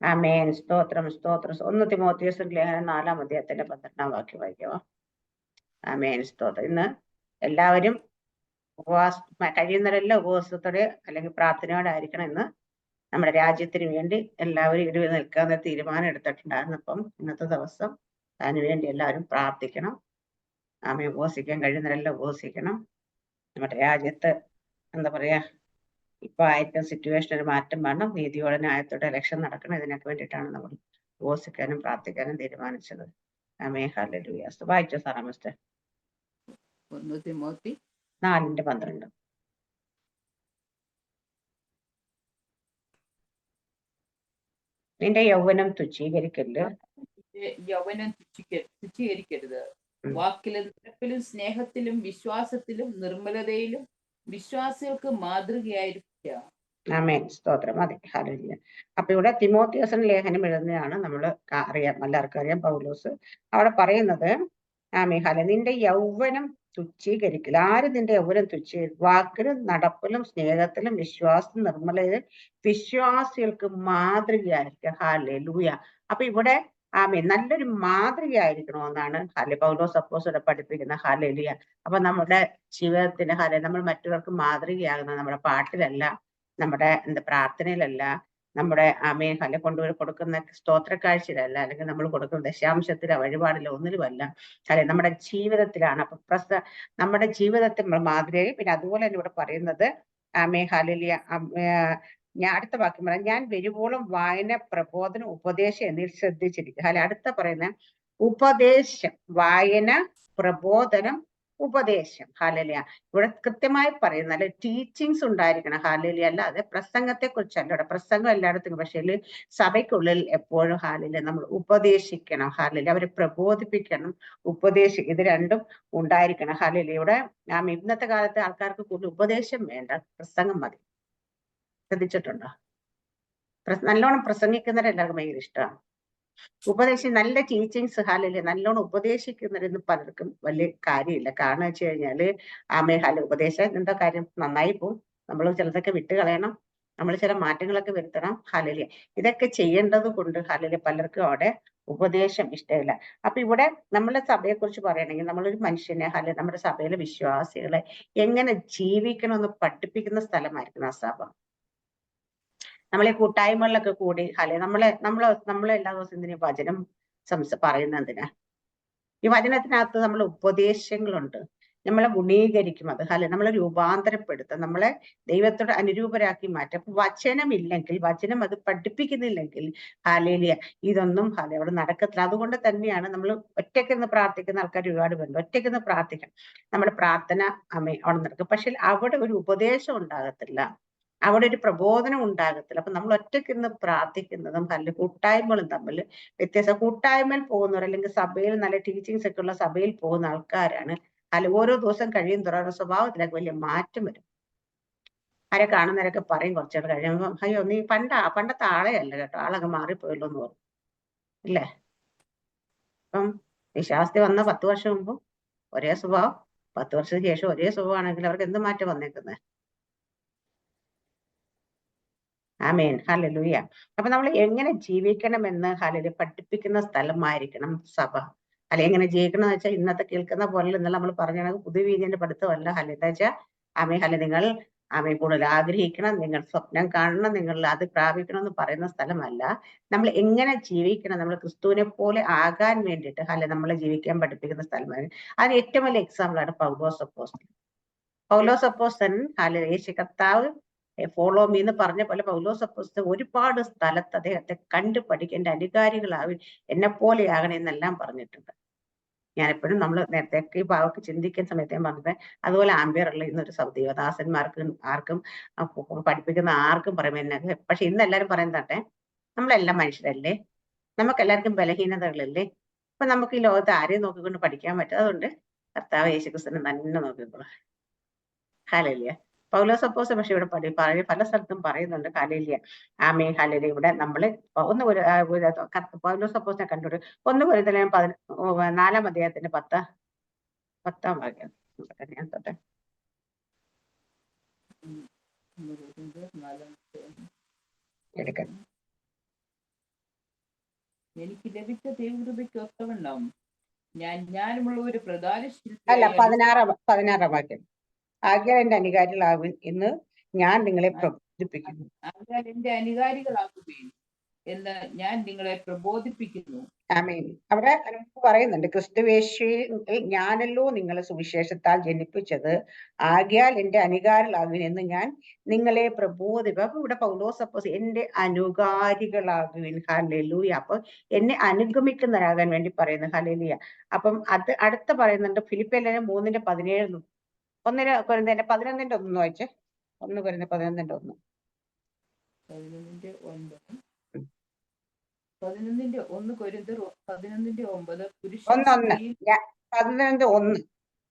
ആമേൻ. സ്തോത്രം സ്തോത്രം. 1 തിമോഥെയോസിന്റെ ലേഖനം 4-ാം അധ്യായത്തിന്റെ 12-ാം വാക്യം വായിക്കാമോ? ആമേൻ. സ്തോത്രം. ഇന്ന് എല്ലാവരും കഴിയുന്നവരെല്ലാം ഉപവാസത്തോടെ അല്ലെങ്കിൽ പ്രാർത്ഥനയോടെ ആയിരിക്കണം. ഇന്ന് നമ്മുടെ രാജ്യത്തിന് വേണ്ടി എല്ലാവരും ഇടിവ് നിൽക്കാതെ തീരുമാനം എടുത്തിട്ടുണ്ടായിരുന്നു. അപ്പം ഇന്നത്തെ ദിവസം അതിനുവേണ്ടി എല്ലാവരും പ്രാർത്ഥിക്കണം. ആമേൻ. ഉപവസിക്കാൻ കഴിയുന്നവരെല്ലാം ഉപവസിക്കണം. നമ്മുടെ രാജ്യത്ത് എന്താ പറയാ, ഇപ്പൊ ആയിരിക്കും സിറ്റുവേഷൻ ഒരു മാറ്റം വേണം. നീതിയോടെ ന്യായത്തോടെ ഇലക്ഷൻ നടക്കണം. ഇതിനൊക്കെ വേണ്ടിയിട്ടാണ് നമ്മൾ ഉപവസിക്കാനും പ്രാർത്ഥിക്കാനും തീരുമാനിച്ചത്. ആമേൻ. ഹല്ലേലൂയ. വായിച്ചോ സാറാ മിസ്റ്റർ? 1 തിമോത്തി 4:12. നിന്റെ യൗവനം തുച്ഛീകരിക്കരുത്. യൗവനം തുച്ഛീകരിക്കരുത്. വാക്കിലും നടപ്പിലും സ്നേഹത്തിലും വിശ്വാസത്തിലും നിർമ്മലതയിലും വിശ്വാസികൾക്ക് മാതൃകയായിരിക്കുക. ആമേൻ. സ്തോത്രം. അതെ, ഹല്ലേലൂയ. അപ്പൊ ഇവിടെ തിമോത്തിയോസിന് ലേഖനം എഴുതുന്നതാണ്. നമ്മള് അറിയാം, എല്ലാവർക്കും അറിയാം. പൗലോസ് അവിടെ പറയുന്നത്, ആമേൻ, ഹല്ലേലൂയ, നിന്റെ യൗവനം തുച്ഛീകരിക്കില്ല. ആര് നിന്റെ യൗവനം തുച്ഛീകരിക്കും? വാക്കിലും നടപ്പിലും സ്നേഹത്തിലും വിശ്വാസത്തിലും നിർമ്മലതയിലും വിശ്വാസികൾക്ക് മാതൃകയായിരിക്കുക. ഹല്ലേലൂയ. അപ്പൊ ഇവിടെ ആമേൻ, നല്ലൊരു മാതൃകയായിരിക്കണമെന്നാണ് പൗലോസ് അപ്പോസ്തലൻ പഠിപ്പിക്കുന്ന. ഹല്ലേലൂയ. അപ്പൊ നമ്മുടെ ജീവിതത്തിന് നമ്മൾ മറ്റവർക്ക് മാതൃകയാകുന്നത് നമ്മുടെ പാട്ടിലല്ല, നമ്മുടെ പ്രാർത്ഥനയിലല്ല, നമ്മുടെ ആമേൻ കൊടുക്കുന്ന സ്തോത്ര കാഴ്ചയിലല്ല, അല്ലെങ്കിൽ നമ്മൾ കൊടുക്കുന്ന ദശാംശത്തിലോ വഴിപാടിലോ ഒന്നിലുമല്ല, നമ്മുടെ ജീവിതത്തിലാണ്. അപ്പൊ നമ്മുടെ ജീവിതത്തിൽ മാതൃകയായി. പിന്നെ അതുപോലെ തന്നെ ഇവിടെ പറയുന്നത്, ആമേ ഹല്ലേലൂയ, ഞാൻ അടുത്ത വാക്യം പറയാം, ഞാൻ വരുവോളം വായന, പ്രബോധനം, ഉപദേശം എന്നിൽ ശ്രദ്ധിച്ചിരിക്കുക. അടുത്ത പറയുന്ന ഉപദേശം, വായന, പ്രബോധനം, ഉപദേശം. ഹല്ലേലൂയ. ഇവിടെ കൃത്യമായി പറയുന്ന ടീച്ചിങ്സ് ഉണ്ടായിരിക്കണം. ഹല്ലേലൂയ. അല്ലാതെ പ്രസംഗത്തെ കുറിച്ചല്ല. ഇവിടെ പ്രസംഗം എല്ലായിടത്തും, പക്ഷേ സഭയ്ക്കുള്ളിൽ എപ്പോഴും ഹല്ലേലൂയ നമ്മൾ ഉപദേശിക്കണം. ഹല്ലേലൂയ. അവരെ പ്രബോധിപ്പിക്കണം, ഉപദേശിക്കണം. ഇത് രണ്ടും ഉണ്ടായിരിക്കണം. ഹല്ലേലൂയ. ഇവിടെ ഇന്നത്തെ കാലത്ത് ആൾക്കാർക്ക് കൂടുതൽ ഉപദേശം വേണ്ട, പ്രസംഗം മതി. ശ്രദ്ധിച്ചിട്ടുണ്ടോ? നല്ലോണം പ്രസംഗിക്കുന്നവരെല്ലാവർക്കും ഭയങ്കര ഇഷ്ടമാണ്. ഉപദേശം, നല്ല ടീച്ചിങ്സ്, ഹല്ലേലൂയ, നല്ലോണം ഉപദേശിക്കുന്നവരൊന്നും പലർക്കും വലിയ കാര്യമില്ല. കാരണം വെച്ച് കഴിഞ്ഞാല് ഉപദേശം എന്താ കാര്യം? നന്നായി പോവും. നമ്മൾ ചിലതൊക്കെ വിട്ട് കളയണം, നമ്മൾ ചില മാറ്റങ്ങളൊക്കെ വരുത്തണം. ഹല്ലേലൂയ. ഇതൊക്കെ ചെയ്യേണ്ടത് കൊണ്ട് ഹല്ലേലൂയ പലർക്കും അവിടെ ഉപദേശം ഇഷ്ടമില്ല. അപ്പൊ ഇവിടെ നമ്മളെ സഭയെ കുറിച്ച് പറയുകയാണെങ്കിൽ, നമ്മളൊരു മനുഷ്യനെ നമ്മുടെ സഭയിലെ വിശ്വാസികളെ എങ്ങനെ ജീവിക്കണമെന്ന് പഠിപ്പിക്കുന്ന സ്ഥലമായിരിക്കണം ആ സഭ. നമ്മളെ കൂട്ടായ്മകളിലൊക്കെ കൂടി നമ്മളെ എല്ലാ ദിവസവും എന്തിനാ വചനം പറയുന്നത്? എന്തിനാ? ഈ വചനത്തിനകത്ത് നമ്മളെ ഉപദേശങ്ങളുണ്ട്. നമ്മളെ ഗുണീകരിക്കും അത്. നമ്മളെ രൂപാന്തരപ്പെടുത്തും, നമ്മളെ ദൈവത്തോട് അനുരൂപരാക്കി മാറ്റും. അപ്പൊ വചനമില്ലെങ്കിൽ, വചനം അത് പഠിപ്പിക്കുന്നില്ലെങ്കിൽ ഹല്ലേലൂയ ഇതൊന്നും അവിടെ നടക്കത്തില്ല. അതുകൊണ്ട് തന്നെയാണ് നമ്മൾ ഒറ്റയ്ക്കിരുന്ന് പ്രാർത്ഥിക്കുന്ന ആൾക്കാർ ഒരുപാട് പേരുണ്ട്. ഒറ്റയ്ക്കിരുന്ന് പ്രാർത്ഥിക്കണം, നമ്മുടെ പ്രാർത്ഥന അവിടെ നടക്കും. പക്ഷെ അവിടെ ഒരു ഉപദേശം ഉണ്ടാകത്തില്ല, അവിടെ ഒരു പ്രബോധനം ഉണ്ടാകത്തില്ല. അപ്പൊ നമ്മൾ ഒറ്റയ്ക്കിരുന്ന് പ്രാർത്ഥിക്കുന്നതും കൂട്ടായ്മകളും തമ്മിൽ വ്യത്യാസം. കൂട്ടായ്മയിൽ പോകുന്നവർ, അല്ലെങ്കിൽ സഭയിൽ നല്ല ടീച്ചിങ്സ് ഒക്കെ ഉള്ള സഭയിൽ പോകുന്ന ആൾക്കാരാണ് ഓരോ ദിവസം കഴിയും തോറും സ്വഭാവത്തിലൊക്കെ വലിയ മാറ്റം വരും. ആരെ കാണുന്നവരൊക്കെ പറയും കുറച്ചുകൂടെ കഴിയുമ്പോൾ, അയ്യോ നീ പണ്ടത്തെ ആളെ അല്ല കേട്ടോ, ആളൊക്കെ മാറിപ്പോയല്ലോ എന്ന് പറയും. ഇല്ലേ? അപ്പം വിശ്വാസത്തിൽ വന്ന 10 വർഷം മുമ്പ് ഒരേ സ്വഭാവം, 10 വർഷത്തിന് ശേഷം ഒരേ സ്വഭാവമാണെങ്കിൽ അവർക്ക് എന്ത് മാറ്റം വന്നേക്കുന്നത്? ആമേൻ. ഹല്ലേലൂയ. അപ്പൊ നമ്മൾ എങ്ങനെ ജീവിക്കണമെന്ന് പഠിപ്പിക്കുന്ന സ്ഥലമായിരിക്കണം സഭ. എങ്ങനെ ജീവിക്കണം എന്ന് വെച്ചാൽ ഇന്നത്തെ കേൾക്കുന്ന പോലെ ഇന്നലെ നമ്മൾ പറഞ്ഞ പുതിയ വീതിന്റെ പഠിത്തമല്ല. എന്താ വെച്ചാൽ നിങ്ങൾ കൂടുതൽ ആഗ്രഹിക്കണം, നിങ്ങൾ സ്വപ്നം കാണണം, നിങ്ങൾ അത് പ്രാപിക്കണം എന്ന് പറയുന്ന സ്ഥലമല്ല. നമ്മൾ എങ്ങനെ ജീവിക്കണം, നമ്മൾ ക്രിസ്തുവിനെ പോലെ ആകാൻ വേണ്ടിയിട്ട് നമ്മളെ ജീവിക്കാൻ പഠിപ്പിക്കുന്ന സ്ഥലമാണ്. അതിന് ഏറ്റവും വലിയ എക്സാമ്പിൾ ആണ് പൗലോസ് അപ്പോസ്തലൻ. പൗലോസ് അപ്പോസ്തലൻ യേശു കർത്താവ് ഫോളോ മീ എന്ന് പറഞ്ഞ പോലെ പൗലോസ് അപ്പോസ്തലൻ ഒരുപാട് സ്ഥലത്ത് അദ്ദേഹത്തെ കണ്ടു പഠിക്കേണ്ട അനുകാരികളാവി, എന്നെ പോലെയാകണം എന്നെല്ലാം പറഞ്ഞിട്ടുണ്ട്. ഞാൻ എപ്പോഴും നമ്മൾ നേരത്തെ ഈ ഭാഗമൊക്കെ ചിന്തിക്കുന്ന സമയത്ത് ഞാൻ പറഞ്ഞത്, അതുപോലെ ആംബിയറുള്ള ഇന്നൊരു ആർക്കും പഠിപ്പിക്കുന്ന ആർക്കും പറയും എന്നെ. പക്ഷെ ഇന്ന് എല്ലാവരും പറയുന്നതാട്ടെ, നമ്മളെല്ലാം മനുഷ്യരല്ലേ, നമുക്ക് എല്ലാവർക്കും ബലഹീനതകളില്ലേ, അപ്പൊ നമുക്ക് ഈ ലോകത്ത് ആരെയും നോക്കിക്കൊണ്ട് പഠിക്കാൻ പറ്റും. അതുകൊണ്ട് കർത്താവ് യേശുക്രിസ്തുവിനെ തന്നെ നോക്കിക്കോളാം. ഹല്ലേലൂയ. പൗലോസ് അപ്പോസ്തലൻ പക്ഷെ ഇവിടെ പല സ്ഥലത്തും പറയുന്നുണ്ട് ഹല്ലേലൂയ. ആമേൻ. ഹല്ലേലൂയ. ഇവിടെ നമ്മള് പൗലോസ് അപ്പോസ്തലനെ കണ്ടുപിടി 1 കൊരിന്ത്യർ 4-ാം അധ്യായത്തിന്റെ 10-ാം വാക്യം ഞാൻ തൊട്ടെ. എടുക്കണം. എനിക്ക് ലഭിച്ച ദൈവകൃപയ്ക്ക് ഒത്തവണ്ണം ഞാൻ ജ്ഞാനമുള്ള ഒരു പ്രധാന അല്ല, ശില്പിയായി 16 വാക്യം. ആകയാൽ എന്റെ അനുകാരികളാകുവിൻ എന്ന് ഞാൻ നിങ്ങളെ പ്രബോധിപ്പിക്കുന്നു. ആകയാൽ എന്റെ അനുകാരികളാകുകയും എന്ന് ഞാൻ നിങ്ങളെ പ്രബോധിപ്പിക്കുന്നു. ആമേൻ. അവിടെ പറയുന്നുണ്ട്, ക്രിസ്തുവേശുവിൽ ഞാനല്ലോ നിങ്ങളെ സുവിശേഷത്താൽ ജനിപ്പിച്ചത്, ആകയാൽ എന്റെ അനുകാരികളാകുവിൻ എന്ന് ഞാൻ നിങ്ങളെ പ്രബോധിപ്പിക്കും. ഇവിടെ പൗലോസ് അപ്പോസ്തലൻ എന്റെ അനുകാരികളാകുവിൻ. ഹല്ലേലൂയ. അപ്പൊ എന്നെ അനുഗമിക്കുന്നവരാകാൻ വേണ്ടി പറയുന്നു. ഹല്ലേലൂയ. അപ്പം അത് അടുത്ത പറയുന്നുണ്ട് ഫിലിപ്പിയർ 3:17. 1 കൊരിന്ത്യർ 11:1 വായിച്ചേ. 1 കൊരിന്ത്യർ 11:1. 1 കൊരിന്ത്യർ 11:9 പുരുഷ 11:1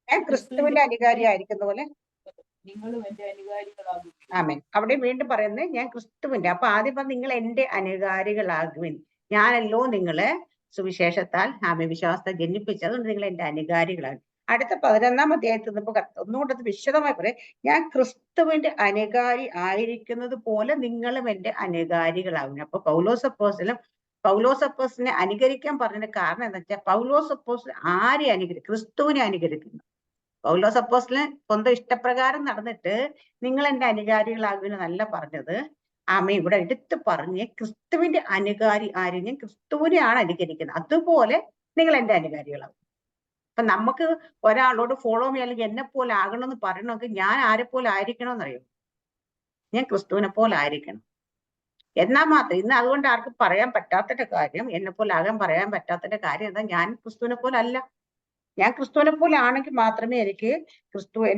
ഞാൻ ക്രിസ്തുവിന്റെ അനുകാരി ആയിരിക്കുന്ന പോലെ നിങ്ങളും എന്റെ അനുകാരികളാകും. ആമേൻ. അവിടെ വീണ്ടും പറയുന്നത് ഞാൻ ക്രിസ്തുവിന്റെ. അപ്പൊ ആദ്യം പറഞ്ഞ നിങ്ങൾ എന്റെ അനുകാരികളാകുവിൻ, ഞാനല്ലോ നിങ്ങളെ സുവിശേഷത്താൽ വിശ്വാസത്തെ ജനിപ്പിച്ചത്, അതുകൊണ്ട് നിങ്ങൾ എന്റെ അനുകാരികളാകും. അടുത്ത 11-ാം അധ്യായത്തിൽ നിന്നപ്പോ ഒന്നുകൂടെ വിശദമായി പറയാം, ഞാൻ ക്രിസ്തുവിന്റെ അനുകാരി ആയിരിക്കുന്നത് പോലെ നിങ്ങളും എന്റെ അനുകാരികളാകും. അപ്പൊ പൗലോസ് അപ്പോസ്തലനെ അനുകരിക്കാൻ പറഞ്ഞതിന്റെ കാരണം എന്താ വെച്ചാൽ, പൗലോസ് അപ്പോസ്തലൻ ആരെ അനുകരിക്കും? ക്രിസ്തുവിനെ അനുകരിക്കുന്നു. പൗലോസ് അപ്പോസ്തലൻ സ്വന്തം ഇഷ്ടപ്രകാരം നടന്നിട്ട് നിങ്ങൾ എന്റെ അനുകാരികളാകുമെന്നല്ല പറഞ്ഞത്. ഇവിടെ എടുത്ത് പറഞ്ഞ് ക്രിസ്തുവിന്റെ അനുകാരി ആര്? ഞാൻ ക്രിസ്തുവിനെയാണ് അനുകരിക്കുന്നത്, അതുപോലെ നിങ്ങൾ എന്റെ അനുകാരികളാകും. അപ്പൊ നമുക്ക് ഒരാളോട് ഫോളോ മീ അല്ലെങ്കിൽ എന്നെ പോലെ ആകണമെന്ന് പറയണമെങ്കിൽ ഞാൻ ആരെ പോലെ ആയിരിക്കണമെന്നറിയോ? ഞാൻ ക്രിസ്തുവിനെ പോലെ ആയിരിക്കണം. എന്നാൽ മാത്രം ഇന്ന് അതുകൊണ്ട് ആർക്കും പറയാൻ പറ്റാത്തതിന്റെ കാര്യം, എന്നെ പോലെ ആകാൻ പറയാൻ പറ്റാത്തതിന്റെ കാര്യം എന്താ? ഞാൻ ക്രിസ്തുവിനെ പോലെ അല്ല. ഞാൻ ക്രിസ്തുവിനെ പോലെ ആണെങ്കിൽ മാത്രമേ എനിക്ക്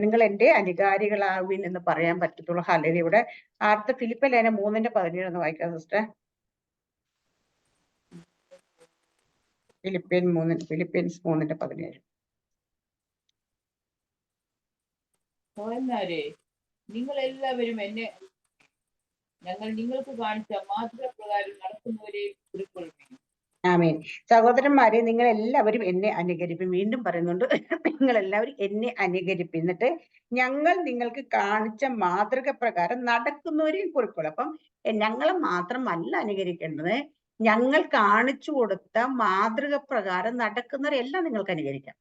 നിങ്ങൾ എന്റെ അനുകാരികളാവിൻ എന്ന് പറയാൻ പറ്റത്തുള്ളൂ. ഹല്ലേലൂയ. ഇവിടെ അടുത്ത ഫിലിപ്പിയർ 3:17 ഒന്ന് വായിക്കാം സിസ്റ്റർ. ഫിലിപ്പീൻസ് 3:17. നിങ്ങൾ എല്ലാവരും ഞങ്ങൾ നിങ്ങൾക്ക് കാണിച്ച മാതൃകപ്രകാരം നടക്കുന്നവരെ കുറിക്കൊള്ളുകയും. ആമേൻ. സഹോദരന്മാരെ, നിങ്ങൾ എല്ലാവരും എന്നെ അനുകരിപ്പിൻ. വീണ്ടും പറയുന്നുണ്ട്, നിങ്ങൾ എല്ലാവരും എന്നെ അനുകരിപ്പിൻ, എന്നിട്ട് ഞങ്ങൾ നിങ്ങൾക്ക് കാണിച്ച മാതൃക പ്രകാരം നടക്കുന്നവരെയും കുറിക്കൊള്ളും. അപ്പം ഞങ്ങളെ മാത്രമല്ല അനുകരിക്കേണ്ടത്, ഞങ്ങൾ കാണിച്ചു കൊടുത്ത മാതൃക പ്രകാരം നടക്കുന്നവരെല്ലാം നിങ്ങൾക്ക് അനുകരിക്കാം.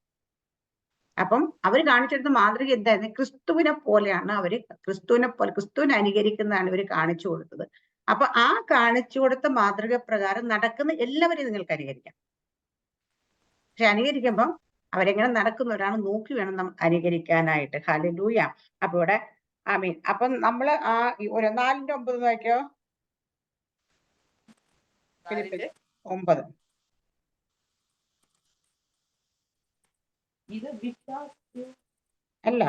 അപ്പം അവർ കാണിച്ചെടുത്ത മാതൃക എന്തായിരുന്നു? ക്രിസ്തുവിനെ പോലെയാണ് അവര്, ക്രിസ്തുവിനെ അനുകരിക്കുന്നതാണ് ഇവർ കാണിച്ചു കൊടുത്തത്. അപ്പൊ ആ കാണിച്ചു കൊടുത്ത മാതൃക പ്രകാരം നടക്കുന്ന എല്ലാവരെയും നിങ്ങൾക്ക് അനുകരിക്കാം. പക്ഷെ അനുകരിക്കുമ്പം അവരെങ്ങനെ നടക്കുന്നവരാണ് നോക്കി വേണം അനുകരിക്കാനായിട്ട്. ഹല്ലേലൂയ. അപ്പൊ ഇവിടെ ആമീൻ. അപ്പം നമ്മള് 4:9 വായിക്കോ. 9. അല്ല,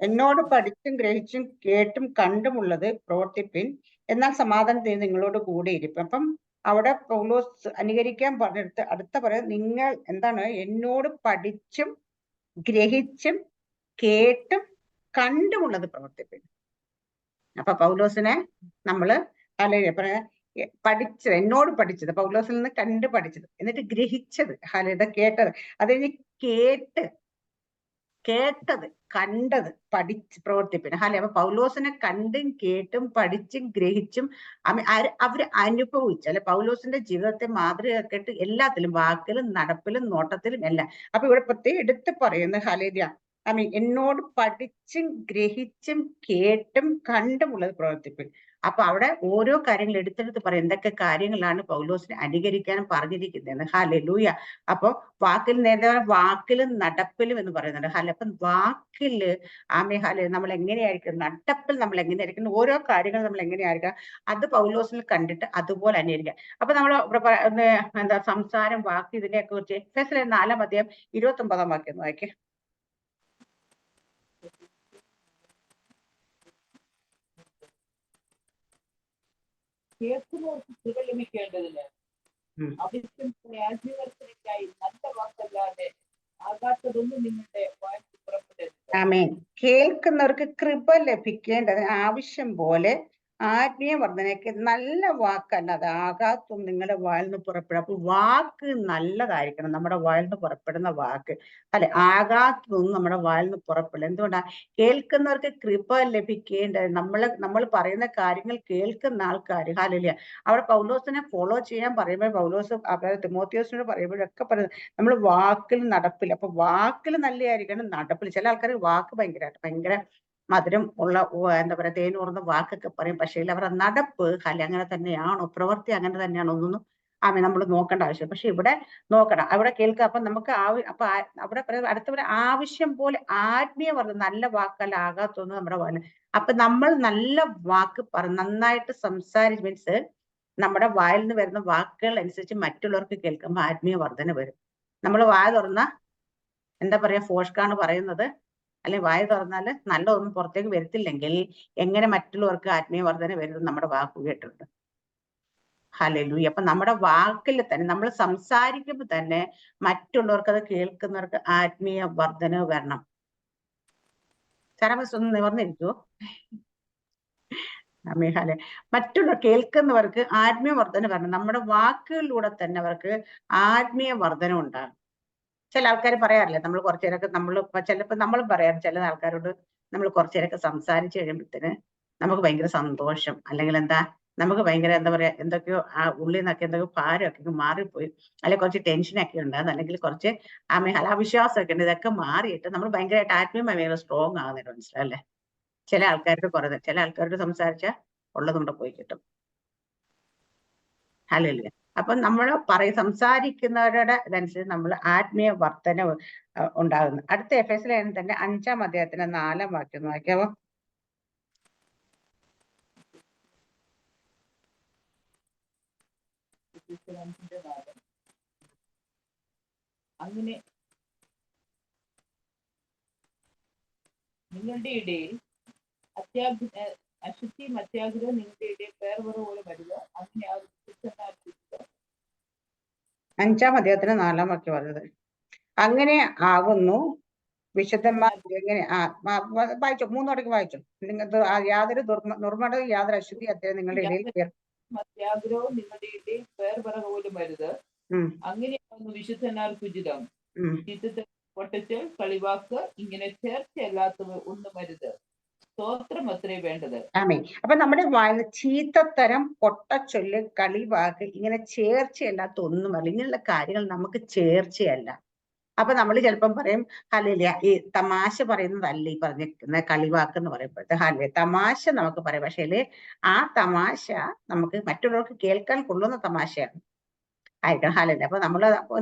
എന്നോട് പഠിച്ചും ഗ്രഹിച്ചും കേട്ടും കണ്ടുമുള്ളത് പ്രവർത്തിപ്പിൻ, എന്നാൽ സമാധാനത്തിന് നിങ്ങളോട് കൂടെ ഇരിക്കും. അപ്പം അവിടെ പൗലോസ് അനുകരിക്കാൻ പറഞ്ഞെടുത്ത് അടുത്ത പറയാം, നിങ്ങൾ എന്താണ്? എന്നോട് പഠിച്ചും ഗ്രഹിച്ചും കേട്ടും കണ്ടുമുള്ളത് പ്രവർത്തിപ്പിൻ. അപ്പൊ പൗലോസിനെ നമ്മള് പഠിച്ചത്, എന്നോട് പഠിച്ചത്, പൗലോസിൽ നിന്ന് കണ്ടു പഠിച്ചത്, എന്നിട്ട് ഗ്രഹിച്ചത്, കേട്ടത്, അത് കഴിഞ്ഞ് കേട്ടത്, കണ്ടത്, പഠിച്ച് പ്രവർത്തിപ്പിന്. അപ്പൊ പൗലോസിനെ കണ്ടും കേട്ടും പഠിച്ചും ഗ്രഹിച്ചും അവര് അനുഭവിച്ചു, അല്ലെ? പൗലോസിന്റെ ജീവിതത്തെ മാതൃകയാക്കിയിട്ട് എല്ലാത്തിലും, വാക്കിലും നടപ്പിലും നോട്ടത്തിലും എല്ലാം. അപ്പൊ ഇവിടെ പ്രത്യേകം എടുത്ത് പറയുന്ന ഹല്ലേലൂയ, എന്നോട് പഠിച്ചും ഗ്രഹിച്ചും കേട്ടും കണ്ടുമുള്ളത് പ്രവർത്തിപ്പിൻ. അപ്പൊ അവിടെ ഓരോ കാര്യങ്ങൾ എടുത്തെടുത്ത് പറയും, എന്തൊക്കെ കാര്യങ്ങളാണ് പൗലോസിനെ അനുകരിക്കാനും പറഞ്ഞിരിക്കുന്നത്. ഹല്ലേലൂയ. അപ്പൊ വാക്കിലും നടപ്പിലും എന്ന് പറയുന്നുണ്ട്. അപ്പം വാക്കില് നമ്മൾ എങ്ങനെയായിരിക്കും, നടപ്പിൽ നമ്മൾ എങ്ങനെയായിരിക്കും, ഓരോ കാര്യങ്ങൾ നമ്മൾ എങ്ങനെയായിരിക്കാം, അത് പൗലോസിൽ കണ്ടിട്ട് അതുപോലെ അനുകരിക്കാം. അപ്പൊ നമ്മൾ സംസാരം, വാക്ക്, ഇതിനെയൊക്കെ കുറിച്ച് എഫെസ്യർ 4:29 വാക്യം വായിക്കേ. കേൾക്കുന്നവർക്ക് കൃപ ലഭിക്കേണ്ടതിന് ആവശ്യത്തിനായി നല്ല വാക്കല്ലാതെ ആകാത്തതൊന്നും നിങ്ങളുടെ വായിച്ച് പുറപ്പെടരുത്. ആമേൻ. കേൾക്കുന്നവർക്ക് കൃപ ലഭിക്കേണ്ടതിന് ആവശ്യം പോലെ ആത്മീയ വർധനയ്ക്ക് നല്ല വാക്കല്ലാതെ ആകാത്തും നിങ്ങളുടെ വായിൽ നിന്ന് പുറപ്പെടും. അപ്പൊ വാക്ക് നല്ലതായിരിക്കണം. നമ്മുടെ വായിൽ നിന്ന് പുറപ്പെടുന്ന വാക്ക് അല്ലെ, ആകാത്തൊന്നും നമ്മുടെ വായിൽ നിന്ന് പുറപ്പെടില്ല. എന്തുകൊണ്ടാ? കേൾക്കുന്നവർക്ക് കൃപ ലഭിക്കേണ്ടത്. നമ്മൾ പറയുന്ന കാര്യങ്ങൾ കേൾക്കുന്ന ആൾക്കാർ, ഹല്ലേലൂയ. അവിടെ പൗലോസിനെ ഫോളോ ചെയ്യാൻ പറയുമ്പോൾ പൗലോസ് തിമോത്തിയോസിനോട് പറയുമ്പോഴൊക്കെ പറയുന്നത് നമ്മൾ വാക്കിൽ നടപ്പില്ല. അപ്പൊ വാക്കിൽ നല്ലതായിരിക്കണം, നടപ്പിൽ. ചില ആൾക്കാർ വാക്ക് ഭയങ്കര മധുരം ഉള്ള എന്താ പറയാ, തേനൂർന്ന വാക്കൊക്കെ പറയും. പക്ഷേ അവരുടെ നടപ്പ് അങ്ങനെ തന്നെയാണോ, പ്രവൃത്തി അങ്ങനെ തന്നെയാണോ എന്നൊന്നും നമ്മൾ നോക്കേണ്ട ആവശ്യം. പക്ഷെ ഇവിടെ നോക്കണം, അവിടെ കേൾക്കുക. അപ്പൊ നമുക്ക് അവിടെ അടുത്തവരെ ആവശ്യം പോലെ ആത്മീയ വർദ്ധന, നല്ല വാക്കല്ല ആകാത്തൊന്നും നമ്മുടെ വാല്. അപ്പൊ നമ്മൾ നല്ല വാക്ക് നന്നായിട്ട് സംസാരിച്ച് മീൻസ് നമ്മുടെ വായിൽ നിന്ന് വരുന്ന വാക്കുകൾ അനുസരിച്ച് മറ്റുള്ളവർക്ക് കേൾക്കുമ്പോൾ ആത്മീയ വർധന വരും. നമ്മൾ വായ തുറന്ന എന്താ പറയാ, ഫോഷ്കാണ് പറയുന്നത്, അല്ലെങ്കിൽ വായ തുറന്നാല് നല്ലതൊന്നും പുറത്തേക്ക് വരത്തില്ലെങ്കിൽ എങ്ങനെ മറ്റുള്ളവർക്ക് ആത്മീയ വർധന വരുന്നത് നമ്മുടെ വാക്ക് കേട്ടിട്ടുണ്ട്. ഹല്ലേലൂയ. അപ്പൊ നമ്മുടെ വാക്കിൽ തന്നെ നമ്മൾ സംസാരിക്കുമ്പോൾ തന്നെ മറ്റുള്ളവർക്ക്, അത് കേൾക്കുന്നവർക്ക് ആത്മീയ വർധന വരണം. ചരമസ് ഒന്ന് നിവർന്നിരിക്കുവോ? അമേഹാലെ. മറ്റുള്ള കേൾക്കുന്നവർക്ക് ആത്മീയ വർധന വരണം. നമ്മുടെ വാക്കുകളിലൂടെ തന്നെ അവർക്ക് ആത്മീയ വർധന ഉണ്ടാകും. ചില ആൾക്കാർ പറയാറില്ലേ, നമ്മൾ കുറച്ചു നേരമൊക്കെ ചിലപ്പോൾ നമ്മളും പറയാറ്, ചില ആൾക്കാരോട് നമ്മൾ കുറച്ചു നേരമൊക്കെ സംസാരിച്ചു കഴിയുമ്പോഴത്തേന് നമുക്ക് ഭയങ്കര സന്തോഷം, അല്ലെങ്കിൽ എന്താ, നമുക്ക് ഭയങ്കര എന്താ പറയാ, എന്തൊക്കെയോ ഉള്ളിൽ നിന്നൊക്കെ എന്തൊക്കെയോ ഭാരമൊക്കെ മാറിപ്പോയി, അല്ലെങ്കിൽ കുറച്ച് ടെൻഷനൊക്കെ ഉണ്ടാകും, അല്ലെങ്കിൽ കുറച്ച് അവിശ്വാസമൊക്കെ ഉണ്ട്. ഇതൊക്കെ മാറിയിട്ട് നമ്മൾ ഭയങ്കരമായിട്ട് ആത്മീയമായി ഭയങ്കര സ്ട്രോങ് ആകുന്നുണ്ട്. മനസ്സിലല്ലേ? ചില ആൾക്കാരോട് സംസാരിച്ചാൽ ഉള്ളതുകൊണ്ട് പോയി കിട്ടും. ഹല്ലേലൂയ. അപ്പൊ നമ്മൾ സംസാരിക്കുന്നവരുടെ ഇതനുസരിച്ച് നമ്മൾ ആത്മീയ വർധന ഉണ്ടാകുന്നു. അടുത്ത എഫേസ്യർ തന്നെ 5-ാം അധ്യായത്തിന്റെ 4-ാം വാക്യം വായിക്കാവോ? അങ്ങനെ നിങ്ങളുടെ ഇടയിൽ അശുദ്ധിയും അത്യാഗ്രഹവും നിങ്ങളുടെ ഇടയിൽ പേർവറ പോലെ വരിക. അങ്ങനെ ആ 5-ാം അധ്യായത്തിന് 4-ാം വാക്യം പറഞ്ഞത്. അങ്ങനെ ആകുന്നു വിശുദ്ധന്മാർ. എങ്ങനെ വായിച്ചോ, 3 തുടങ്ങി വായിച്ചോ. നിങ്ങൾക്ക് യാതൊരു നിർമ്മലവും യാതൊരു അശുദ്ധി അത്യാഗ്രഹം നിങ്ങളുടെ ഇടയിൽ അത്യാഗ്രഹവും നിങ്ങളുടെ ഇടയിൽ പേർവറ പോലും വരുത്. അങ്ങനെയാകുന്നു വിശുദ്ധന്മാർക്ക് ഉചിതം. ചീത്തത്തെ പൊട്ടച്ചൽ, കളിവാക്ക്, ഇങ്ങനെ ചേർച്ചയല്ലാത്തവ ഒന്നും വരുത്. സ്തോത്രം അത്രേ വേണ്ടത്. ആമേ. അപ്പൊ നമ്മുടെ വായന ചീത്തത്തരം, പൊട്ടച്ചൊല്ല്, കളിവാക്ക്, ഇങ്ങനെ ചേർച്ചയല്ലാത്ത ഒന്നുമല്ല. ഇങ്ങനെയുള്ള കാര്യങ്ങൾ നമുക്ക് ചേർച്ചയല്ല. അപ്പൊ നമ്മൾ ചിലപ്പം പറയും, ഹല്ലേലൂയ, ഈ തമാശ പറയുന്നതല്ല ഈ പറഞ്ഞിരിക്കുന്ന കളിവാക്ക് എന്ന് പറയുമ്പോഴത്തെ. ഹല്ലേലൂയ, തമാശ നമുക്ക് പറയാം, പക്ഷേ ആ തമാശ നമുക്ക് മറ്റുള്ളവർക്ക് കേൾക്കാൻ കൊള്ളുന്ന തമാശയാണ് ആയിരിക്കണം. ഹല്ലേലൂയ. അപ്പൊ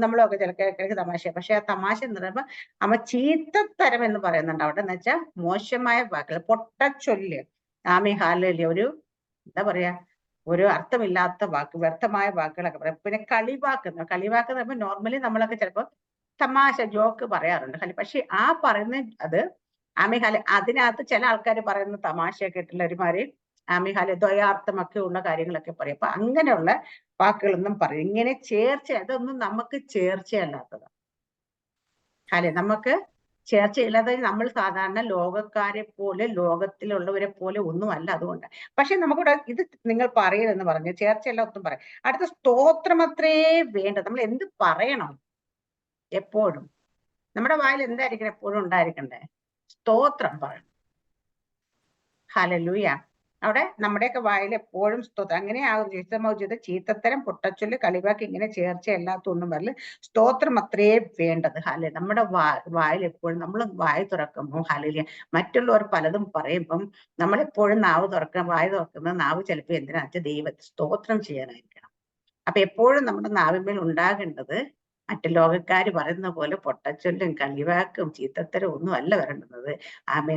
നമ്മളൊക്കെ ചിലക്ക് തമാശ, പക്ഷെ ആ തമാശ എന്ന് പറയുമ്പോൾ ചീത്തത്തരം എന്ന് പറയുന്നുണ്ട് അവിടെ. എന്ന് വെച്ചാൽ മോശമായ വാക്കുകൾ, പൊട്ടച്ചൊല്ല്, ഹല്ലേലൂയ, ഒരു എന്താ പറയാ, ഒരു അർത്ഥമില്ലാത്ത വാക്ക്, വ്യർത്ഥമായ വാക്കുകളൊക്കെ പറയാം. പിന്നെ കളിവാക്ക് എന്ന് പറയുമ്പോൾ നോർമലി നമ്മളൊക്കെ ചിലപ്പോൾ തമാശ, ജോക്ക് പറയാറുണ്ട്. പക്ഷെ ആ പറയുന്ന അത് അതിനകത്ത് ചില ആൾക്കാർ പറയുന്ന തമാശയൊക്കെ ഇട്ടുള്ള ഒരുമാതിരി ദ്വയാർത്ഥമൊക്കെ ഉള്ള കാര്യങ്ങളൊക്കെ പറയും. അപ്പൊ അങ്ങനെയുള്ള വാക്കുകളൊന്നും പറയും. ഇങ്ങനെ അതൊന്നും നമുക്ക് ചേർച്ചയല്ലാത്തതാണ്. നമുക്ക് ചേർച്ചയില്ലാതെ നമ്മൾ സാധാരണ ലോകക്കാരെ പോലെ, ലോകത്തിലുള്ളവരെ പോലെ ഒന്നുമല്ല. അതുകൊണ്ട് പക്ഷെ നമുക്കിവിടെ ഇത് നിങ്ങൾ പറയരുതെന്ന് പറഞ്ഞു, ചേർച്ചയല്ല ഒന്നും പറയാം. അടുത്ത സ്തോത്രമത്രേ വേണ്ടത്. നമ്മൾ എന്ത് പറയണം? എപ്പോഴും നമ്മുടെ വായിൽ എന്തായിരിക്കണം എപ്പോഴും ഉണ്ടായിരിക്കണ്ടേ? സ്തോത്രം പറയണം. ഹല്ലേലൂയ. അവിടെ നമ്മുടെയൊക്കെ വായിൽ എപ്പോഴും സ്തോത്രം. അങ്ങനെയാകും ചീത്തത്തരം, പൊട്ടച്ചൊല്ല്, കളിവാക്ക്, ഇങ്ങനെ ചേർച്ചയല്ലാത്ത ഒന്നും വരല്. സ്തോത്രം അത്രേ വേണ്ടത്. നമ്മുടെ വായിൽ എപ്പോഴും നമ്മൾ വായ തുറക്കുമ്പോൾ ഹല്ലേലൂയ, മറ്റുള്ളവർ പലതും പറയുമ്പം നമ്മളെപ്പോഴും വായ തുറക്കുന്ന നാവ് ചിലപ്പോൾ എന്തിനാ വെച്ചാൽ ദൈവത്തെ സ്തോത്രം ചെയ്യാനായിരിക്കണം. അപ്പൊ എപ്പോഴും നമ്മുടെ നാവിന്മേൽ ഉണ്ടാകേണ്ടത് മറ്റു ലോകക്കാര് പറയുന്ന പോലെ പൊട്ടച്ചൊല്ലും കളിവാക്കും ചീത്തത്തരം ഒന്നും അല്ല വരേണ്ടുന്നത്.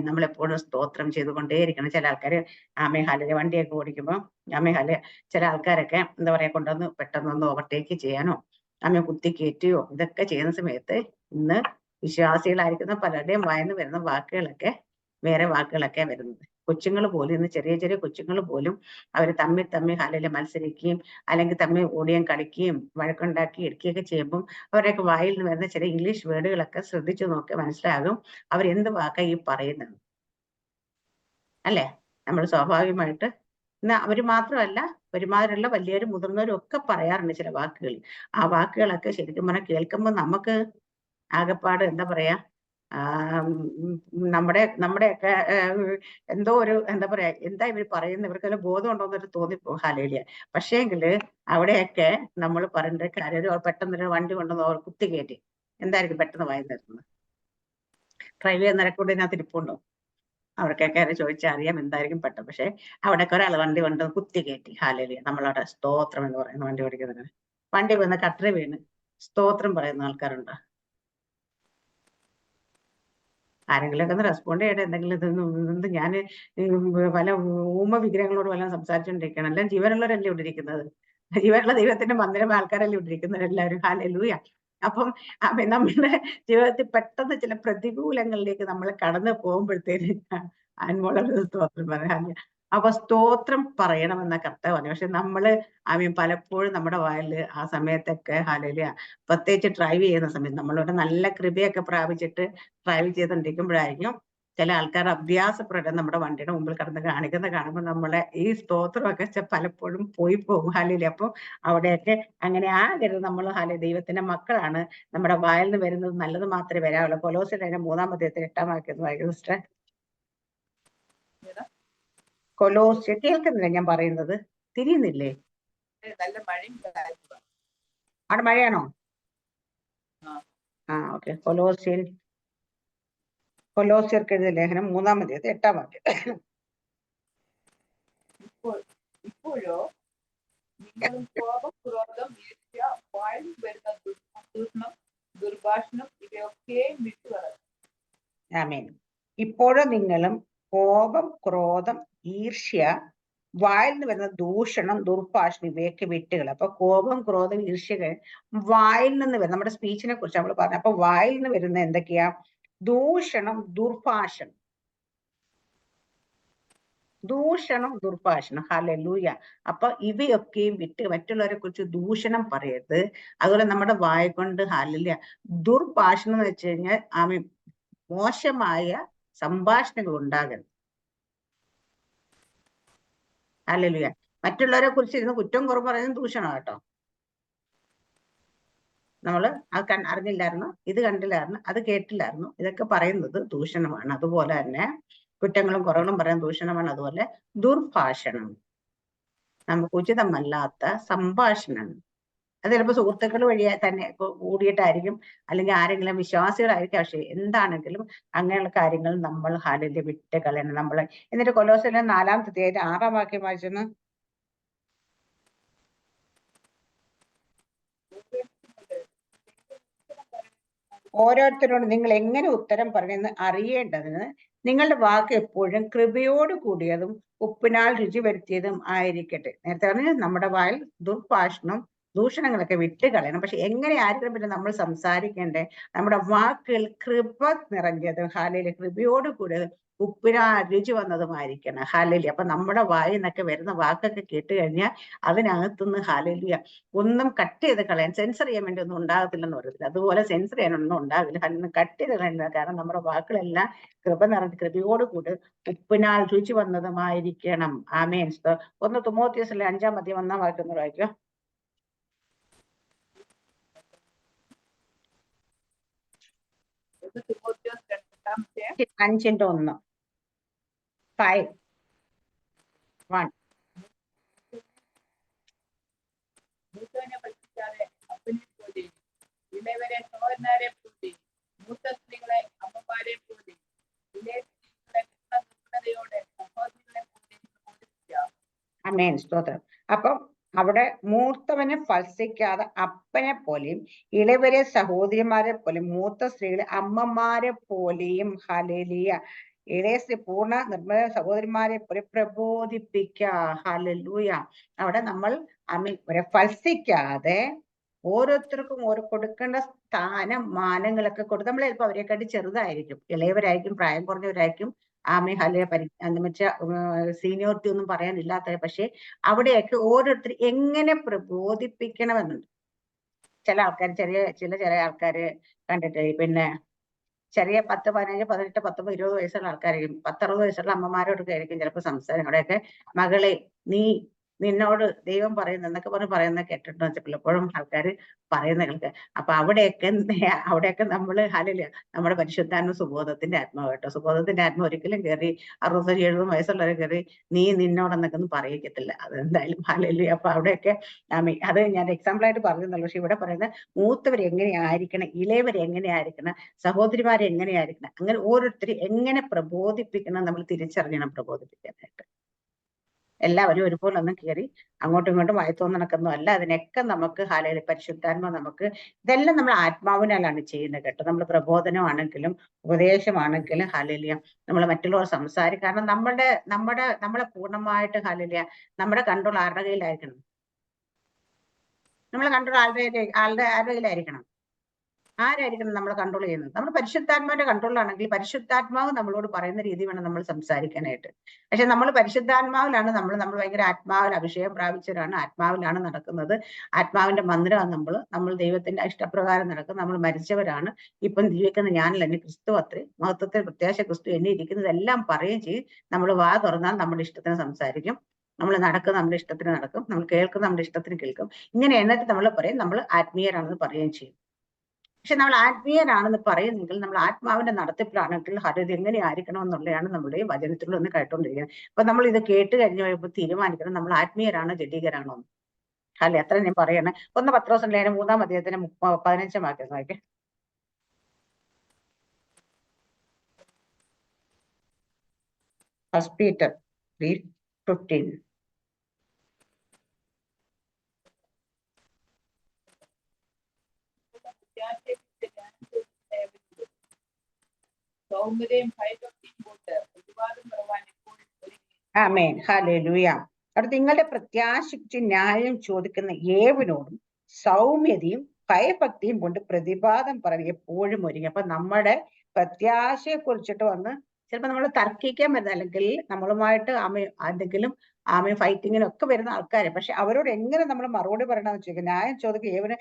നമ്മളെപ്പോഴും സ്തോത്രം ചെയ്തുകൊണ്ടേയിരിക്കണം. ചില ആൾക്കാര് ഹല്ലേലൂയ വണ്ടിയൊക്കെ ഓടിക്കുമ്പോൾ ചില ആൾക്കാരൊക്കെ എന്താ പറയാ, കൊണ്ടുവന്ന് പെട്ടെന്നൊന്ന് ഓവർടേക്ക് ചെയ്യാനോ കുത്തി കയറ്റുകയോ ഇതൊക്കെ ചെയ്യുന്ന സമയത്ത് ഇന്ന് വിശ്വാസികളായിരിക്കുന്ന പലരുടെയും വായന്ന് വരുന്ന വാക്കുകളൊക്കെ വേറെ വാക്കുകളൊക്കെ വരുന്നത്. കൊച്ചുങ്ങൾ പോലും, ഇന്ന് ചെറിയ ചെറിയ കൊച്ചുങ്ങൾ പോലും അവർ തമ്മിൽ ഹല്ലേലൂയ മത്സരിക്കുകയും അല്ലെങ്കിൽ തമ്മിൽ ഓടിയും കളിക്കുകയും വഴക്കുണ്ടാക്കി ഇടിക്കുകയൊക്കെ ചെയ്യുമ്പോൾ അവരുടെയൊക്കെ വായിൽ നിന്ന് വരുന്ന ചില ഇംഗ്ലീഷ് വേർഡുകളൊക്കെ ശ്രദ്ധിച്ചു നോക്കി മനസ്സിലാകും അവരെന്ത് വാക്കാ ഈ പറയുന്നത്. അല്ലേ? നമ്മൾ സ്വാഭാവികമായിട്ട് എന്നാൽ അവര് മാത്രമല്ല, ഒരുമാതിരിയുള്ള വലിയവരും മുതിർന്നവരും ഒക്കെ പറയാറുണ്ട് ചില വാക്കുകൾ. ആ വാക്കുകളൊക്കെ ശരിക്കും പറഞ്ഞാൽ കേൾക്കുമ്പോൾ നമുക്ക് ആകെപ്പാട് എന്താ പറയാ, നമ്മുടെയൊക്കെ എന്തോ ഒരു എന്താ പറയാ, എന്താ ഇവർ പറയുന്നത്, ഇവർക്കെല്ലാം ബോധം ഉണ്ടോ എന്നൊരു തോന്നിപ്പോ ഹാലേലിയ. പക്ഷേങ്കില് അവിടെയൊക്കെ നമ്മൾ പറയേണ്ട കാര്യം, പെട്ടെന്നൊരു വണ്ടി കൊണ്ടുവന്ന് അവർ കുത്തി കയറ്റി എന്തായിരിക്കും പെട്ടെന്ന് വായി തരുന്നത്? ഡ്രൈവ് ചെയ്യുന്ന നിരക്കൂടിനകത്ത് ഇരിപ്പുണ്ടോ? അവർക്കൊക്കെ അത് ചോദിച്ചാൽ അറിയാം എന്തായിരിക്കും പെട്ടെന്ന്. പക്ഷെ അവിടെയൊക്കെ ഒരാൾ വണ്ടി കൊണ്ട് കുത്തി കയറ്റി ഹാലേലിയ. നമ്മളവിടെ സ്തോത്രം എന്ന് പറയുന്ന വണ്ടി ഓടിക്കുന്നതിന്, വണ്ടി വീണ് കട്ടറി വീണ് സ്തോത്രം പറയുന്ന ആൾക്കാരുണ്ടോ? ആരെങ്കിലുമൊക്കെ ഒന്ന് റെസ്പോണ്ട് ചെയ്യട്ടെ. എന്തെങ്കിലും ഇതൊന്നും ഞാൻ പല ഊമ വിഗ്രഹങ്ങളോട് വല്ലതും സംസാരിച്ചുകൊണ്ടിരിക്കണം. എല്ലാം ജീവനുള്ളവരല്ലേ ഇവിടെ ഇരിക്കുന്നത്, ജീവനുള്ള ദൈവത്തിന്റെ മന്ദിരം ആൾക്കാരല്ലേ ഇവിടെ ഇരിക്കുന്നത് എല്ലാവരും. ഹല്ലേലൂയ. അപ്പം നമ്മുടെ ജീവിതത്തിൽ പെട്ടെന്ന് ചില പ്രതികൂലങ്ങളിലേക്ക് നമ്മൾ കടന്നു പോകുമ്പോഴത്തേന് അൻമോളൊരു സ്തോത്രം പറയാം. അപ്പൊ സ്തോത്രം പറയണമെന്ന കർത്താവ് പറഞ്ഞു. പക്ഷെ നമ്മള് പലപ്പോഴും നമ്മുടെ വായിൽ ആ സമയത്തൊക്കെ ഹല്ലേലൂയ, പ്രത്യേകിച്ച് ഡ്രൈവ് ചെയ്യുന്ന സമയത്ത് നമ്മളിവിടെ നല്ല കൃപയൊക്കെ പ്രാപിച്ചിട്ട് ഡ്രൈവ് ചെയ്തുകൊണ്ടിരിക്കുമ്പോഴായിരിക്കും ചില ആൾക്കാർ അഭ്യാസപ്രകാരം നമ്മുടെ വണ്ടിയുടെ മുമ്പിൽ കടന്ന് കാണിക്കുന്ന കാണുമ്പോൾ നമ്മളെ ഈ സ്തോത്രമൊക്കെ പലപ്പോഴും പോയി പോകും. ഹല്ലേലൂയ. അപ്പൊ അവിടെയൊക്കെ അങ്ങനെ ആകരുത്. നമ്മൾ ദൈവത്തിന്റെ മക്കളാണ്. നമ്മുടെ വായിൽ നിന്ന് വരുന്നത് നല്ലത് മാത്രമേ വരാവുള്ളൂ. കൊലോസ്യർ 3-ാം അധ്യായത്തിൽ 8-ാം വാക്യം വായിക്കുന്നു സിസ്റ്റർ. കൊലോസ്യർ, കേൾക്കുന്നില്ല ഞാൻ പറയുന്നത്? തിരിയുന്നില്ലേ? അവിടെ മഴയാണോ? ഓക്കെ. കൊലോസ്യർക്ക് എഴുതിയ ലേഖനം 3-ാം അധ്യായത്തിൽ 8-ാം വാക്യം. ഇപ്പോഴോ നിങ്ങളും കോപം, ക്രോധം, ഈർഷ്യ, വായിൽ വരുന്ന ദൂഷണം, ദുർഭാഷണം ഇവയൊക്കെയും വിട്ടുകളയും. ആമേൻ. ഇപ്പോഴും നിങ്ങളും കോപം, ക്രോധം, ഈർഷ്യ, വായിൽ നിന്ന് വരുന്ന ദൂഷണം, ദുർഭാഷണം ഇവയൊക്കെ വിട്ടുകൾ. അപ്പൊ കോപം, ക്രോധം, ഈർഷ്യ വായിൽ നിന്ന് വരുന്ന, നമ്മുടെ സ്പീച്ചിനെ കുറിച്ച് നമ്മൾ പറഞ്ഞു. അപ്പൊ വായിൽ നിന്ന് വരുന്ന എന്തൊക്കെയാ? ദൂഷണം, ദുർഭാഷണം. ഹല്ലേലൂയ. അപ്പൊ ഇവയൊക്കെയും വിട്ട് മറ്റുള്ളവരെ കുറിച്ച് ദൂഷണം പറയരുത്. അതുപോലെ നമ്മുടെ വായ കൊണ്ട് ഹല്ലേലൂയ, ദുർഭാഷണം എന്ന് വെച്ച് കഴിഞ്ഞാൽ മോശമായ സംഭാഷണങ്ങൾ ഉണ്ടാകരുത്. ഹല്ലേലൂയ. മറ്റുള്ളവരെ കുറിച്ച് ഇരുന്ന് കുറ്റം കുറവ് പറയുന്നത് ദൂഷണം കേട്ടോ. നമ്മള് അത് അറിഞ്ഞില്ലായിരുന്നു, ഇത് കണ്ടില്ലായിരുന്നു, അത് കേട്ടില്ലായിരുന്നു, ഇതൊക്കെ പറയുന്നത് ദൂഷണമാണ്. അതുപോലെ തന്നെ കുറ്റങ്ങളും കുറവുകളും പറയാൻ ദൂഷണമാണ്. അതുപോലെ ദുർഭാഷണം, നമുക്ക് ഉചിതമല്ലാത്ത സംഭാഷണം, അത് ചിലപ്പോൾ സുഹൃത്തുക്കൾ വഴിയായി തന്നെ കൂടിയിട്ടായിരിക്കും, അല്ലെങ്കിൽ ആരെങ്കിലും വിശ്വാസികളായിരിക്കും. പക്ഷേ എന്താണെങ്കിലും അങ്ങനെയുള്ള കാര്യങ്ങൾ നമ്മൾ ഹാലിന്റെ വിട്ട് കളയണം. നമ്മള് എന്നിട്ട് കൊലോസ്യർ 4-ാം അധ്യായത്തിൽ 6-ാം വാക്യം വായിച്ചെന്ന്, ഓരോരുത്തരോട് നിങ്ങൾ എങ്ങനെ ഉത്തരം പറയുമെന്ന് അറിയേണ്ടതിന് നിങ്ങളുടെ വാക്ക് എപ്പോഴും കൃപയോട് കൂടിയതും ഉപ്പിനാൽ രുചി വരുത്തിയതും ആയിരിക്കട്ടെ. നേരത്തെ പറഞ്ഞ നമ്മുടെ വായിൽ ദുർഭാഷണം, ദൂഷണങ്ങളൊക്കെ വിട്ട് കളയണം. പക്ഷെ എങ്ങനെ ആയിരിക്കണം പിന്നെ നമ്മൾ സംസാരിക്കേണ്ടേ? നമ്മുടെ വാക്കുകൾ കൃപ നിറഞ്ഞതും ഹാലയിലെ കൃപയോട് കൂടിയതും ഉപ്പിനാ രുചി വന്നതുമായിരിക്കണം. ഹാലലി. അപ്പൊ നമ്മുടെ വായിൽ നിന്നൊക്കെ വരുന്ന വാക്കൊക്കെ കേട്ട് കഴിഞ്ഞാൽ അതിനകത്തുനിന്ന് ഹാലലിയ ഒന്നും കട്ട് ചെയ്ത് കളയാൻ, സെൻസർ ചെയ്യാൻ വേണ്ടി ഒന്നും ഉണ്ടാകത്തില്ലെന്ന് പറയത്തില്ല. അതുപോലെ സെൻസർ ചെയ്യാനൊന്നും ഉണ്ടാകില്ല. അതിന് കട്ട് ചെയ്ത് കളയുന്നില്ല. കാരണം നമ്മുടെ വാക്കുകളെല്ലാം കൃപ നിറഞ്ഞ കൃപയോട് കൂടി ഉപ്പിനാൽ രുചി വന്നതുമായിരിക്കണം. ആമേൻ. 1 തിമോഥെയോസിലെ 5-ാം അധ്യായം 1-ാം വാക്യം ഒന്ന് വായിക്കുക. 5:1 5:1 മൂത്തവനെ പഠിപ്പിക്കാതെ അപ്പനെ പോലെ, ഇളയവരെ സഹോദരന്മാരെ പോലെ, മൂത്ത സ്ത്രീകളെ അമ്മമാരെ പോലെ, ഇളയ സ്ത്രീകളെ ദുർബലതയോടെ സഹോദരികളെ പോലെ ബോധിപ്പിക്കാം. ആമേൻ. സ്തോത്രം. അപ്പം അവിടെ മൂത്തവനെ ഫൽസിക്കാതെ അപ്പനെ പോലെയും ഇളവരെ സഹോദരിമാരെ പോലെയും മൂത്ത സ്ത്രീകളെ അമ്മമാരെ പോലെയും ഹല്ലേലൂയ ഇളയ സ്ത്രീ പൂർണ്ണ നിർമ്മല സഹോദരിമാരെ പോലെ പ്രബോധിപ്പിക്ക. ഹല്ലേലൂയ. അവിടെ നമ്മൾ ഫൽസിക്കാതെ ഓരോരുത്തർക്കും ഓരോ കൊടുക്കേണ്ട സ്ഥാനം മാനങ്ങളൊക്കെ കൊടുത്ത്, നമ്മൾ ചിലപ്പോൾ അവരെക്കാട്ടി ചെറുതായിരിക്കും, ഇളയവരായിരിക്കും, പ്രായം കുറഞ്ഞവരായിരിക്കും, ഹല്ലേലൂയ സീനിയോറിറ്റി ഒന്നും പറയാനില്ലാത്ത. പക്ഷെ അവിടെയൊക്കെ ഓരോരുത്തർ എങ്ങനെ പ്രബോധിപ്പിക്കണമെന്നുണ്ട്. ചില ആൾക്കാർ ചില ആൾക്കാര് കണ്ടിട്ട് പിന്നെ ചെറിയ 10, 15, 18, 19, 20 വയസ്സുള്ള ആൾക്കാരായിരിക്കും. 10, 60 വയസ്സുള്ള അമ്മമാരോടൊക്കെ ആയിരിക്കും ചിലപ്പോൾ സംസാരം. അവിടെയൊക്കെ മകളെ നിന്നോട് ദൈവം പറയുന്നു എന്നൊക്കെ പറയുന്ന കേട്ടിട്ടുണ്ടോ വെച്ചാൽ എപ്പോഴും ആൾക്കാർ പറയുന്ന കേൾക്ക്. അപ്പൊ അവിടെയൊക്കെ നമ്മള് ഹല്ലേലൂയ നമ്മുടെ പരിശുദ്ധാത്മ സുബോധത്തിന്റെ ആത്മാവ് കേട്ടോ. സുബോധത്തിന്റെ ആത്മാവ് ഒരിക്കലും കയറി 60, 70 വയസ്സുള്ളവരെ കയറി നിന്നോടെന്നൊക്കെ ഒന്നും പറയിക്കത്തില്ല. അതെന്തായാലും ഹല്ലേലൂയ. അപ്പൊ അവിടെയൊക്കെ അത് ഞാൻ എക്സാമ്പിൾ ആയിട്ട് പറഞ്ഞതല്ലോ. പക്ഷെ ഇവിടെ പറയുന്ന മൂത്തവർ എങ്ങനെയായിരിക്കണം, ഇളയവർ എങ്ങനെയായിരിക്കണം, സഹോദരിമാരെ എങ്ങനെയായിരിക്കണം, അങ്ങനെ ഓരോരുത്തരും എങ്ങനെ പ്രബോധിപ്പിക്കണം നമ്മൾ തിരിച്ചറിയണം പ്രബോധിപ്പിക്കാനായിട്ട്. എല്ലാവരും ഒരുപോലെ ഒന്നും കയറി അങ്ങോട്ടും ഇങ്ങോട്ടും വായത്തോന്നണക്കൊന്നും അല്ല. അതിനൊക്കെ നമുക്ക് ഹല്ലേലൂയ പരിശുദ്ധാത്മ നമുക്ക് ഇതെല്ലാം നമ്മൾ ആത്മാവിനാലാണ് ചെയ്യുന്നത് കേട്ടോ. നമ്മൾ പ്രബോധനമാണെങ്കിലും ഉപദേശമാണെങ്കിലും ഹല്ലേലൂയ നമ്മൾ മറ്റുള്ളവർ സംസാരിക്കും. കാരണം നമ്മളെ പൂർണ്ണമായിട്ട് ഹല്ലേലൂയ നമ്മുടെ കൺട്രോൾ ആരുടെ കയ്യിലായിരിക്കണം? നമ്മളെ കൺട്രോൾ ആരുടെ കയ്യിലായിരിക്കണം? ആരായിരിക്കണം നമ്മൾ കൺട്രോൾ ചെയ്യുന്നത്? നമ്മൾ പരിശുദ്ധാത്മാവിന്റെ കൺട്രോളിലാണെങ്കിൽ പരിശുദ്ധാത്മാവ് നമ്മളോട് പറയുന്ന രീതി വേണം നമ്മൾ സംസാരിക്കാനായിട്ട്. പക്ഷെ നമ്മൾ പരിശുദ്ധാത്മാവിലാണ് നമ്മൾ ഭയങ്കര ആത്മാവിൽ അഭിഷേകം പ്രാപിച്ചവരാണ്, ആത്മാവിലാണ് നടക്കുന്നത്. ആത്മാവിന്റെ മന്ദിരമാണ് നമ്മൾ ദൈവത്തിന്റെ ഇഷ്ടപ്രകാരം നടക്കും. നമ്മൾ മരിച്ചവരാണ്, ഇപ്പം ജീവിക്കുന്ന ഞാനല്ല, എന്നെ ക്രിസ്തു അത്രേ, മഹത്വത്തിൽ പ്രത്യാശ ക്രിസ്തു എന്നെ ഇരിക്കുന്നതെല്ലാം പറയുകയും ചെയ്യും. നമ്മൾ വാ തുറന്നാൽ നമ്മുടെ ഇഷ്ടത്തിന് സംസാരിക്കും, നമ്മൾ നടക്കുന്ന നമ്മുടെ ഇഷ്ടത്തിന് നടക്കും, നമ്മൾ കേൾക്കുന്ന നമ്മുടെ ഇഷ്ടത്തിന് കേൾക്കും. ഇങ്ങനെ എന്നിട്ട് നമ്മൾ പറയും നമ്മൾ ആത്മീയരാണെന്ന് പറയുകയും ചെയ്യും. പക്ഷെ നമ്മൾ ആത്മീയരാണെന്ന് പറയുന്നെങ്കിൽ നമ്മൾ ആത്മാവിന്റെ നടത്തിപ്പിലാണെങ്കിൽ അത് എങ്ങനെയായിരിക്കണം എന്നുള്ളതാണ് നമ്മുടെ ഈ വചനത്തിൽ ഒന്ന് കേട്ടോണ്ടിരിക്കുന്നത്. അപ്പൊ നമ്മൾ ഇത് കേട്ട് കഴിഞ്ഞ് കഴിയുമ്പോൾ തീരുമാനിക്കണം നമ്മൾ ആത്മീയരാണോ ജഡീകരാണോ എന്ന്. അല്ലെ, അത്ര ഞാൻ പറയണേ. 1 പത്രോസ് ലേഖനം 3-ാം അധ്യായത്തിന് 15-ാം വാക്യം നോക്കിക്കേ. First Peter 3:15. ആമേൻ, ഹല്ലേലൂയ. അടുത്ത് നിങ്ങളുടെ പ്രത്യാശിച്ച് ന്യായം ചോദിക്കുന്ന ഏവനോടും സൗമ്യതയും ഭയഭക്തിയും കൊണ്ട് പ്രതിവാദം പറഞ്ഞ് എപ്പോഴും ഒരുങ്ങി. അപ്പൊ നമ്മുടെ പ്രത്യാശയെ കുറിച്ചിട്ട് വന്ന് ചിലപ്പോൾ നമ്മൾ തർക്കിക്കാൻ വരുന്ന, അല്ലെങ്കിൽ നമ്മളുമായിട്ട് എന്തെങ്കിലും ഫൈറ്റിങ്ങിനൊക്കെ വരുന്ന ആൾക്കാരെ, പക്ഷെ അവരോട് എങ്ങനെ നമ്മൾ മറുപടി പറയണമെന്ന് വെച്ചാൽ ന്യായം ചോദിക്കുക ഏവന്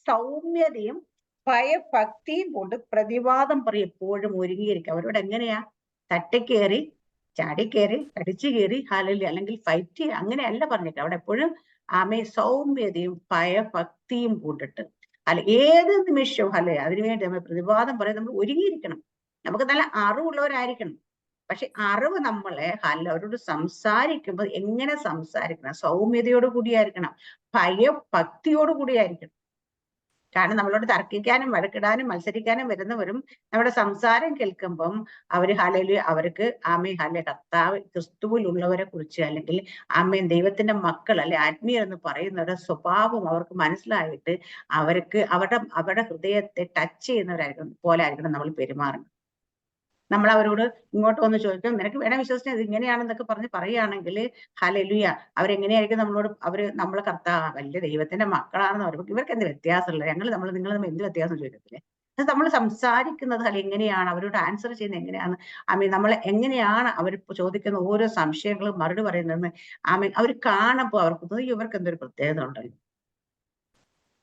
സൗമ്യതയും ഭയഭക്തിയും കൊണ്ട് പ്രതിവാദം പറയും എപ്പോഴും ഒരുങ്ങിയിരിക്കും. അവരോട് എങ്ങനെയാ? തട്ടിക്കേറി, ചാടിക്കേറി, കടിച്ചു കയറി ഹല്ലേലൂയ അല്ലെങ്കിൽ ഫൈറ്റ് ചെയ്യുക അങ്ങനെയല്ല പറഞ്ഞിട്ട്. അവിടെ എപ്പോഴും സൗമ്യതയും ഭയഭക്തിയും കൊണ്ടിട്ട് അല്ല ഏത് നിമിഷവും അല്ലെ അതിനുവേണ്ടി നമ്മൾ പ്രതിവാദം പറയും. നമ്മൾ ഒരുങ്ങിയിരിക്കണം. നമുക്ക് നല്ല അറിവുള്ളവരായിരിക്കണം. പക്ഷെ അറിവ് നമ്മളെ അവരോട് സംസാരിക്കുമ്പോൾ എങ്ങനെ സംസാരിക്കണം? സൗമ്യതയോട് കൂടിയായിരിക്കണം, ഭയഭക്തിയോട് കൂടിയായിരിക്കണം. കാരണം നമ്മളോട് തർക്കിക്കാനും വഴക്കിടാനും മത്സരിക്കാനും വരുന്നവരും നമ്മുടെ സംസാരം കേൾക്കുമ്പം അവര് ഹല്ലേലൂയ അവർക്ക് കർത്താവ് ക്രിസ്തുവിലുള്ളവരെ കുറിച്ച് അല്ലെങ്കിൽ ദൈവത്തിന്റെ മക്കൾ അല്ലെ ആത്മീയർ എന്ന് പറയുന്നവരുടെ സ്വഭാവം അവർക്ക് മനസ്സിലായിട്ട് അവർക്ക് അവരുടെ ഹൃദയത്തെ ടച്ച് ചെയ്യുന്നവരായിരിക്കണം പോലെ ആയിരിക്കണം നമ്മൾ പെരുമാറുന്നത്. നമ്മൾ അവരോട് ഇങ്ങോട്ട് വന്ന് ചോദിക്കും, നിനക്ക് വേണേ വിശ്വസിച്ചാൽ ഇത് ഇങ്ങനെയാണെന്നൊക്കെ പറഞ്ഞ് പറയുകയാണെങ്കിൽ ഹല്ലേലൂയ അവരെങ്ങനെയായിരിക്കും നമ്മളോട്? നമ്മളെ വലിയ ദൈവത്തിന്റെ മക്കളാണെന്ന് പറയുമ്പോൾ ഇവർക്ക് എന്ത് വ്യത്യാസമുള്ളത്? നിങ്ങൾ തമ്മിൽ എന്ത് വ്യത്യാസം ചോദിക്കത്തില്ലേ? അത് നമ്മൾ സംസാരിക്കുന്നത് എങ്ങനെയാണ്, അവരോട് ആൻസർ ചെയ്യുന്നത് എങ്ങനെയാണ്, നമ്മൾ എങ്ങനെയാണ് അവർ ചോദിക്കുന്ന ഓരോ സംശയങ്ങളും മറുപടി പറയുന്നതെന്ന് അവർ കാണുമ്പോൾ അവർക്ക് ഇവർക്ക് എന്തൊരു പ്രത്യേകത ഉണ്ടല്ലോ,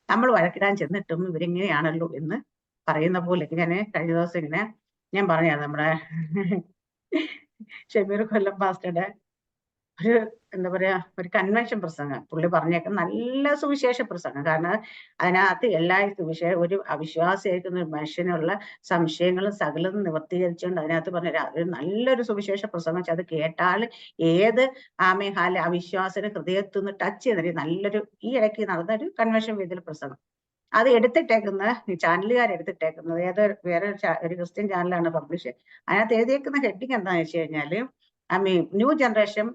നമ്മൾ വഴക്കിടാൻ ചെന്നിട്ടും ഇവരെങ്ങനെയാണല്ലോ എന്ന് പറയുന്ന പോലെ. ഞാൻ കഴിഞ്ഞ ദിവസം ഇങ്ങനെ ഞാൻ പറഞ്ഞാണ് നമ്മുടെ ഷമീർ കൊല്ലം പാസ്റ്ററുടെ എന്താ പറയാ ഒരു കൺവെൻഷൻ പ്രസംഗം പുള്ളി പറഞ്ഞേക്കുന്ന നല്ല സുവിശേഷ പ്രസംഗം. കാരണം അതിനകത്ത് എല്ലാ ഒരു അവിശ്വാസിയായിരിക്കുന്ന ഒരു മനുഷ്യനുള്ള സംശയങ്ങളും സകലതും നിവർത്തീകരിച്ചുകൊണ്ട് അതിനകത്ത് പറഞ്ഞ ഒരു നല്ലൊരു സുവിശേഷ പ്രസംഗം. അത് കേട്ടാൽ ഏത് അവിശ്വാസിയുടെ ഹൃദയത്തിൽ നിന്ന് ടച്ച് ചെയ്യുന്ന നല്ലൊരു ഈ ഇടയ്ക്ക് നടന്ന ഒരു കൺവെൻഷൻ വേദിയിലെ പ്രസംഗം. അത് എടുത്തിട്ടേക്കുന്ന ചാനലുകാർ എടുത്തിട്ടേക്കുന്നത് വേറെ ഒരു ക്രിസ്ത്യൻ ചാനലാണ് പബ്ലിഷ്. അതിനകത്ത് എഴുതിയേക്കുന്ന ഹെഡിങ് എന്താണെന്ന് വെച്ച് കഴിഞ്ഞാല് ന്യൂ ജനറേഷൻ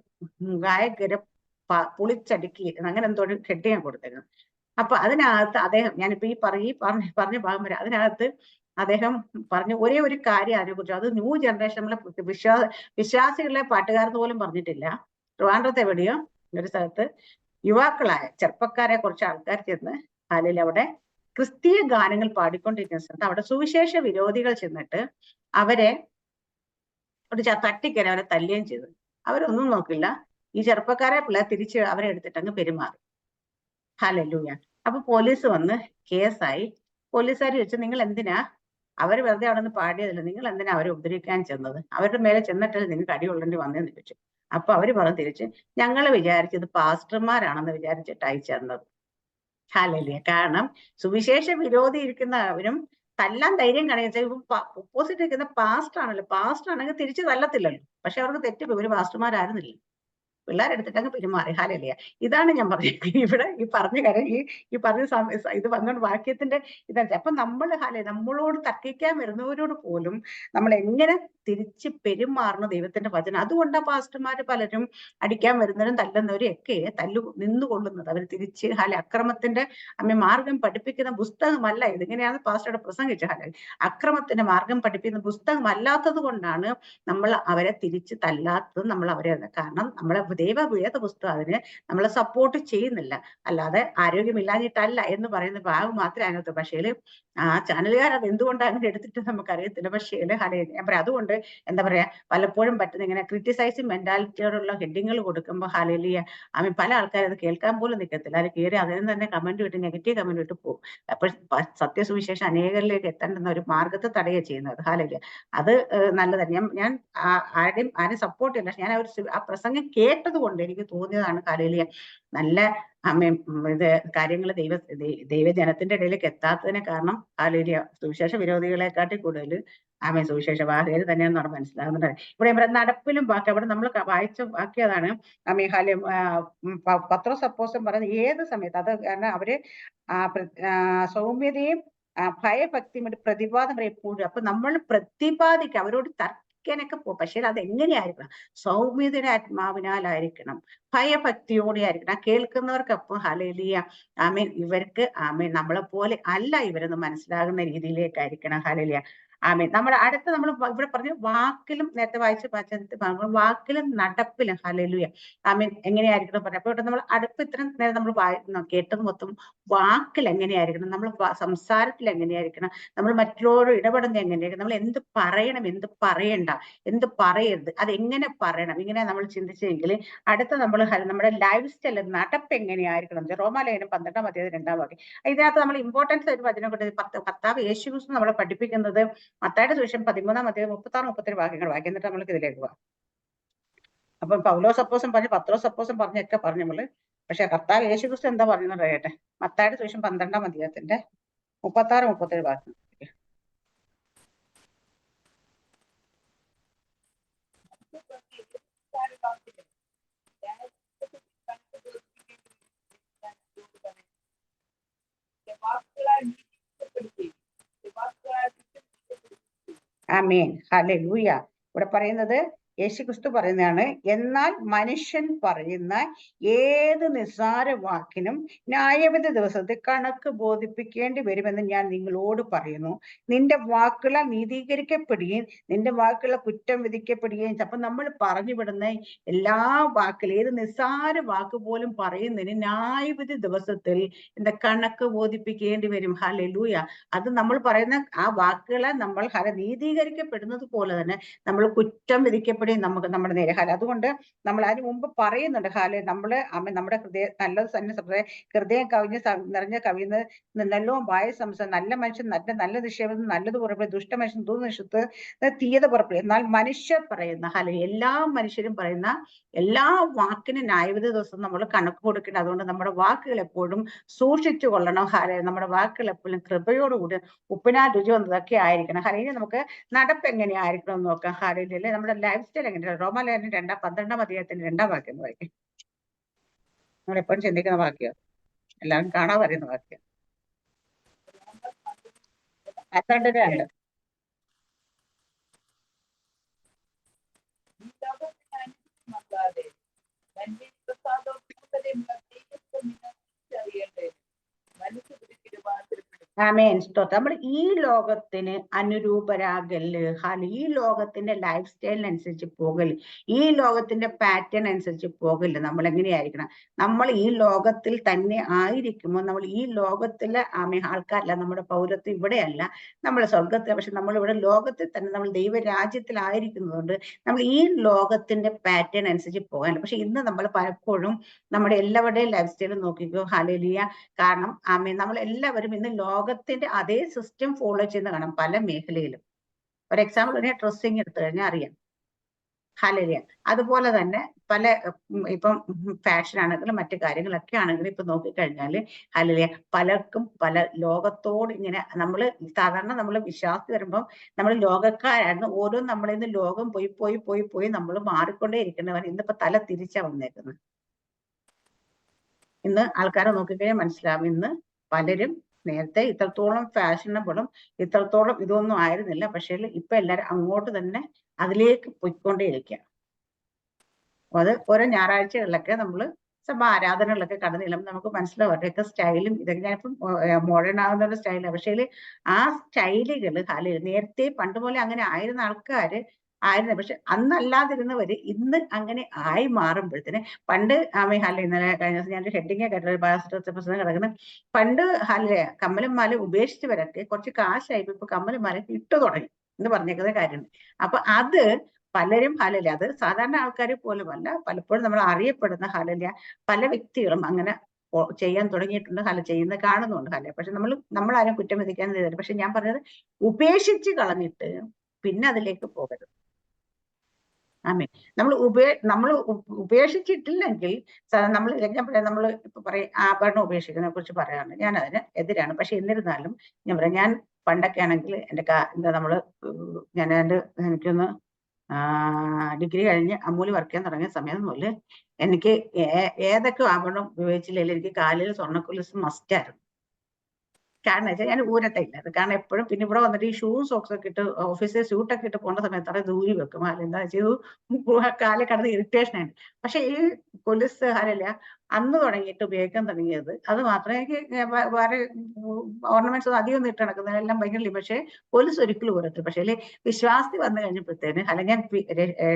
ഗായകരെ പൊളിച്ചടുക്കി അങ്ങനെ എന്തോ ഒരു ഹെഡിങ് കൊടുത്തേക്കുന്നത്. അപ്പൊ അതിനകത്ത് അദ്ദേഹം ഞാനിപ്പോ ഈ പറഞ്ഞ ഭാഗം വരെ അതിനകത്ത് അദ്ദേഹം പറഞ്ഞു ഒരേ ഒരു കാര്യം അതിനെക്കുറിച്ച്. അത് ന്യൂ ജനറേഷനിലെ വിശ്വാസികളെ പാട്ടുകാരെന്ന് പോലും പറഞ്ഞിട്ടില്ല. ട്രിവാൻഡ്രത്ത് എവിടെയോ ഒരു സ്ഥലത്ത് യുവാക്കളായ ചെറുപ്പക്കാരെ കുറച്ച് ആൾക്കാർ ചെന്ന് അല്ലെങ്കിൽ അവിടെ ക്രിസ്തീയ ഗാനങ്ങൾ പാടിക്കൊണ്ടിരിക്കുന്ന സ്ഥലത്ത് അവിടെ സുവിശേഷ വിരോധികൾ ചെന്നിട്ട് അവരെ ഒരു തട്ടിക്കര അവരെ തല്ലുകയും ചെയ്തു. അവരൊന്നും നോക്കില്ല, ഈ ചെറുപ്പക്കാരെ പിള്ളേർ തിരിച്ച് അവരെ എടുത്തിട്ട് അങ്ങ് പെരുമാറി. ഹല്ലേലൂയ. അപ്പൊ പോലീസ് വന്ന് കേസായി. പോലീസുകാർ ചോദിച്ചു നിങ്ങൾ എന്തിനാ അവർ വെറുതെ അവിടെ നിന്ന് പാടിയതല്ല, നിങ്ങൾ എന്തിനാ അവരെ ഉപദ്രവിക്കാൻ ചെന്നത്? അവരുടെ മേലെ ചെന്നിട്ടല്ലേ നിങ്ങൾക്ക് അടി കൊള്ളേണ്ടി വന്നതെന്ന് ചോദിച്ചു. അപ്പൊ അവര് പറഞ്ഞു തിരിച്ച്, ഞങ്ങൾ വിചാരിച്ചത് പാസ്റ്റർമാരാണെന്ന് വിചാരിച്ചിട്ട് അയച്ചെന്നത്. ഹല്ലേലൂയ. കാരണം സുവിശേഷ വിരോധി ഇരിക്കുന്നവരും തല്ലാൻ ധൈര്യം കാണിച്ച ഓപ്പോസിറ്റ് ഇരിക്കുന്ന പാസ്റ്റർ ആണല്ലോ. പാസ്റ്റർ ആണെങ്കിൽ തിരിച്ച് തല്ലത്തില്ലല്ലോ. പക്ഷെ അവർക്ക് തെറ്റിപ്പോയി, ഇവര് പാസ്റ്റർമാരായിരുന്നില്ല. പിള്ളേരെടുത്തിട്ട് അങ്ങ് പെരുമാറി. ഹല്ലേലൂയ. ഇതാണ് ഞാൻ പറഞ്ഞത്. ഇവിടെ ഈ പറഞ്ഞ കാര്യം ഈ പറഞ്ഞ ഇത് വന്നോണ്ട് വാക്യത്തിന്റെ ഇതല്ല. അപ്പൊ നമ്മളോട് തർക്കിക്കാൻ വരുന്നവരോട് പോലും നമ്മൾ എങ്ങനെ തിരിച്ച് പെരുമാറണം ദൈവത്തിന്റെ വചനം. അതുകൊണ്ടാ പാസ്റ്റർമാര് പലരും അടിക്കാൻ വരുന്നവരും തല്ലുന്നവരും ഒക്കെ നിന്നുകൊള്ളുന്നത്. അവർ തിരിച്ച് അക്രമത്തിന്റെ മാർഗം പഠിപ്പിക്കുന്ന പുസ്തകമല്ല ഇത്. ഇങ്ങനെയാണ് പാസ്റ്ററുടെ പ്രസംഗിച്ചത്. അക്രമത്തിന്റെ മാർഗം പഠിപ്പിക്കുന്ന പുസ്തകമല്ലാത്തത് കൊണ്ടാണ് നമ്മൾ അവരെ തിരിച്ച് തല്ലാത്തത്. നമ്മൾ അവരെ കാരണം നമ്മളെ ദൈവവേദ പുസ്തകം അതിന് നമ്മളെ സപ്പോർട്ട് ചെയ്യുന്നില്ല. അല്ലാതെ ആരോഗ്യമില്ലാഞ്ഞിട്ടല്ല എന്ന് പറയുന്ന ഭാഗം മാത്രമേ അതിനകത്ത്. പക്ഷേ ആ ചാനലുകാർ അത് എന്തുകൊണ്ടാണ് അങ്ങനെ എടുത്തിട്ട് നമുക്കറിയത്തില്ല. പക്ഷേ ഞാൻ പറയാം, അതുകൊണ്ട് എന്താ പറയാ, പലപ്പോഴും പറ്റുന്ന ഇങ്ങനെ ക്രിറ്റിസൈസിങ് മെന്റാലിറ്റിയോടുള്ള ഹെഡിങ്ങൾ കൊടുക്കുമ്പോൾ ഹല്ലേലൂയ പല ആൾക്കാരും അത് കേൾക്കാൻ പോലും നിൽക്കത്തില്ല. അത് കയറി അതിന് തന്നെ കമന്റ് വിട്ട് നെഗറ്റീവ് കമന്റ് വിട്ട് പോകും. അപ്പോൾ സത്യസുവിശേഷം അനേകരിലേക്ക് എത്തേണ്ടുന്ന ഒരു മാർഗത്തെ തടയുക ചെയ്യുന്നത്. ഹല്ലേലൂയ. അത് നല്ലതല്ല. ഞാൻ ആരെയും സപ്പോർട്ട് ചെയ്യില്ല. ഞാൻ ആ പ്രസംഗം കേട്ടത് കൊണ്ട് എനിക്ക് തോന്നിയതാണ്. ഹല്ലേലൂയ. നല്ല ഇത് കാര്യങ്ങൾ ദൈവജനത്തിന്റെ ഇടയിലേക്ക് എത്താത്തതിന് കാരണം ഹല്ലേലൂയ സുവിശേഷ വിരോധികളെക്കാട്ടി കൂടുതൽ സുവിശേഷ വാഹകർ തന്നെയാണെന്നാണ് മനസ്സിലാകുന്നത്. ഇവിടെ നടപ്പിലും വാക്ക് അവിടെ നമ്മൾ വായിച്ച വാക്യതാണ്. പത്രോസ് അപ്പോസ്തലൻ പറയുന്നത് ഏത് സമയത്ത് അത് കാരണം അവര് സൗമ്യതയും ഭയഭക്തിയും പ്രതിപാദം എപ്പോഴും. അപ്പൊ നമ്മൾ പ്രതിപാദിക്കുക, അവരോട് തർക്കിക്കാനൊക്കെ പോകും. പക്ഷേ അത് എങ്ങനെയായിരിക്കണം? സൗമ്യതയുടെ ആത്മാവിനാലായിരിക്കണം, ഭയഭക്തിയോടെ ആയിരിക്കണം. കേൾക്കുന്നവർക്കൊപ്പം ഹല്ലേലൂയ ഇവർക്ക് നമ്മളെ പോലെ അല്ല ഇവരെന്ന് മനസ്സിലാകുന്ന രീതിയിലേക്കായിരിക്കണം. ഹല്ലേലൂയ. നമ്മൾ ഇവിടെ പറഞ്ഞു വാക്കിലും, നേരത്തെ വായിച്ച വാക്കിലും നടപ്പിലും. ഹല്ലേലൂയ. എങ്ങനെയായിരിക്കണം പറയാം. അപ്പൊ ഇവിടെ നമ്മൾ ഇത്രയും നേരം നമ്മൾ കേട്ടത് മൊത്തം വാക്കിൽ എങ്ങനെയായിരിക്കണം, നമ്മൾ സംസാരത്തിൽ എങ്ങനെയായിരിക്കണം, നമ്മൾ മറ്റുള്ളവരോട് ഇടപെടുന്നത് എങ്ങനെയായിരിക്കണം, നമ്മൾ എന്ത് പറയണം, എന്ത് പറയണ്ട, എന്ത് പറയരുത്, അത് എങ്ങനെ പറയണം, ഇങ്ങനെ നമ്മൾ ചിന്തിച്ചെങ്കിൽ അടുത്ത നമ്മുടെ ലൈഫ് സ്റ്റൈൽ നടപ്പ് എങ്ങനെയായിരിക്കണം. റോമാലേഖനം 12-ാം അധ്യായം 2-ാം വാക്യം. ഇതിനകത്ത് നമ്മൾ ഇമ്പോർട്ടൻസ് ഒരു വചനം കൊണ്ട് കർത്താവ് യേശുക്രിസ്തു നമ്മളെ പഠിപ്പിക്കുന്നത് മത്തായിയുടെ സുവിശേഷം 13-ാം അധ്യായം 36-37 വാക്യങ്ങൾ വായിക്കും. എന്നിട്ട് നമ്മൾക്ക് ഇതിലേക്ക് പോവാം. അപ്പൊ പൗലോസ് അപ്പോസ്തലൻ പറഞ്ഞു, പത്രോസ് അപ്പോസ്തലൻ പറഞ്ഞൊക്കെ പറഞ്ഞു നമ്മള്. പക്ഷെ കർത്താവ് യേശുക്രിസ്തു എന്താ പറയുന്നത് കേട്ടെ. മത്തായിയുടെ സുവിശേഷം 12-ാം അധ്യായത്തിന്റെ 36-37 വാക്യം. ആമേൻ. ഹല്ലേലൂയ. ഇവിടെ പറയുന്നത് യേശുക്രിസ്തു പറയുന്നതാണ്, എന്നാൽ മനുഷ്യൻ പറയുന്ന ഏത് നിസ്സാര വാക്കിനും ന്യായവിധി ദിവസത്തിൽ കണക്ക് ബോധിപ്പിക്കേണ്ടി വരുമെന്ന് ഞാൻ നിങ്ങളോട് പറയുന്നു. നിന്റെ വാക്കുകളാൽ നീതീകരിക്കപ്പെടുകയും നിന്റെ വാക്കുകളെ കുറ്റം വിധിക്കപ്പെടുകയും. അപ്പൊ നമ്മൾ പറഞ്ഞു വിടുന്ന എല്ലാ വാക്കിലും ഏത് നിസ്സാര വാക്ക് പോലും പറയുന്നതിന് ന്യായവിധി ദിവസത്തിൽ കണക്ക് ബോധിപ്പിക്കേണ്ടി വരും. ഹല്ലേലൂയ. അത് നമ്മൾ പറയുന്ന ആ വാക്കുകളെ നമ്മൾ നീതീകരിക്കപ്പെടുന്നത് പോലെ തന്നെ നമ്മൾ കുറ്റം വിധിക്കപ്പെടുകയും നമ്മുടെ നേരെ. അതുകൊണ്ട് നമ്മൾ അതിന് മുമ്പ് പറയുന്നുണ്ട് നമ്മുടെ ഹൃദയം നല്ലത് തന്നെ ഹൃദയം നിറഞ്ഞ കവിയുന്നത് നല്ലോ വായ സംസാരം. നല്ല മനുഷ്യൻ നല്ല നിക്ഷേപം നല്ലത് പുറപ്പെടും, ദുഷ്ടമനുഷ്യൻ ദുർനിഷത്ത് തീയത പുറപ്പെടും. എന്നാൽ മനുഷ്യർ പറയുന്ന എല്ലാ മനുഷ്യരും പറയുന്ന എല്ലാ വാക്കിനും ന്യായവിധി ദിവസം നമ്മൾ കണക്ക് കൊടുക്കണം. അതുകൊണ്ട് നമ്മുടെ വാക്കുകൾ എപ്പോഴും സൂക്ഷിച്ചു കൊള്ളണം. നമ്മുടെ വാക്കുകൾ എപ്പോഴും കൃപയോടുകൂടി ഉപ്പിനാൽ രുചി വന്നതൊക്കെ ആയിരിക്കണം. ഇനി നമുക്ക് നടപ്പ് എങ്ങനെയായിരിക്കണം എന്ന് നോക്കാം. ഹാലയിലെ നമ്മുടെ ലൈഫ് സ്റ്റൈൽ എങ്ങനെയാണ്? റോമാലേഖനം 12-ാം അധ്യായത്തിന് 2-ാം വാക്യം വായിക്കും. നമ്മൾ എപ്പോഴും ചിന്തിക്കുന്ന വാക്യം, എല്ലാവരും കാണാൻ പറയുന്ന വാക്യം. 12-2 ആമേൻ. സ്തോത്രം. നമ്മൾ ഈ ലോകത്തിന് അനുരൂപരാകല്. ഈ ലോകത്തിന്റെ ലൈഫ് സ്റ്റൈലിനനുസരിച്ച് പോകല്, ഈ ലോകത്തിന്റെ പാറ്റേൺ അനുസരിച്ച് പോകല്. നമ്മൾ എങ്ങനെയായിരിക്കണം? നമ്മൾ ഈ ലോകത്തിൽ തന്നെ ആയിരിക്കുമ്പോൾ നമ്മൾ ഈ ലോകത്തിലെ ആൾക്കാരല്ല. നമ്മുടെ പൗരത്വം ഇവിടെയല്ല, നമ്മൾ സ്വർഗത്തിൽ. പക്ഷെ നമ്മൾ ഇവിടെ ലോകത്തിൽ തന്നെ, നമ്മൾ ദൈവരാജ്യത്തിലായിരിക്കുന്നതുകൊണ്ട് നമ്മൾ ഈ ലോകത്തിന്റെ പാറ്റേൺ അനുസരിച്ച് പോകാൻ. പക്ഷെ ഇന്ന് നമ്മൾ പലപ്പോഴും നമ്മുടെ എല്ലാവരുടെയും ലൈഫ് സ്റ്റൈൽ നോക്കിക്കോ. ഹല്ലേലൂയ. കാരണം നമ്മൾ എല്ലാവരും ഇന്ന് ലോകത്തിന്റെ അതേ സിസ്റ്റം ഫോളോ ചെയ്യുന്ന കാണാം പല മേഖലയിലും. ഒരു എക്സാമ്പിൾ ഒരു ഡ്രസ്സിങ് എടുത്തു കഴിഞ്ഞാൽ അറിയാം. ഹല്ലേലൂയ. അതുപോലെ തന്നെ പല ഇപ്പം ഫാഷൻ ആണെങ്കിലും മറ്റു കാര്യങ്ങളൊക്കെ ആണെങ്കിലും ഇപ്പൊ നോക്കിക്കഴിഞ്ഞാല് ഹല്ലേലൂയ പലർക്കും പല ലോകത്തോട് ഇങ്ങനെ സാധാരണ നമ്മൾ വിശ്വാസി വരുമ്പോൾ നമ്മൾ ലോകക്കാരായിരുന്നു. ഓരോ നമ്മളിൽ നിന്ന് ലോകം പോയി പോയി പോയി പോയി നമ്മൾ മാറിക്കൊണ്ടേ ഇരിക്കുന്നവർ ഇന്നിപ്പോ തല തിരിച്ചാ വന്നേക്കുന്നത്. ഇന്ന് ആൾക്കാരെ നോക്കിക്കഴിഞ്ഞാൽ മനസ്സിലാവും. ഇന്ന് പലരും നേരത്തെ ഇത്രത്തോളം ഫാഷനബിളും ഇത്രത്തോളം ഇതൊന്നും ആയിരുന്നില്ല. പക്ഷേ ഇപ്പൊ എല്ലാരും അങ്ങോട്ട് തന്നെ അതിലേക്ക് പൊയ്ക്കൊണ്ടേയിരിക്കുക. അത് ഓരോ ഞായറാഴ്ചകളിലൊക്കെ നമ്മള് സഭ ആരാധനകളിലൊക്കെ കടന്നു ചെല്ലുമ്പോൾ നമുക്ക് മനസ്സിലാവും അവരുടെയൊക്കെ സ്റ്റൈലും ഇതൊക്കെ. ഞാനിപ്പം മോഡേൺ ആകുന്ന സ്റ്റൈലാണ്. പക്ഷേ ആ സ്റ്റൈലുകൾ നേരത്തെ പണ്ട് പോലെ അങ്ങനെ ആയിരുന്ന ആൾക്കാര് ആയിരുന്നു. പക്ഷെ അന്നല്ലാതിരുന്നവര് ഇന്ന് അങ്ങനെ ആയി മാറുമ്പോഴത്തേന് പണ്ട് ഇന്നലെ കഴിഞ്ഞ ദിവസം ഞാനൊരു ഹെഡിങ് കേട്ട പുസ്തകം കിടക്കുന്ന പണ്ട് കമ്മലും മാല ഉപേക്ഷിച്ചവരൊക്കെ കുറച്ച് കാശായി ഇപ്പൊ കമ്മലും മാല ഇട്ടു തുടങ്ങി എന്ന് പറഞ്ഞേക്കുന്ന കാര്യമുണ്ട്. അപ്പൊ അത് പലരും അത് സാധാരണ ആൾക്കാർ പോലുമല്ല, പലപ്പോഴും നമ്മൾ അറിയപ്പെടുന്ന പല വ്യക്തികളും അങ്ങനെ ചെയ്യാൻ തുടങ്ങിയിട്ടുണ്ട്, ചെയ്യുന്ന കാണുന്നുണ്ട്. പക്ഷെ നമ്മൾ ആരും കുറ്റം വിധിക്കാൻ ചെയ്തില്ല. പക്ഷെ ഞാൻ പറഞ്ഞത് ഉപേക്ഷിച്ച് കളഞ്ഞിട്ട് പിന്നെ അതിലേക്ക് പോകരുത്. ആമേ. നമ്മൾ ഉപേക്ഷിച്ചിട്ടില്ലെങ്കിൽ നമ്മൾ ഇപ്പൊ പറയും ആഭരണം ഉപേക്ഷിക്കുന്നതിനെ കുറിച്ച് പറയാറുണ്ട്. ഞാൻ അതിന് എതിരാണ്. പക്ഷെ എന്നിരുന്നാലും ഞാൻ പറയാം, ഞാൻ പണ്ടൊക്കെ ആണെങ്കിൽ എനിക്കൊന്ന് ഡിഗ്രി കഴിഞ്ഞ് അമ്മൂല് വർക്ക് ചെയ്യാൻ തുടങ്ങിയ സമയം മുതൽ എനിക്ക് ഏതൊക്കെ ആഭരണം ഉപയോഗിച്ചില്ലെങ്കിൽ എനിക്ക് കാലിൽ സ്വർണ്ണക്കൊലുസ് മസ്റ്റായിരുന്നു. കാരണം വെച്ചാൽ ഞാൻ ഊരത്തില്ല. കാരണം എപ്പോഴും പിന്നെ ഇവിടെ വന്നിട്ട് ഈ ഷൂവും സോക്സും ഒക്കെ ഇട്ട് ഓഫീസിൽ സ്യൂട്ടൊക്കെ ഇട്ട് പോകേണ്ട സമയത്ത് അത് ദൂരി വെക്കും. എന്താ വെച്ചാൽ കാലിൽ കിടന്ന് ഇറിറ്റേഷൻ ആണ്. പക്ഷെ ഈ കൊലുസ് അന്ന് തുടങ്ങിയിട്ട് ഉപയോഗിക്കാൻ തുടങ്ങിയത് അത് മാത്രമേ എനിക്ക് വേറെ ഓർണമെന്റ്സ് ഒന്നും അധികം ഇട്ട് നടക്കുന്നത് എല്ലാം ഭയങ്കര. പക്ഷെ കൊലുസ് ഒരിക്കലും ഊരത്തില്ല. പക്ഷേ വിശ്വാസി വന്നു കഴിഞ്ഞപ്പോഴത്തേന് ഞാൻ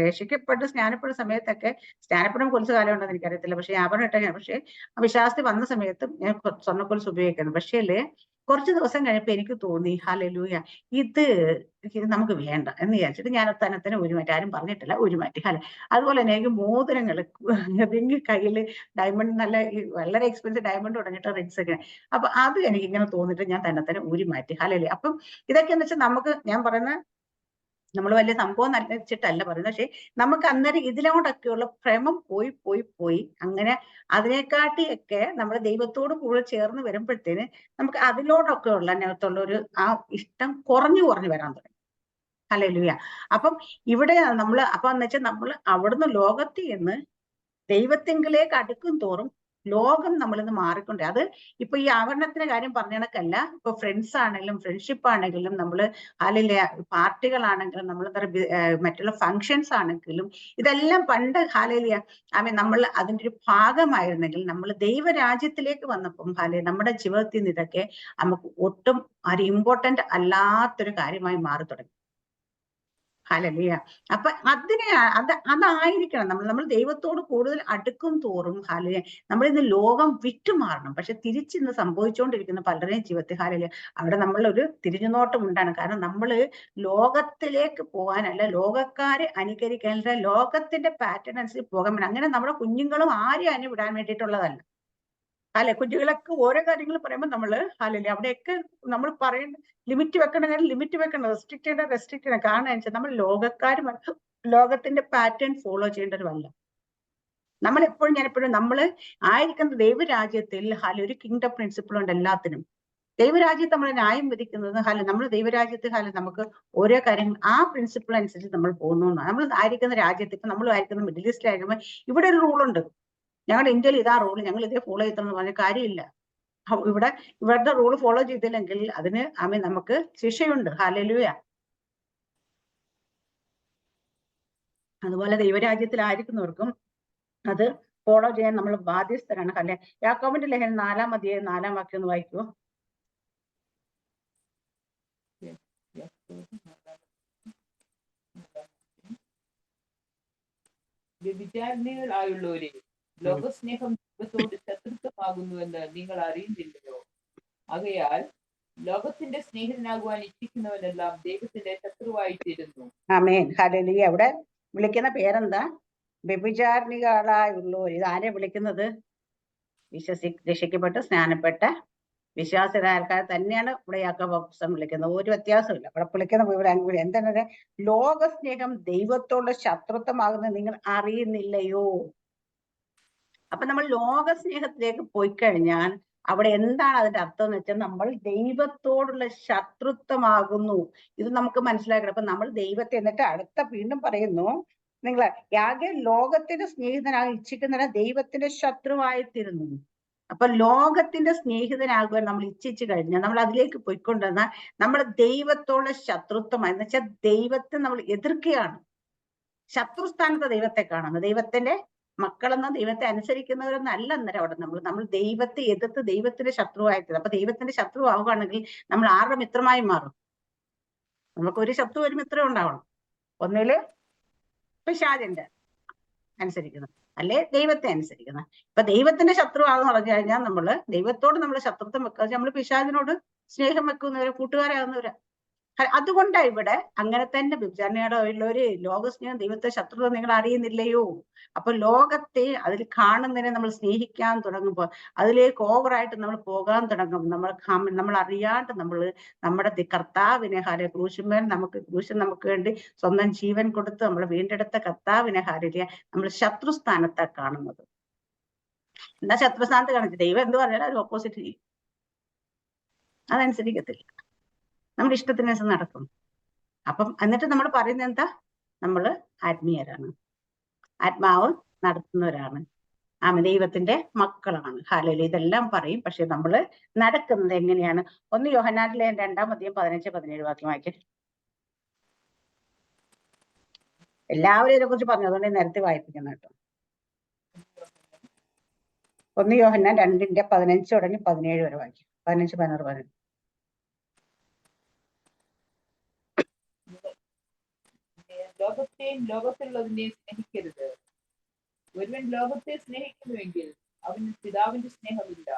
രക്ഷിക്കപ്പെട്ട് സ്നാനപ്പെട്ട സമയത്തൊക്കെ, സ്നാനപ്പെടുന്ന കൊലുസ് കാലം ഉണ്ടെന്ന് എനിക്കറിയത്തില്ല, പക്ഷെ ആഭരണം ഇട്ട പക്ഷെ വിശ്വാസി വന്ന സമയത്തും ഞാൻ സ്വർണ്ണക്കൊലുസ് ഉപയോഗിക്കുന്നു. പക്ഷേ കുറച്ച് ദിവസം കഴിഞ്ഞപ്പോ എനിക്ക് തോന്നി ഹല്ലേലൂയ ഇത് നമുക്ക് വേണ്ട എന്ന് വിചാരിച്ചിട്ട് ഞാൻ തന്നെ ഉരുമാറ്റി. ആരും പറഞ്ഞിട്ടില്ല, ഉരുമാറ്റി. അതുപോലെ തന്നെ എനിക്ക് മോതിരങ്ങൾ റിങ് കയ്യില് ഡയമണ്ട് വളരെ എക്സ്പെൻസീവ് ഡയമണ്ട് ഉടഞ്ഞിട്ട് റിങ്സ് ഒക്കെ. അപ്പൊ അത് എനിക്ക് ഇങ്ങനെ തോന്നിട്ട് ഞാൻ തന്നെ ഉരുമാറ്റി. ഹല്ലേലൂയ. അപ്പം ഇതൊക്കെ എന്ന് വെച്ചാൽ ഞാൻ പറയുന്ന നമ്മൾ വലിയ സംഭവം നല്ലച്ചിട്ടല്ല പറയുന്നത്. പക്ഷെ നമുക്ക് അന്നേരം ഇതിലോട്ടൊക്കെയുള്ള ഭ്രമം പോയി അങ്ങനെ അതിനെക്കാട്ടിയൊക്കെ നമ്മൾ ദൈവത്തോട് കൂടെ ചേർന്ന് വരുമ്പോഴത്തേന് നമുക്ക് അതിലോട്ടൊക്കെ ഉള്ള അതിനകത്തുള്ള ഒരു ആ ഇഷ്ടം കുറഞ്ഞു വരാൻ തുടങ്ങി. ഹല്ലേലൂയ. അപ്പം ഇവിടെ അപ്പൊ എന്ന് വെച്ചാൽ നമ്മൾ അവിടുന്ന് ലോകത്തിൽ നിന്ന് ദൈവത്തിങ്കിലേക്ക് അടുക്കും തോറും ലോകം നമ്മളിന്ന് മാറിക്കൊണ്ടേ. അത് ഇപ്പൊ ഈ ആവരണത്തിന്റെ കാര്യം പറഞ്ഞ കണക്കല്ല. ഇപ്പൊ ഫ്രണ്ട്സ് ആണെങ്കിലും ഫ്രണ്ട്ഷിപ്പ് ആണെങ്കിലും പാർട്ടികളാണെങ്കിലും മറ്റുള്ള ഫങ്ഷൻസ് ആണെങ്കിലും ഇതെല്ലാം പണ്ട് നമ്മൾ അതിന്റെ ഒരു ഭാഗമായിരുന്നെങ്കിൽ നമ്മൾ ദൈവരാജ്യത്തിലേക്ക് വന്നപ്പം നമ്മുടെ ജീവിതത്തിൽ നിന്ന് ഇതൊക്കെ നമുക്ക് ഒട്ടും ഒരു ഇമ്പോർട്ടന്റ് അല്ലാത്തൊരു കാര്യമായി മാറി തുടങ്ങി. ഹല്ലേലൂയ. അപ്പൊ അതായിരിക്കണം നമ്മൾ ദൈവത്തോട് കൂടുതൽ അടുക്കും തോറും നമ്മൾ ഇന്ന് ലോകം വിറ്റുമാറണം. പക്ഷെ തിരിച്ചിന്ന് സംഭവിച്ചുകൊണ്ടിരിക്കുന്ന പലരുടെയും ജീവിതത്തിൽ അവിടെ നമ്മളൊരു തിരിഞ്ഞുനോട്ടം ഉണ്ടാണ്. കാരണം നമ്മള് ലോകത്തിലേക്ക് പോകാനല്ല, ലോകക്കാരെ അനുകരിക്കാനല്ല, ലോകത്തിന്റെ പാറ്റേൺ അനുസരിച്ച് പോകാൻ വേണം. അങ്ങനെ നമ്മുടെ കുഞ്ഞുങ്ങളും ആരെയും അതിന് വിടാൻ വേണ്ടിയിട്ടുള്ളതല്ല. കുട്ടികളൊക്കെ ഓരോ കാര്യങ്ങൾ പറയുമ്പോൾ അവിടെയൊക്കെ നമ്മൾ പറയേണ്ട ലിമിറ്റ് വെക്കേണ്ട കാര്യം ലിമിറ്റ് വെക്കണം, റെസ്ട്രിക്ട് ചെയ്യണം. കാരണം വെച്ചാൽ നമ്മൾ ലോകക്കാരും ലോകത്തിന്റെ പാറ്റേൺ ഫോളോ ചെയ്യേണ്ടവരല്ല. ഞാനെപ്പോഴും നമ്മൾ ആയിരിക്കുന്ന ദൈവരാജ്യത്തിൽ ഒരു കിങ്ഡം പ്രിൻസിപ്പിൾ ഉണ്ട് എല്ലാത്തിനും. ദൈവരാജ്യത്ത് നമ്മൾ ന്യായം വിധിക്കുന്നത് നമ്മൾ ദൈവരാജ്യത്തിൽ നമുക്ക് ഓരോ കാര്യങ്ങൾ ആ പ്രിൻസിപ്പിൾ അനുസരിച്ച് നമ്മൾ പോകുന്നു. നമ്മൾ ആയിരിക്കുന്ന രാജ്യത്ത് ഇപ്പൊ നമ്മൾ ആയിരിക്കുന്ന മിഡിൽ ഈസ്റ്റിലായിരിക്കുമ്പോൾ ഇവിടെ ഒരു റൂളുണ്ട്. ഞങ്ങളുടെ ഇന്ത്യയിൽ ഇതാ റൂൾ, ഞങ്ങൾ ഇതേ ഫോളോ ചെയ്തെന്ന് പറഞ്ഞ കാര്യമില്ല. ഇവരുടെ റൂൾ ഫോളോ ചെയ്തില്ലെങ്കിൽ അതിന് നമുക്ക് ശിക്ഷയുണ്ട്. ഹല്ലേലൂയ. അതുപോലെ ദൈവരാജ്യത്തിലായിരിക്കുന്നവർക്കും അത് ഫോളോ ചെയ്യാൻ നമ്മൾ ബാധ്യസ്ഥരാണ്. യാക്കോബിന്റെ ലേഖനം 4-ാം അധ്യായം 4-ാം വാക്യം ഒന്ന് വായിക്കുമോ? വ്യഭിചാരിണികളായുള്ളവരെ, ലോകസ്നേഹം ദൈവത്തോട് ശത്രുത്വമാകുന്നുവെന്ന് നിങ്ങൾ അറിയുന്നില്ലയോ? ആകയാൽ ലോകത്തിന്റെ സ്നേഹിതനാകുവാൻ ഇച്ഛിക്കുന്നവനെല്ലാം ദൈവത്തിന്റെ ശത്രുവായിത്തീരുന്നു. ആമേൻ. ഹല്ലേലൂയ. അവിടെ വിളിക്കുന്ന പേരെന്താ? വ്യഭിചാരിണികളായുള്ളവർ. ഇത് ആരെ വിളിക്കുന്നത്? രക്ഷിക്കപ്പെട്ട് സ്നാനപ്പെട്ട വിശ്വാസികളായ ആൾക്കാർ തന്നെയാണ് ഇവിടെ യാക്കോബ് അപ്പോസ്തലൻ വിളിക്കുന്നത്. ഒരു വ്യത്യാസമില്ല. ഇവിടെ വിളിക്കുന്ന എന്താണ്? ലോകസ്നേഹം ദൈവത്തോട് ശത്രുത്വമാകുന്നത് നിങ്ങൾ അറിയുന്നില്ലയോ? അപ്പൊ നമ്മൾ ലോകസ്നേഹത്തിലേക്ക് പോയി കഴിഞ്ഞാൽ അവിടെ എന്താണ് അതിന്റെ അർത്ഥം എന്ന് വെച്ചാൽ നമ്മൾ ദൈവത്തോടുള്ള ശത്രുത്വമാകുന്നു. ഇത് നമുക്ക് മനസ്സിലാക്കണം. അപ്പൊ നമ്മൾ ദൈവത്തെ, എന്നിട്ട് അടുത്ത വീണ്ടും പറയുന്നു, നിങ്ങൾ യാഗെ ലോകത്തിന്റെ സ്നേഹിതനായി ഇച്ഛിക്കുന്നവരെ ദൈവത്തിന്റെ ശത്രുവായിത്തീരുന്നു. അപ്പൊ ലോകത്തിന്റെ സ്നേഹിതനാകുവാൻ നമ്മൾ ഇച്ഛിച്ചു കഴിഞ്ഞാൽ നമ്മൾ അതിലേക്ക് പോയിക്കൊണ്ടിരുന്നാൽ നമ്മൾ ദൈവത്തോടുള്ള ശത്രുത്വമായി, എന്ന് വെച്ചാൽ ദൈവത്തെ നമ്മൾ എതിർക്കുകയാണ്. ശത്രുസ്ഥാനത്ത് ദൈവത്തെ കാണുന്നത്. ദൈവത്തിന്റെ മക്കളെന്നോ ദൈവത്തെ അനുസരിക്കുന്നവരൊന്നും അല്ല അന്നേരം അവിടെ നമ്മൾ ദൈവത്തെ എതിർത്ത് ദൈവത്തിന്റെ ശത്രുവായിട്ട്. അപ്പൊ ദൈവത്തിന്റെ ശത്രു ആവുകയാണെങ്കിൽ നമ്മൾ ആരുടെ മിത്രമായി മാറും? നമുക്ക് ഒരു ശത്രു ഒരു മിത്രം ഉണ്ടാവണം. ഒന്നില് പിശാചിന്റെ അനുസരിക്കുന്നത്, അല്ലെ ദൈവത്തെ അനുസരിക്കുന്നത്. ഇപ്പൊ ദൈവത്തിന്റെ ശത്രു ആണെന്ന് പറഞ്ഞു കഴിഞ്ഞാൽ നമ്മള് ദൈവത്തോട് നമ്മൾ ശത്രുത്വം വെക്കുക, നമ്മൾ പിശാചിനോട് സ്നേഹം വെക്കുന്നവരെ, കൂട്ടുകാരാകുന്നവരെ. അതുകൊണ്ടാണ് ഇവിടെ അങ്ങനെ തന്നെ വ്യഭിചാരിണിയുടെ ഉള്ളൊരു ലോകസ്നേഹം ദൈവത്തെ ശത്രുത നിങ്ങൾ അറിയുന്നില്ലയോ? അപ്പൊ ലോകത്തെ അതിൽ കാണുന്നതിനെ നമ്മൾ സ്നേഹിക്കാൻ തുടങ്ങുമ്പോൾ അതിലേക്ക് ഓവറായിട്ട് നമ്മൾ പോകാൻ തുടങ്ങും. നമ്മൾ അറിയാണ്ട് നമ്മുടെ കർത്താവിനെ ക്രൂശിന്മേൽ ക്രൂശൻ നമുക്ക് വേണ്ടി സ്വന്തം ജീവൻ കൊടുത്ത് നമ്മൾ വീണ്ടെടുത്ത കർത്താവിനെ നമ്മൾ ശത്രുസ്ഥാനത്താണ് കാണുന്നത്. എന്താ ശത്രുസ്ഥാനത്ത് കാണിച്ചത്? ദൈവം എന്ത് പറഞ്ഞാലും അത് ഓപ്പോസിറ്റ് ചെയ്യും, അതനുസരിക്കത്തില്ല, നമ്മുടെ ഇഷ്ടത്തിനനുസരിച്ച് നടക്കും. അപ്പം എന്നിട്ട് നമ്മൾ പറയുന്നത് എന്താ? നമ്മള് ആത്മീയരാണ്, ആത്മാവ് നടത്തുന്നവരാണ്, ദൈവത്തിന്റെ മക്കളാണ്. ഹല്ലേലൂയ, ഇതെല്ലാം പറയും. പക്ഷെ നമ്മള് നടക്കുന്നത് എങ്ങനെയാണ്? 1 യോഹന്നാനിലെ 2:15-17 വാക്യം വായിക്കേ. എല്ലാവരും ഇതിനെ കുറിച്ച് പറഞ്ഞു, അതുകൊണ്ട് നേരത്തെ വായിപ്പിക്കുന്ന കേട്ടോ. 1 യോഹന്നാൻ 2:15 തുടങ്ങി 17 വരെ വായിക്കും. 15, 16, 17. ലോകത്തെയും ലോകത്തിലുള്ളതിനെയും സ്നേഹിക്കരുത്. ഒരുവൻ ലോകത്തെ സ്നേഹിക്കുന്നുവെങ്കിൽ അവന് പിതാവിന്റെ സ്നേഹമില്ല.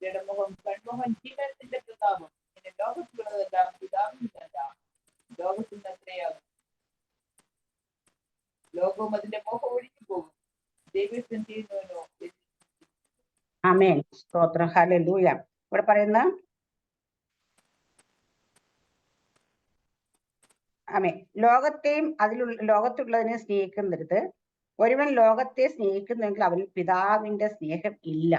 ജഡമുഖം, കൺമുഖം, ജീവനത്തിന്റെ പ്രതാപം, പിന്നെ ലോകത്തിലുള്ളതെല്ലാം പിതാവിനല്ല, ലോകത്തിൽ നിന്നത്രയാകും. ലോകവും അതിന്റെ മോഹം ഒഴിഞ്ഞു പോകും, ദൈവം ചെയ്യുന്നവനോ. ആമേൻ, സ്തോത്രം, ഹല്ലേലൂയ. ഇവിടെ പറയുന്ന ലോകത്തെയും ലോകത്തുള്ളതിനെ സ്നേഹിക്കരുത്. ഒരുവൻ ലോകത്തെ സ്നേഹിക്കുന്നെങ്കിൽ അവന് പിതാവിന്റെ സ്നേഹം ഇല്ല.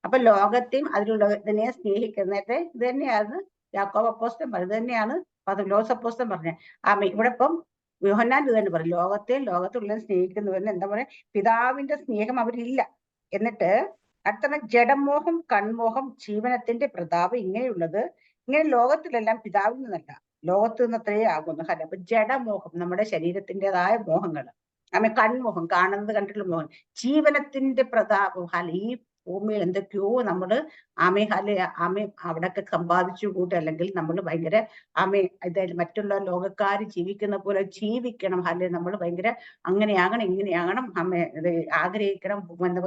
അപ്പൊ ലോകത്തെയും അതിലുള്ളതിനെ സ്നേഹിക്കുന്നത് ഇത് തന്നെയാണ് യാക്കോബ് അപ്പോസ്തലൻ പറഞ്ഞത്, തന്നെയാണ് പൗലോസ് അപ്പോസ്തലൻ പറഞ്ഞത്. ഇവിടെ ഇപ്പം യോഹന്നാൻ ഇത് തന്നെ പറയും, ലോകത്തെയും ലോകത്തുള്ളതിനെ സ്നേഹിക്കുന്നവന് എന്താ പറയാ, പിതാവിന്റെ സ്നേഹം അവരില്ല. എന്നിട്ട് അടുത്ത ജഡമോഹം, കൺമോഹം, ജീവനത്തിന്റെ പ്രതാപം, ഇങ്ങനെ ലോകത്തിലെല്ലാം പിതാവിൽ നിന്നല്ല, ലോകത്ത് നിന്നത്രേ ആകുന്നു. അപ്പൊ ജഡമോഹം, നമ്മുടെ ശരീരത്തിൻ്റെതായ മോഹങ്ങൾ, കൺമോഹം, കാണുന്നത് കണ്ടിട്ടുള്ള മോഹം, ജീവനത്തിന്റെ പ്രതാപം. ഈ ഭൂമിയിൽ എന്തൊക്കെയോ നമ്മള് അവിടെയൊക്കെ സമ്പാദിച്ചു കൂട്ടും, അല്ലെങ്കിൽ നമ്മൾ ഭയങ്കര ഇതായാലും മറ്റുള്ള ലോകക്കാർ ജീവിക്കുന്ന പോലെ ജീവിക്കണം, അല്ലെങ്കിൽ നമ്മൾ ഭയങ്കര അങ്ങനെയാകണം ഇങ്ങനെയാകണം, ഇത് ആഗ്രഹിക്കണം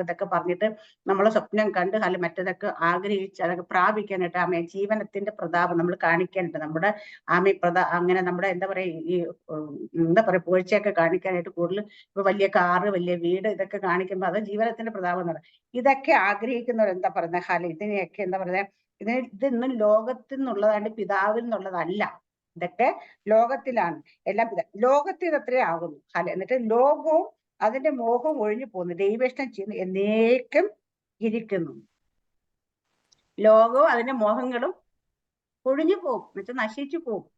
ഇതൊക്കെ പറഞ്ഞിട്ട് നമ്മളെ സ്വപ്നം കണ്ട് അല്ലെങ്കിൽ മറ്റതൊക്കെ ആഗ്രഹിച്ച് അതൊക്കെ പ്രാപിക്കാനായിട്ട് ജീവനത്തിന്റെ പ്രതാപം നമ്മൾ കാണിക്കാനായിട്ട്, നമ്മുടെ അങ്ങനെ നമ്മുടെ എന്താ പറയാ പുകഴ്ചയൊക്കെ കാണിക്കാനായിട്ട് കൂടുതൽ ഇപ്പൊ വലിയ കാറ്, വലിയ വീട്, ഇതൊക്കെ കാണിക്കുമ്പോൾ അത് ജീവനത്തിന്റെ പ്രതാപം എന്ന് പറയുന്നത്. ഇതൊക്കെ ആഗ്രഹിക്കുന്നവർ എന്താ പറയുന്നത്? ഇതിനെയൊക്കെ എന്താ പറയുന്നത്? ഇതൊന്നും ലോകത്തിൽ നിന്നുള്ളതാണ്, പിതാവിൽ നിന്നുള്ളതല്ല. ഇതൊക്കെ ലോകത്തിലാണ്, എല്ലാം ലോകത്തിൽ അത്രേ ആകുന്നു. എന്നിട്ട് ലോകവും അതിന്റെ മോഹവും ഒഴിഞ്ഞു പോകുന്നു, ദൈവേഷ്ടം ചെയ്യുന്നു എന്നേക്കും ഇരിക്കുന്നു. ലോകവും അതിന്റെ മോഹങ്ങളും ഒഴിഞ്ഞു പോകും, എന്നുവെച്ചാൽ നശിച്ചു പോകും.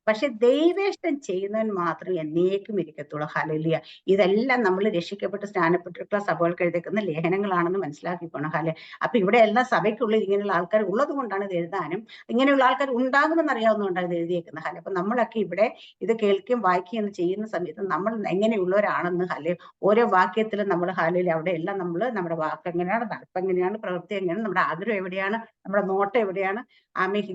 പക്ഷെ ദൈവേഷ്ടം ചെയ്യുന്നവൻ മാത്രമേ എന്നേക്കും ഇരിക്കത്തുള്ളൂ. ഹല്ലേലൂയ. ഇതെല്ലാം നമ്മൾ രക്ഷിക്കപ്പെട്ട് സ്നാനപ്പെട്ടിട്ടുള്ള സഭകൾക്ക് എഴുതിക്കുന്ന ലേഖനങ്ങളാണെന്ന് മനസ്സിലാക്കിക്കോണം. അപ്പൊ ഇവിടെ എല്ലാ സഭയ്ക്കുള്ളിൽ ഇങ്ങനെയുള്ള ആൾക്കാർ ഉള്ളത് കൊണ്ടാണ് ഇത് എഴുതാനും, ഇങ്ങനെയുള്ള ആൾക്കാർ ഉണ്ടാകുമെന്ന് അറിയാവുന്നതുകൊണ്ടാണ് ഇത് എഴുതിയേക്കുന്നത്. അപ്പൊ നമ്മളൊക്കെ ഇവിടെ ഇത് കേൾക്കുകയും വായിക്കുകയും ചെയ്യുന്ന സമയത്ത് നമ്മൾ എങ്ങനെയുള്ളവരാണെന്ന് ഓരോ വാക്യത്തിലും നമ്മൾ അവിടെ എല്ലാം നമ്മൾ നമ്മുടെ വാക്ക് എങ്ങനെയാണ്, നടപ്പ് എങ്ങനെയാണ്, പ്രവൃത്തി എങ്ങനെയാണ്, നമ്മുടെ ആഗ്രഹം എവിടെയാണ്, നമ്മുടെ നോട്ടം എവിടെയാണ്,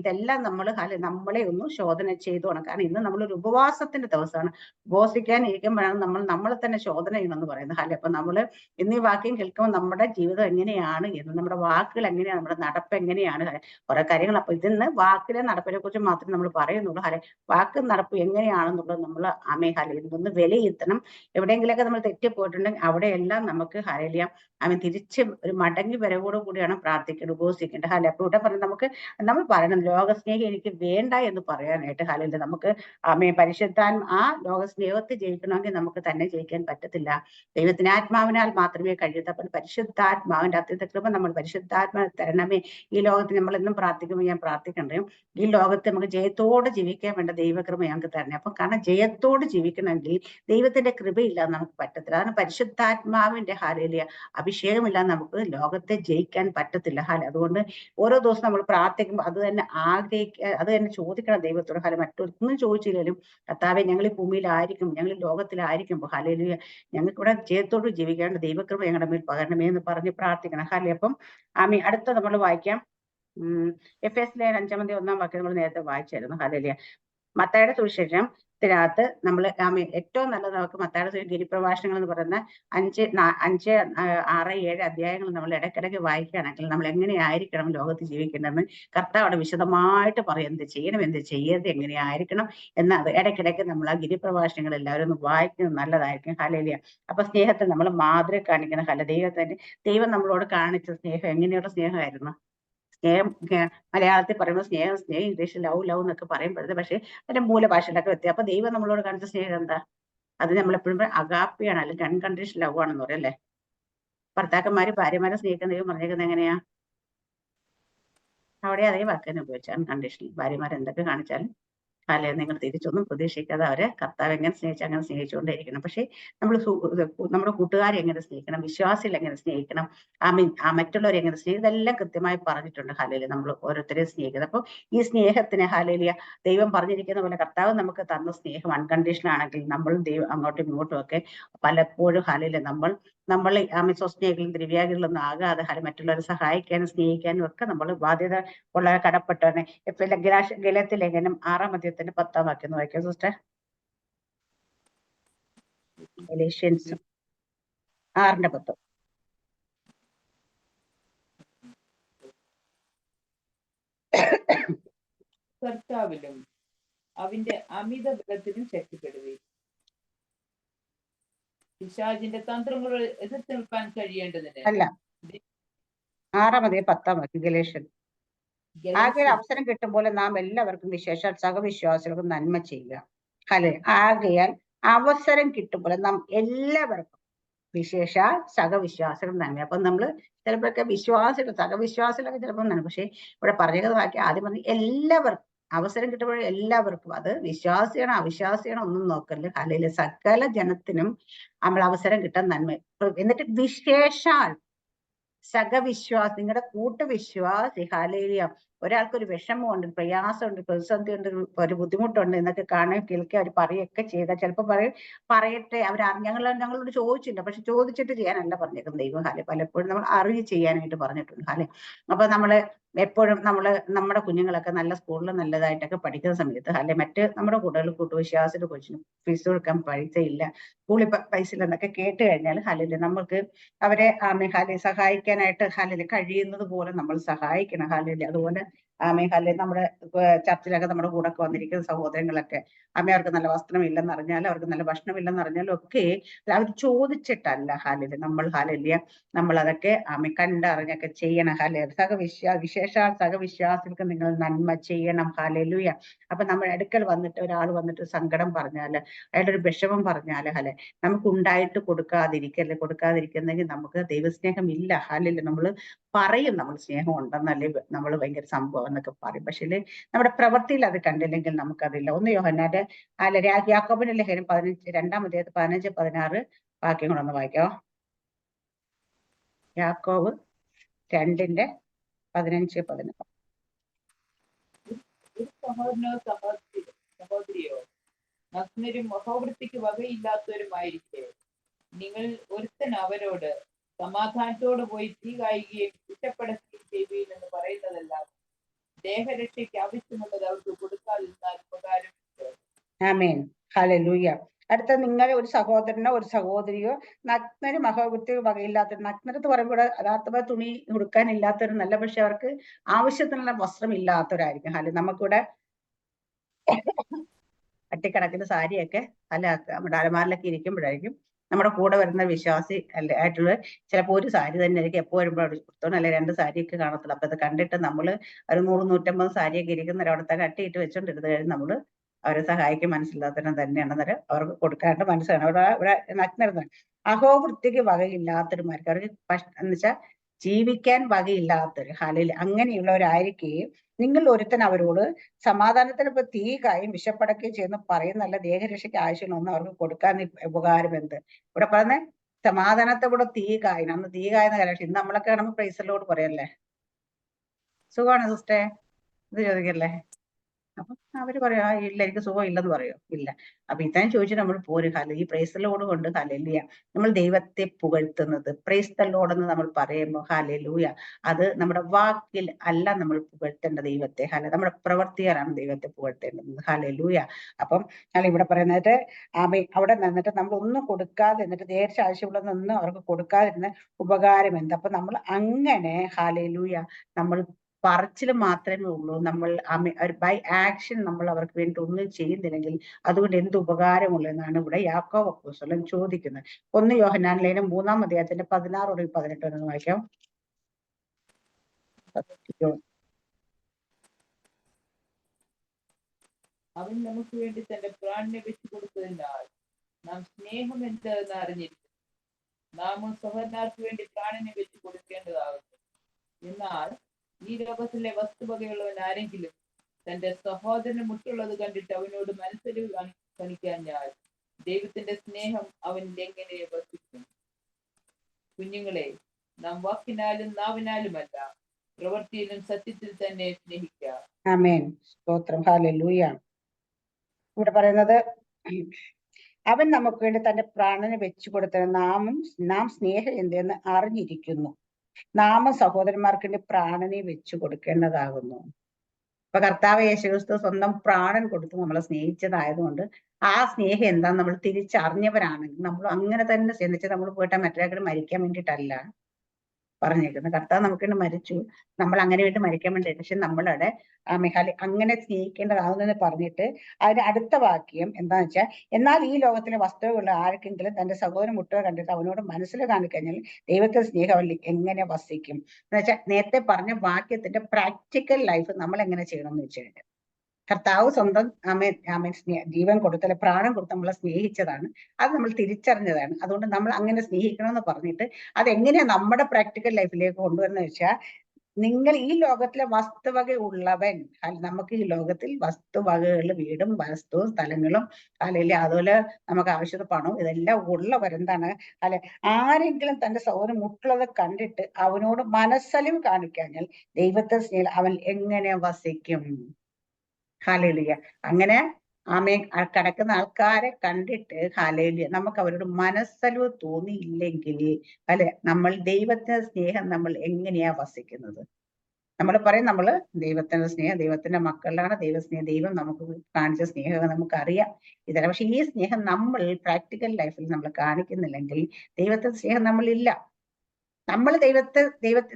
ഇതെല്ലാം നമ്മൾ നമ്മളെ ഒന്ന് ശോധന ചെയ്തു കാരണം ഇന്ന് നമ്മളൊരു ഉപവാസത്തിന്റെ ദിവസമാണ്. ഉപവസിക്കാൻ ഇരിക്കുമ്പോഴാണ് നമ്മളെ തന്നെ ശോധന ചെയ്യണമെന്ന് പറയുന്നത്. അല്ലെ, അപ്പൊ നമ്മള് ഇന്ന് ഈ വാക്യം കേൾക്കുമ്പോൾ നമ്മുടെ ജീവിതം എങ്ങനെയാണ് എന്ന്, നമ്മുടെ വാക്കുകൾ എങ്ങനെയാണ്, നമ്മുടെ നടപ്പ് എങ്ങനെയാണ്, കുറെ കാര്യങ്ങൾ. അപ്പൊ ഇതിന്ന് വാക്കിലെ നടപ്പിനെ കുറിച്ച് മാത്രമേ നമ്മൾ പറയുന്നുള്ളൂ. അല്ലെ, വാക്ക് നടപ്പ് എങ്ങനെയാണെന്നുള്ളത് നമ്മൾ ഇതൊന്ന് വിലയിരുത്തണം. എവിടെയെങ്കിലൊക്കെ നമ്മൾ തെറ്റിപ്പോയിട്ടുണ്ടെങ്കിൽ അവിടെയെല്ലാം നമുക്ക് തിരിച്ച് ഒരു മടങ്ങി വരവോട് കൂടിയാണ് പ്രാർത്ഥിക്കേണ്ടത്, ഉപവസിക്കേണ്ടത്. അപ്പൊ ഇവിടെ പറഞ്ഞ നമ്മൾ പറയണം, ലോകസ്നേഹി എനിക്ക് വേണ്ട എന്ന് പറയാനായിട്ട്. നമുക്ക് ആ ലോകസ്നേഹത്തെ ജയിക്കണമെങ്കിൽ നമുക്ക് തന്നെ ജയിക്കാൻ പറ്റത്തില്ല. ദൈവത്തിന് ആത്മാവിനാൽ മാത്രമേ കഴിയൂ. അപ്പോൾ പരിശുദ്ധാത്മാവിന്റെ അത്യന്ത കൃപ നമ്മൾ പരിശുദ്ധാത്മാവ് തരണമേ. ഈ ലോകത്ത് നമ്മൾ എന്നും പ്രാർത്ഥിക്കുമ്പോൾ ഞാൻ പ്രാർത്ഥിക്കണ്ടേ, ഈ ലോകത്ത് നമുക്ക് ജയത്തോടെ ജീവിക്കാൻ വേണ്ട ദൈവകൃപ ഞങ്ങൾക്ക് തരണേ. അപ്പൊ കാരണം ജയത്തോട് ജീവിക്കണമെങ്കിൽ ദൈവത്തിന്റെ കൃപയില്ലാതെ നമുക്ക് പറ്റത്തില്ല. അതാണ് പരിശുദ്ധാത്മാവിന്റെ അഭിഷേകമില്ലാതെ നമുക്ക് ലോകത്തെ ജയിക്കാൻ പറ്റത്തില്ല. അതുകൊണ്ട് ഓരോ ദിവസം നമ്മൾ പ്രാർത്ഥിക്കുമ്പോൾ അത് തന്നെ അത് തന്നെ ചോദിക്കണം ദൈവത്തോട്. മറ്റൊന്നും ചോദിച്ചില്ലെങ്കിലും കർത്താവേ, ഞങ്ങൾ ഈ ഭൂമിയിലായിരിക്കും, ഞങ്ങൾ ഈ ലോകത്തിലായിരിക്കുമ്പോൾ ഞങ്ങൾക്ക് ഇവിടെ ജയത്തോട് ജീവിക്കാണ്ട് ദൈവകൃപ ഞങ്ങളുടെ മേൽ പകരണമേ എന്ന് പറഞ്ഞ് പ്രാർത്ഥിക്കണം. അപ്പം അടുത്ത നമ്മൾ വായിക്കാം. എഫേസ്യർ 5:1 വാക്യം നമ്മൾ നേരത്തെ വായിച്ചായിരുന്നു. മത്തായിയുടെ സുവിശേഷം ത്തിനകത്ത് നമ്മൾ ഏറ്റവും നല്ലത് നമുക്ക് മത്തായിയുടെ ഗിരിപ്രഭാഷണങ്ങൾ എന്ന് പറയുന്ന 5, 6, 7 അധ്യായങ്ങൾ നമ്മൾ ഇടയ്ക്കിടയ്ക്ക് വായിക്കുകയാണെങ്കിൽ നമ്മൾ എങ്ങനെയായിരിക്കണം ലോകത്ത് ജീവിക്കേണ്ടതെന്ന് കർത്താവ് അവിടെ വിശദമായിട്ട് പറയും. എന്ത് ചെയ്യണം, എന്ത് ചെയ്യരുത്, എങ്ങനെയായിരിക്കണം എന്നത് ഇടയ്ക്കിടയ്ക്ക് നമ്മൾ ആ ഗിരിപ്രഭാഷണങ്ങൾ എല്ലാവരും ഒന്ന് വായിക്കുന്നത് നല്ലതായിരിക്കും. അപ്പൊ സ്നേഹത്തെ നമ്മൾ മാതൃക കാണിക്കണം. ദൈവം നമ്മളോട് കാണിച്ച സ്നേഹം എങ്ങനെയുള്ള സ്നേഹമായിരുന്നു? സ്നേഹം മലയാളത്തിൽ പറയുമ്പോൾ സ്നേഹം, ഇംഗ്ലീഷിൽ ലവ് എന്നൊക്കെ പറയുമ്പോഴത്തെ, പക്ഷെ അതിന്റെ മൂലഭാഷയിലൊക്കെ വ്യത്യാസം. അപ്പൊ ദൈവം നമ്മളോട് കാണിച്ച സ്നേഹം എന്താ? അത് നമ്മളെപ്പോഴും അഗാപ്പിയാണ്, അല്ലെങ്കിൽ അൺകണ്ടീഷണൽ ലവ് ആണെന്ന് പറയും അല്ലേ. ഭർത്താക്കന്മാര് ഭാര്യമാരെ സ്നേഹിക്കുന്ന ദൈവം പറഞ്ഞേക്കുന്നത് എങ്ങനെയാ? അവിടെ അതേ വാക്കിനെ ഉപയോഗിച്ച അൺകണ്ടീഷണൽ. ഭാര്യമാർ എന്തൊക്കെ കാണിച്ചാലും നിങ്ങൾ തിരിച്ചൊന്നും പ്രതീക്ഷിക്കാതെ അവരെ കർത്താവ് എങ്ങനെ സ്നേഹിച്ച് അങ്ങനെ സ്നേഹിച്ചുകൊണ്ടേയിരിക്കണം. പക്ഷെ നമ്മുടെ കൂട്ടുകാരെ എങ്ങനെ സ്നേഹിക്കണം, വിശ്വാസികൾ എങ്ങനെ സ്നേഹിക്കണം, മറ്റുള്ളവരെ എങ്ങനെ സ്നേഹിക്കും, ഇതെല്ലാം കൃത്യമായി പറഞ്ഞിട്ടുണ്ട്. നമ്മൾ ഓരോരുത്തരെയും സ്നേഹിക്കുന്നത്. അപ്പോൾ ഈ സ്നേഹത്തിന് ദൈവം പറഞ്ഞിരിക്കുന്ന പോലെ കർത്താവ് നമുക്ക് തന്ന സ്നേഹം അൺകണ്ടീഷണൽ ആണെങ്കിൽ നമ്മൾ ദൈവം അങ്ങോട്ടും ഇങ്ങോട്ടും ഒക്കെ പലപ്പോഴും നമ്മൾ സ്വസ്നേഹികളും ദ്രവ്യാദികളൊന്നും ആകാതെ മറ്റുള്ളവരെ സഹായിക്കാനും സ്നേഹിക്കാനും ഒക്കെ നമ്മൾ ബാധ്യത ഉള്ള കടപ്പെട്ടവനെ. ഗലാത്യ ലേഖനം 6-ാം 10 വാക്യം ഒന്ന് വായിക്കാം സിസ്റ്റർ. ഗലേഷ്യൻസ് 6:10. കർത്താവിലും അവന്റെ അമിത ബലത്തിലും ശക്തിപ്പെടുകയും പിശാചിന്റെ തന്ത്രങ്ങളോട് എതിർത്ത് നിൽക്കാൻ കഴിയേണ്ടതിന് അല്ല, 6:10 വാക്യം ഗലേഷ്യൻ. ആകെ അവസരം കിട്ടുമ്പോൾ നാം എല്ലാവർക്കും വിശേഷാൽ സഹവിശ്വാസികൾക്കും നന്മ ചെയ്യുക. ആകയാൽ അവസരം കിട്ടുമ്പോൾ നാം എല്ലാവർക്കും വിശേഷാൽ സഹവിശ്വാസികൾ നന്മ. അപ്പൊ നമ്മള് ചിലപ്പോഴൊക്കെ സഹവിശ്വാസികളൊക്കെ ചിലപ്പോൾ നന്മ. പക്ഷെ ഇവിടെ പറഞ്ഞത് വാക്യം ആദ്യം പറഞ്ഞ് എല്ലാവർക്കും അവസരം കിട്ടുമ്പോൾ എല്ലാവർക്കും, അത് വിശ്വാസിയാണോ അവിശ്വാസിയാണോ ഒന്നും നോക്കല്ല. സകല ജനത്തിനും നമ്മൾ അവസരം കിട്ടാൻ നന്മ. എന്നിട്ട് വിശേഷാൽ സഹവിശ്വാസി, നിങ്ങളുടെ കൂട്ടുവിശ്വാസി. ഒരാൾക്കൊരു വിഷമമുണ്ട്, പ്രയാസമുണ്ട്, പ്രതിസന്ധി ഉണ്ട്, ഒരു ബുദ്ധിമുട്ടുണ്ട് എന്നൊക്കെ കാണുകയും കേൾക്കുക അവർ പറയുകയൊക്കെ ചെയ്താൽ ചിലപ്പോൾ പറയട്ടെ, ഞങ്ങളോട് ചോദിച്ചില്ല, പക്ഷെ ചോദിച്ചിട്ട് ചെയ്യാനല്ല പറഞ്ഞേക്കുന്നത് ദൈവം. പലപ്പോഴും നമ്മൾ അറിഞ്ഞ് ചെയ്യാനായിട്ട് പറഞ്ഞിട്ടുണ്ട്. അപ്പൊ നമ്മള് എപ്പോഴും നമ്മുടെ കുഞ്ഞുങ്ങളൊക്കെ നല്ല സ്കൂളിൽ നല്ലതായിട്ടൊക്കെ പഠിക്കുന്ന സമയത്ത് മറ്റ് നമ്മുടെ കൂട്ടുവിശ്വാസിയുടെ കൊച്ചിന് ഫീസ് കൊടുക്കാൻ പൈസയില്ല, സ്കൂളിൽ പൈസ ഇല്ലെന്നൊക്കെ കേട്ട് കഴിഞ്ഞാൽ നമ്മൾക്ക് അവരെ സഹായിക്കാനായിട്ട് കഴിയുന്നത് പോലെ നമ്മൾ സഹായിക്കണം. അതുപോലെ നമ്മുടെ ചർച്ചിലൊക്കെ നമ്മുടെ കൂടെ ഒക്കെ വന്നിരിക്കുന്ന സഹോദരങ്ങളൊക്കെ അവർക്ക് നല്ല വസ്ത്രം ഇല്ലെന്ന് അറിഞ്ഞാലും അവർക്ക് നല്ല ഭക്ഷണം ഇല്ലെന്ന് അറിഞ്ഞാലും ഒക്കെ അവർ ചോദിച്ചിട്ടല്ല നമ്മൾ അതൊക്കെ കണ്ടറിഞ്ഞൊക്കെ ചെയ്യണം. വിശേഷാൽ സഹവിശ്വാസികൾക്ക് നിങ്ങൾ നന്മ ചെയ്യണം. അപ്പൊ നമ്മുടെ അടുക്കൽ വന്നിട്ട് ഒരാൾ വന്നിട്ട് സങ്കടം പറഞ്ഞാല്, അയാളുടെ ഒരു വിഷമം പറഞ്ഞാല് നമുക്ക് ഉണ്ടായിട്ട് കൊടുക്കാതിരിക്കുന്നെങ്കിൽ നമുക്ക് ദൈവസ്നേഹം ഇല്ല. നമ്മൾ പറയും നമ്മൾ സ്നേഹം ഉണ്ടെന്നല്ലേ, നമ്മൾ ഭയങ്കര സംഭവം എന്നൊക്കെ പറയും. പക്ഷേ നമ്മുടെ പ്രവൃത്തിയിൽ അത് കണ്ടില്ലെങ്കിൽ നമുക്കതില്ല. 1 യോഹന്നാന്റെ യാക്കോബിന്റെ ലേഖനം 2-ാം അധ്യായത്തിൽ 15-16 വാക്യങ്ങളൊന്ന് വായിക്കാമോ? യാക്കോബ് 2:15-16. സഹോദരിയോ നഗ്നരും മുഖവൃത്തിക്ക് വകയില്ലാത്തവരുമായിരിക്കെ നിങ്ങൾ ഒരുത്തൻ അവരോട് സമാധാനത്തോട് പോയി തീ കായുകയും കുറ്റപ്പെടുത്തുകയും ചെയ്യുകയും എന്ന് പറയുന്നതല്ല, ദേഹരക്ഷയ്ക്ക് ആവശ്യമുള്ളത് അവർക്ക് കൊടുക്കാതിരുന്നാൽ ഉപകാരമുണ്ട്. ആമേൻ. ഹല്ലേലൂയ. അടുത്ത നിങ്ങൾ ഒരു സഹോദരനോ ഒരു സഹോദരിയോ നഗ്നന് മഹോവൃത്തിയോ വകയില്ലാത്ത, നഗ്നരെന്ന് പറയുമ്പോൾ യഥാർത്ഥമായ തുണി ഉടുക്കാനില്ലാത്തവരെന്നല്ല, പക്ഷെ അവർക്ക് ആവശ്യത്തിനുള്ള വസ്ത്രം ഇല്ലാത്തവരായിരിക്കും. നമുക്കിവിടെ അട്ടിക്കണക്കിന് സാരിയൊക്കെ നമ്മുടെ അലമാരിലൊക്കെ ഇരിക്കുമ്പോഴായിരിക്കും നമ്മുടെ കൂടെ വരുന്ന വിശ്വാസി ആയിട്ടുള്ള ചിലപ്പോൾ ഒരു സാരി തന്നെ ആയിരിക്കും എപ്പോ വരുമ്പോൾ അവിടെ കൊടുത്തോണം, അല്ലെ 2 സാരിയൊക്കെ കാണത്തില്ല. അപ്പൊ അത് കണ്ടിട്ട് നമ്മൾ ഒരു 100-150 സാരിയൊക്കെ ഇരിക്കുന്ന ഒരിടത്തൊക്കെ അട്ടിയിട്ട് വെച്ചോണ്ടിരുന്ന് കഴിഞ്ഞ് നമ്മള് അവരെ സഹായിക്കാൻ മനസ്സില്ലാത്തവരും തന്നെയാണെന്നേരം അവർക്ക് കൊടുക്കാണ്ട് മനസ്സിലാണ് അവിടെ നഗ്നരുന്ന അഹോവൃത്തിക്ക് വകയില്ലാത്തവരുമാർക്ക്, അവർക്ക് എന്ന് വെച്ചാൽ ജീവിക്കാൻ വകയില്ലാത്തവര്. ഹാലയിൽ അങ്ങനെയുള്ളവരായിരിക്കുകയും നിങ്ങൾ ഒരുത്തൻ അവരോട് സമാധാനത്തിന് ഇപ്പൊ തീ കായും വിശപ്പടക്കുകയും ചെയ്യുന്ന പറയുന്നല്ല, ദേഹരക്ഷയ്ക്ക് ആവശ്യമുള്ളൊന്നും അവർക്ക് കൊടുക്കാൻ ഉപകാരം എന്ത്? ഇവിടെ പറയുന്നത് സമാധാനത്തെ കൂടെ തീ കായണം. അന്ന് തീ കായുന്ന കാര്യം ഇന്ന് നമ്മളൊക്കെ കാണുമ്പോൾ പ്രൈസലോട് പറയല്ലേ, സുഖമാണ് സിസ്റ്ററെ ഇത് ചോദിക്കല്ലേ. അപ്പൊ അവര് പറയാ ഇല്ല എനിക്ക് സുഖം ഇല്ലെന്ന് പറയോ? ഇല്ല. അപ്പൊ ഇത്രയും ചോദിച്ചു നമ്മൾ പോരും. ഈ പ്രൈസലോട് കൊണ്ട് ഹല്ലേലൂയ നമ്മൾ ദൈവത്തെ പുകഴ്ത്തുന്നത്. പ്രൈസ് ദി ലോർഡ് എന്ന് നമ്മൾ പറയുമ്പോൾ ഹല്ലേലൂയ അത് നമ്മുടെ വാക്കിൽ അല്ല നമ്മൾ പുകഴ്ത്തേണ്ട ദൈവത്തെ, നമ്മുടെ പ്രവർത്തിയാലാണ് ദൈവത്തെ പുകഴ്ത്തേണ്ടത്. ഹല്ലേലൂയ. അപ്പം ഇവിടെ പറയുന്നത് അവിടെ നിന്നിട്ട് നമ്മൾ ഒന്നും കൊടുക്കാതെ എന്നിട്ട് നേരിട്ട് ആവശ്യമുള്ളതൊന്നും അവർക്ക് കൊടുക്കാതിരുന്ന ഉപകാരം എന്ത്? അപ്പൊ നമ്മൾ അങ്ങനെ ഹല്ലേലൂയ നമ്മൾ പറച്ചിൽ മാത്രമേ ഉള്ളൂ, നമ്മൾ ബൈ ആക്ഷൻ നമ്മൾ അവർക്ക് വേണ്ടി ഒന്നും ചെയ്യുന്നില്ലെങ്കിൽ അതുകൊണ്ട് എന്ത് ഉപകാരമുള്ളൂ എന്നാണ് ഇവിടെ യാക്കോബ് അപ്പോസ്തലൻ ചോദിക്കുന്നത്. 1 യോഹന്നാൻ ലേഖനം 3-ാം അധ്യായത്തിന്റെ 16-18 ഒന്ന് വായിക്കാം. അവൻ നമുക്ക് വേണ്ടി തന്റെ പ്രാണനെ വെച്ചു കൊടുത്തതിനാൽ നാം സ്നേഹം എന്തെന്ന് അറിഞ്ഞിരിക്കുന്നു. നാമും സഹോദരന്മാർക്ക് വേണ്ടി പ്രാണനെ വെച്ചു കൊടുക്കേണ്ടതാകുന്നു. എന്നാൽ ഈ ലോകത്തിലെ വസ്തുവകയുള്ളവൻ ആരെങ്കിലും തന്റെ സഹോദരന് മുട്ടുള്ളത് കണ്ടിട്ട് അവനോട് മനസ്സലിവ് കാണിക്കാഞ്ഞാൽ ദൈവത്തിന്റെ സ്നേഹം അവനിൽ എങ്ങനെ വസിക്കും? കുഞ്ഞുങ്ങളെ, നാം വാക്കിനാലും നാവിനാലുമല്ല പ്രവൃത്തിയിലും സത്യത്തിൽ തന്നെ സ്നേഹിക്കാം. ആമേൻ. സ്തോത്രം. ഹല്ലേലൂയ. ഇവിടെ പറയുന്നത് അവൻ നമുക്ക് വേണ്ടി തന്റെ പ്രാണനെ വെച്ചു കൊടുത്തത് നാം സ്നേഹം എന്തെന്ന് അറിഞ്ഞിരിക്കുന്നു. നാമ സഹോദരന്മാർക്ക് വേണ്ടി പ്രാണനെ വെച്ചു കൊടുക്കേണ്ടതാകുന്നു. ഇപ്പൊ കർത്താവ് യേശുക്രിസ്തു സ്വന്തം പ്രാണൻ കൊടുത്ത് നമ്മളെ സ്നേഹിച്ചതായതുകൊണ്ട് ആ സ്നേഹം എന്താന്ന് നമ്മൾ തിരിച്ചറിഞ്ഞവരാണെങ്കിൽ നമ്മൾ അങ്ങനെ തന്നെ സ്നേഹിച്ച് നമ്മൾ പോയിട്ട് മറ്റൊരാൾക്ക് മരിക്കാൻ വേണ്ടിയിട്ടല്ല പറഞ്ഞേക്കുന്നത്. കർത്താവ് നമുക്ക് വേണ്ടി മരിച്ചു, നമ്മൾ അങ്ങനെ വേണ്ടി മരിക്കാൻ വേണ്ടി. പക്ഷെ നമ്മളവിടെ അങ്ങനെ സ്നേഹിക്കേണ്ടതാകുന്നെന്ന് പറഞ്ഞിട്ട് അതിന് അടുത്ത വാക്യം എന്താന്ന് വെച്ചാൽ, എന്നാൽ ഈ ലോകത്തിലെ വസ്തുവുള്ള ആർക്കെങ്കിലും തന്റെ സഹോദരൻ മുട്ടുക കണ്ടിട്ട് അവനോട് മനസ്സിൽ കാണിക്കഴിഞ്ഞാൽ ദൈവത്തെ സ്നേഹം അവനിൽ എങ്ങനെ വസിക്കും എന്ന് വെച്ചാൽ, നേരത്തെ പറഞ്ഞ വാക്യത്തിന്റെ പ്രാക്ടിക്കൽ ലൈഫ് നമ്മൾ എങ്ങനെ ചെയ്യണം എന്ന് വെച്ച് കഴിഞ്ഞാൽ, കർത്താവ് സ്വന്തം ജീവൻ കൊടുത്തല്ല പ്രാണം കൊടുത്ത് നമ്മളെ സ്നേഹിച്ചതാണ്, അത് നമ്മൾ തിരിച്ചറിഞ്ഞതാണ്. അതുകൊണ്ട് നമ്മൾ അങ്ങനെ സ്നേഹിക്കണമെന്ന് പറഞ്ഞിട്ട് അതെങ്ങനെയാ നമ്മുടെ പ്രാക്ടിക്കൽ ലൈഫിലേക്ക് കൊണ്ടുവരുന്ന വെച്ചാൽ, നിങ്ങൾ ഈ ലോകത്തിലെ വസ്തുവക ഉള്ളവൻ, നമുക്ക് ഈ ലോകത്തിൽ വസ്തുവകകൾ, വീടും വസ്തുവും സ്ഥലങ്ങളും അല്ലെങ്കിൽ അതുപോലെ നമുക്ക് ആവശ്യത്തിന് പണവും ഇതെല്ലാം ഉള്ളവരെന്താണ് ആരെങ്കിലും തന്റെ സഹോദരൻ മുട്ടുള്ളത് കണ്ടിട്ട് അവനോട് മനസ്സലിവ് കാണിക്കാഞ്ഞാൽ ദൈവത്തെ സ്നേഹം അവൻ എങ്ങനെ വസിക്കും? ഹല്ലേലൂയ. അങ്ങനെ കിടക്കുന്ന ആൾക്കാരെ കണ്ടിട്ട് ഹല്ലേലൂയ നമുക്ക് അവരോട് മനസ്സലിവ് തോന്നിയില്ലെങ്കിൽ നമ്മൾ ദൈവത്തിന്റെ സ്നേഹം നമ്മൾ എങ്ങനെയാ വസിക്കുന്നത്? നമ്മൾ പറയും നമ്മൾ ദൈവത്തിന്റെ സ്നേഹം ദൈവത്തിന്റെ മക്കളിലാണ്, ദൈവം നമുക്ക് കാണിച്ച സ്നേഹം നമുക്കറിയാം ഇതല്ല. പക്ഷെ ഈ സ്നേഹം നമ്മൾ പ്രാക്ടിക്കൽ ലൈഫിൽ നമ്മൾ കാണിക്കുന്നില്ലെങ്കിൽ ദൈവത്തിന്റെ സ്നേഹം നമ്മളില്ല. നമ്മൾ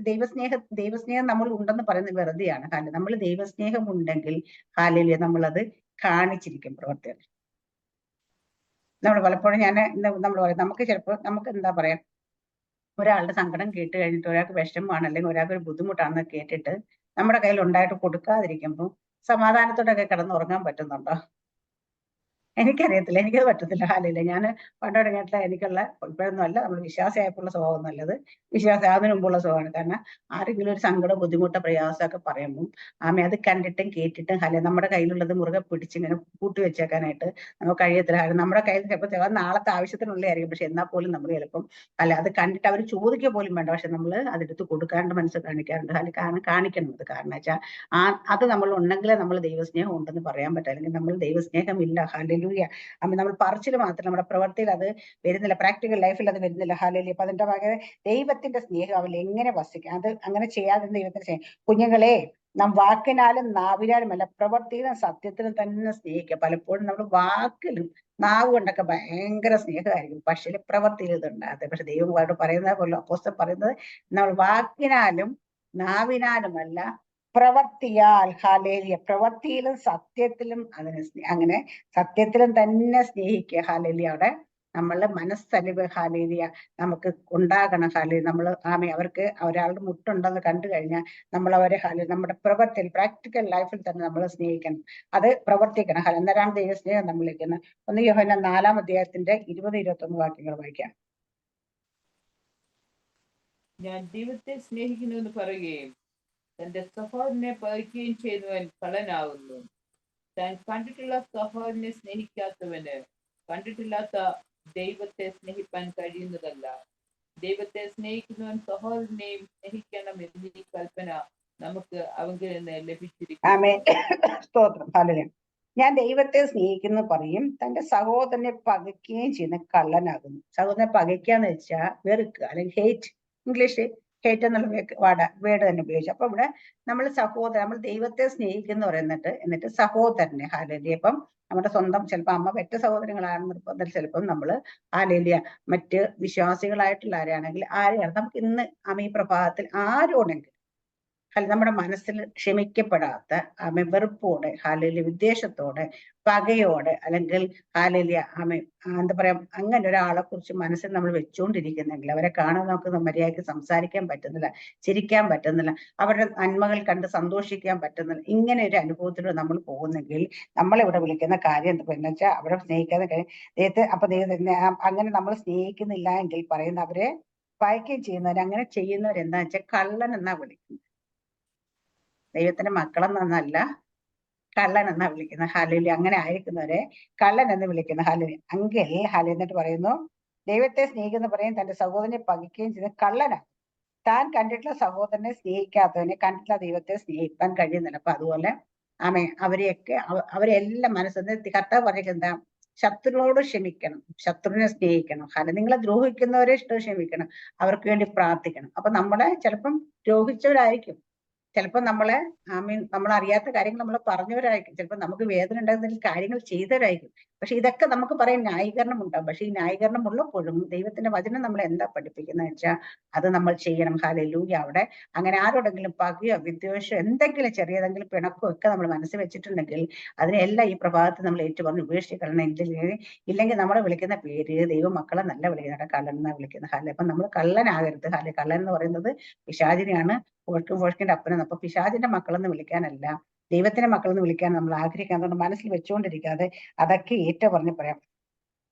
ദൈവസ്നേഹം നമ്മൾ ഉണ്ടെന്ന് പറയുന്നത് വെറുതെയാണ്. നമ്മൾ ദൈവസ്നേഹം ഉണ്ടെങ്കിൽ ഹാലയില് നമ്മളത് കാണിച്ചിരിക്കും പ്രവർത്തികൾ. നമ്മൾ പലപ്പോഴും നമ്മൾ പറയും, നമുക്ക് ചിലപ്പോൾ നമുക്ക് എന്താ പറയാ, ഒരാളുടെ സങ്കടം കേട്ട് കഴിഞ്ഞിട്ട് ഒരാൾക്ക് വിഷമമാണ് അല്ലെങ്കിൽ ഒരാൾക്ക് ഒരു ബുദ്ധിമുട്ടാണെന്ന് കേട്ടിട്ട് നമ്മുടെ കയ്യിൽ ഉണ്ടായിട്ട് കൊടുക്കാതിരിക്കുമ്പോൾ സമാധാനത്തോടൊക്കെ കിടന്നുറങ്ങാൻ പറ്റുന്നുണ്ടോ? എനിക്കറിയത്തില്ല, എനിക്കത് പറ്റത്തില്ല. ഹാലയില്ല. ഞാൻ പണ്ട് തുടങ്ങിയിട്ടില്ല, എനിക്കുള്ള ഇപ്പോഴൊന്നും അല്ല, നമ്മൾ വിശ്വാസിയായപ്പോഴുള്ള സ്വഭാവം നല്ലത് വിശ്വാസത്തിന് മുമ്പുള്ള സ്വഭാവമാണ്. കാരണം ആരെങ്കിലും ഒരു സങ്കടം ബുദ്ധിമുട്ടോ പ്രയാസമൊക്കെ പറയുമ്പോൾ അത് കണ്ടിട്ടും കേട്ടിട്ടും നമ്മുടെ കയ്യിലുള്ളത് മുറുകെ പിടിച്ചിങ്ങനെ കൂട്ടി വെച്ചേക്കാനായിട്ട് നമുക്ക് കഴിയത്തില്ല. നമ്മുടെ കയ്യിൽ ചിലപ്പോൾ നാളത്തെ ആവശ്യത്തിനുള്ളതായിരിക്കും, പക്ഷെ എന്നാൽ പോലും നമ്മൾ ചിലപ്പം അത് കണ്ടിട്ട് അവർ ചോദിക്കുക പോലും വേണ്ട, പക്ഷെ നമ്മൾ അതെടുത്ത് കൊടുക്കാണ്ട് മനസ്സ് കാണിക്കാറുണ്ട്. കാണിക്കണം. അത് കാരണം വെച്ചാൽ അത് നമ്മൾ ഉണ്ടെങ്കിലേ നമ്മൾ ദൈവസ്നേഹം ഉണ്ടെന്ന് പറയാൻ പറ്റും, അല്ലെങ്കിൽ നമ്മൾ ദൈവസ്നേഹമില്ല. ഹല്ലേലൂയ. നമ്മൾ പറച്ചിൽ മാത്രം, നമ്മുടെ പ്രവർത്തിയിൽ അത് വരുന്നില്ല, പ്രാക്ടിക്കൽ ലൈഫിൽ അത് വരുന്നില്ല. ഹല്ലേലൂയ. അപ്പൊ അതിന്റെ പകരം ദൈവത്തിന്റെ സ്നേഹം അവൻ എങ്ങനെ വസിക്കും? അത് അങ്ങനെ ചെയ്യാതെ ദൈവത്തിന്റെ സ്നേഹം. കുഞ്ഞുങ്ങളെ, നാം വാക്കിനാലും നാവിനാലുമല്ല പ്രവൃത്തിയിലും സത്യത്തിലും തന്നെ സ്നേഹിക്കുക. പലപ്പോഴും നമ്മൾ വാക്കിലും നാവ് കൊണ്ടൊക്കെ ഭയങ്കര സ്നേഹമായിരിക്കും, പക്ഷേ പ്രവൃത്തിയിൽ ഇതുണ്ടാകത്തെ. പക്ഷെ ദൈവം പറയുന്നത് പോലെ അപ്പോസ്തലൻ പറയുന്നത് നമ്മൾ വാക്കിനാലും നാവിനാലുമല്ല പ്രവർത്തിയാൽ, ഹാലേലിയ, പ്രവൃത്തിയിലും സത്യത്തിലും അങ്ങനെ സത്യത്തിലും തന്നെ സ്നേഹിക്കുക. ഹാലേലിയ, അവിടെ നമ്മളുടെ മനസ്സലിവ്, ഹാലേലിയ, നമുക്ക് ഉണ്ടാകണം. ഹാലേലിയ, നമ്മൾ അവർക്ക് ഒരാളുടെ മുട്ടുണ്ടെന്ന് കണ്ടു കഴിഞ്ഞാൽ നമ്മൾ അവരെ നമ്മുടെ പ്രവൃത്തിയിൽ, പ്രാക്ടിക്കൽ ലൈഫിൽ തന്നെ നമ്മൾ സ്നേഹിക്കണം, അത് പ്രവർത്തിക്കണം. അന്നേരമാണ് ദൈവസ്നേഹം നമ്മളിലേക്ക്. 1 യോഹന്നാൻ 4-ാം അധ്യായത്തിന്റെ 20-21 വാക്യങ്ങൾ വായിക്കാം. ഞാൻ ദൈവത്തെ സ്നേഹിക്കുന്നുവെന്ന് പറയുകയും തന്റെ സഹോദരനെ പകയ്ക്കുകയും ചെയ്യുന്നവൻ കള്ളനാകുന്നു. താൻ കണ്ടിട്ടുള്ള സഹോദരനെ സ്നേഹിക്കാത്തവന് കണ്ടിട്ടില്ലാത്ത ദൈവത്തെ സ്നേഹിപ്പാൻ കഴിയുന്നതല്ല. ദൈവത്തെ സ്നേഹിക്കുന്നവൻ സഹോദരനെയും സ്നേഹിക്കണം എന്നീ കൽപ്പന നമുക്ക് അവങ്കിൽ നിന്ന് ലഭിച്ചിരിക്കുന്നു. ഞാൻ ദൈവത്തെ സ്നേഹിക്കുന്നു പറയും, തന്റെ സഹോദരനെ പകയ്ക്കുകയും ചെയ്യുന്ന കള്ളനാകുന്നു. സഹോദരനെ പകയ്ക്കാന്ന് വെച്ചാൽ വെറുക്കുക, അല്ലെങ്കിൽ ഹേറ്റ്. ഇംഗ്ലീഷ് ഹേറ്റ് എന്നുള്ള വേർഡ് തന്നെ ഉപയോഗിച്ചു. അപ്പൊ ഇവിടെ നമ്മൾ ദൈവത്തെ സ്നേഹിക്കുന്നു പറയുന്നിട്ട്, എന്നിട്ട് സഹോദരനെ, ഹാലേലിയ, ഇപ്പം നമ്മുടെ സ്വന്തം ചിലപ്പോൾ അമ്മ പെറ്റ സഹോദരങ്ങളാണ് നിർബന്ധം, ചിലപ്പം നമ്മൾ ഹാലേലിയ മറ്റ് വിശ്വാസികളായിട്ടുള്ള ആരെയാണെങ്കിൽ ആരെയാണ് നമുക്ക് ഇന്ന് ഈ പ്രഭാതത്തിൽ ആരോടെങ്കിലും നമ്മുടെ മനസ്സിൽ ക്ഷമിക്കപ്പെടാത്ത വെറുപ്പോടെ, ഹാലേലിയ, വിദ്വേഷത്തോടെ, പകയോടെ, അല്ലെങ്കിൽ ഹാലേലിയ എന്താ പറയാ, അങ്ങനെ ഒരാളെ കുറിച്ച് മനസ്സിൽ നമ്മൾ വെച്ചുകൊണ്ടിരിക്കുന്നെങ്കിൽ, അവരെ കാണാൻ നമുക്ക് മര്യാദയ്ക്ക് സംസാരിക്കാൻ പറ്റുന്നില്ല, ചിരിക്കാൻ പറ്റുന്നില്ല, അവരുടെ നന്മകൾ കണ്ട് സന്തോഷിക്കാൻ പറ്റുന്നില്ല, ഇങ്ങനെ ഒരു അനുഭവത്തിലൂടെ നമ്മൾ പോകുന്നെങ്കിൽ നമ്മളിവിടെ വിളിക്കുന്ന കാര്യം എന്താ വെച്ചാൽ അവരെ സ്നേഹിക്കാതെ ദൈവത്തെ, അപ്പൊ ദൈവത്തെ അങ്ങനെ നമ്മൾ സ്നേഹിക്കുന്നില്ല എങ്കിൽ പറയുന്ന അവരെ പകയ്ക്കുകയും ചെയ്യുന്നവർ, അങ്ങനെ ചെയ്യുന്നവരെന്താ വെച്ചാൽ കള്ളൻ എന്നാ വിളിക്കുന്നത്. ദൈവത്തിന്റെ മക്കളെന്നല്ല, കള്ളൻ എന്നാ വിളിക്കുന്നത്. ഹാലേലിയ, അങ്ങനെ ആയിരിക്കുന്നവരെ കള്ളൻ എന്ന് വിളിക്കുന്നു. ഹാലേലിയ, അങ്കിൽ ഹാലേലിയ എന്നിട്ട് പറയുന്നു, ദൈവത്തെ സ്നേഹിക്കുന്ന പറയും തന്റെ സഹോദരനെ പകയ്ക്കുകയും ചെയ്യുന്ന കള്ളനാണ്. താൻ കണ്ടിട്ടുള്ള സഹോദരനെ സ്നേഹിക്കാത്തവനെ കണ്ടിട്ടുള്ള ദൈവത്തെ സ്നേഹിക്കാൻ കഴിയുന്നില്ല. അപ്പൊ അതുപോലെ അവരെല്ലാം മനസ്സിൽ കർത്താവ് പറയുന്നത് എന്താ, ശത്രുവിനോട് ക്ഷമിക്കണം, ശത്രുവിനെ സ്നേഹിക്കണം. നിങ്ങളെ ദ്രോഹിക്കുന്നവരെ ക്ഷമിക്കണം, അവർക്ക് വേണ്ടി പ്രാർത്ഥിക്കണം. അപ്പൊ നമ്മളെ ചിലപ്പം ദ്രോഹിച്ചവരായിരിക്കും, ചിലപ്പോൾ നമ്മൾ അറിയാത്ത കാര്യങ്ങൾ നമ്മൾ പറഞ്ഞവരായിരിക്കും, ചിലപ്പോൾ നമുക്ക് വേദന ഉണ്ടാകുന്ന കാര്യങ്ങൾ ചെയ്തവരായിരിക്കും. പക്ഷെ ഇതൊക്കെ നമുക്ക് പറയാൻ ന്യായീകരണം ഉണ്ടാകും. പക്ഷെ ഈ ന്യായീകരണം ഉള്ളപ്പോഴും ദൈവത്തിന്റെ വചനം നമ്മളെ എന്താ പഠിപ്പിക്കുന്നത് വെച്ചാൽ അത് നമ്മൾ ചെയ്യണം. ഹല്ലേലൂയ. അവിടെ അങ്ങനെ ആരോടെങ്കിലും പകയോ വിദ്വേഷമോ എന്തെങ്കിലും ചെറിയതെങ്കിലും പിണക്കോ ഒക്കെ നമ്മൾ മനസ്സിൽ വെച്ചിട്ടുണ്ടെങ്കിൽ അതിനെല്ലാം ഈ പ്രഭാതത്തിൽ നമ്മൾ ഏറ്റുപറഞ്ഞ് ഉപേക്ഷിക്കണം. ഇല്ലെങ്കിൽ നമ്മളെ വിളിക്കുന്ന പേര് ദൈവമക്കളെ നല്ല വിളിക്കുന്ന കള്ളൻ എന്നാ വിളിക്കുന്നത്. അപ്പൊ നമ്മൾ കള്ളനാകരുത്. കള്ളൻ എന്ന് പറയുന്നത് പിശാചിനെയാണ്, പോഷ്കിന്റെ അപ്പനെന്ന്. അപ്പൊ പിശാചിന്റെ മക്കളെന്ന് വിളിക്കാനല്ല, ദൈവത്തിന്റെ മക്കളെന്ന് വിളിക്കാൻ നമ്മൾ ആഗ്രഹിക്കാൻ, അതുകൊണ്ട് മനസ്സിൽ വെച്ചുകൊണ്ടിരിക്കാതെ അതൊക്കെ പറഞ്ഞ് പറയാം.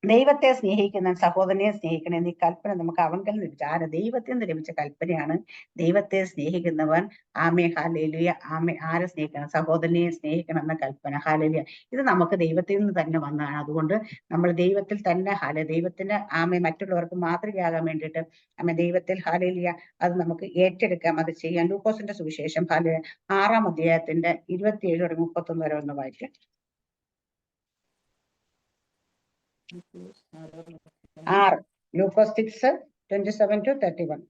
ദൈവത്തെ സ്നേഹിക്കുന്ന സഹോദരനെ സ്നേഹിക്കണം എന്നീ കൽപ്പന നമുക്ക് അവങ്കൽ നിന്ന് ലഭിച്ച ദൈവത്തിൽ നിന്ന് ലഭിച്ച കൽപ്പനയാണ്. ദൈവത്തെ സ്നേഹിക്കുന്നവൻ ഹാലേലുയ ആരെ സ്നേഹിക്കണം, സഹോദരനെ സ്നേഹിക്കണം എന്ന കൽപ്പന. ഹാലേലുയ, ഇത് നമുക്ക് ദൈവത്തിൽ നിന്ന് തന്നെ വന്നതാണ്. അതുകൊണ്ട് നമ്മൾ ദൈവത്തിൽ തന്നെ ദൈവത്തിന് മറ്റുള്ളവർക്ക് മാതൃകയാകാൻ വേണ്ടിയിട്ട് ദൈവത്തിൽ ഹാലേലുയ അത് നമുക്ക് ഏറ്റെടുക്കാം, അത് ചെയ്യാം. ലൂക്കോസിന്റെ സുവിശേഷം 6-ാം അധ്യായത്തിന്റെ 27-31 വരെ ഒന്ന് വായിക്കാം. ലൂക്കോസ് 6:27-31.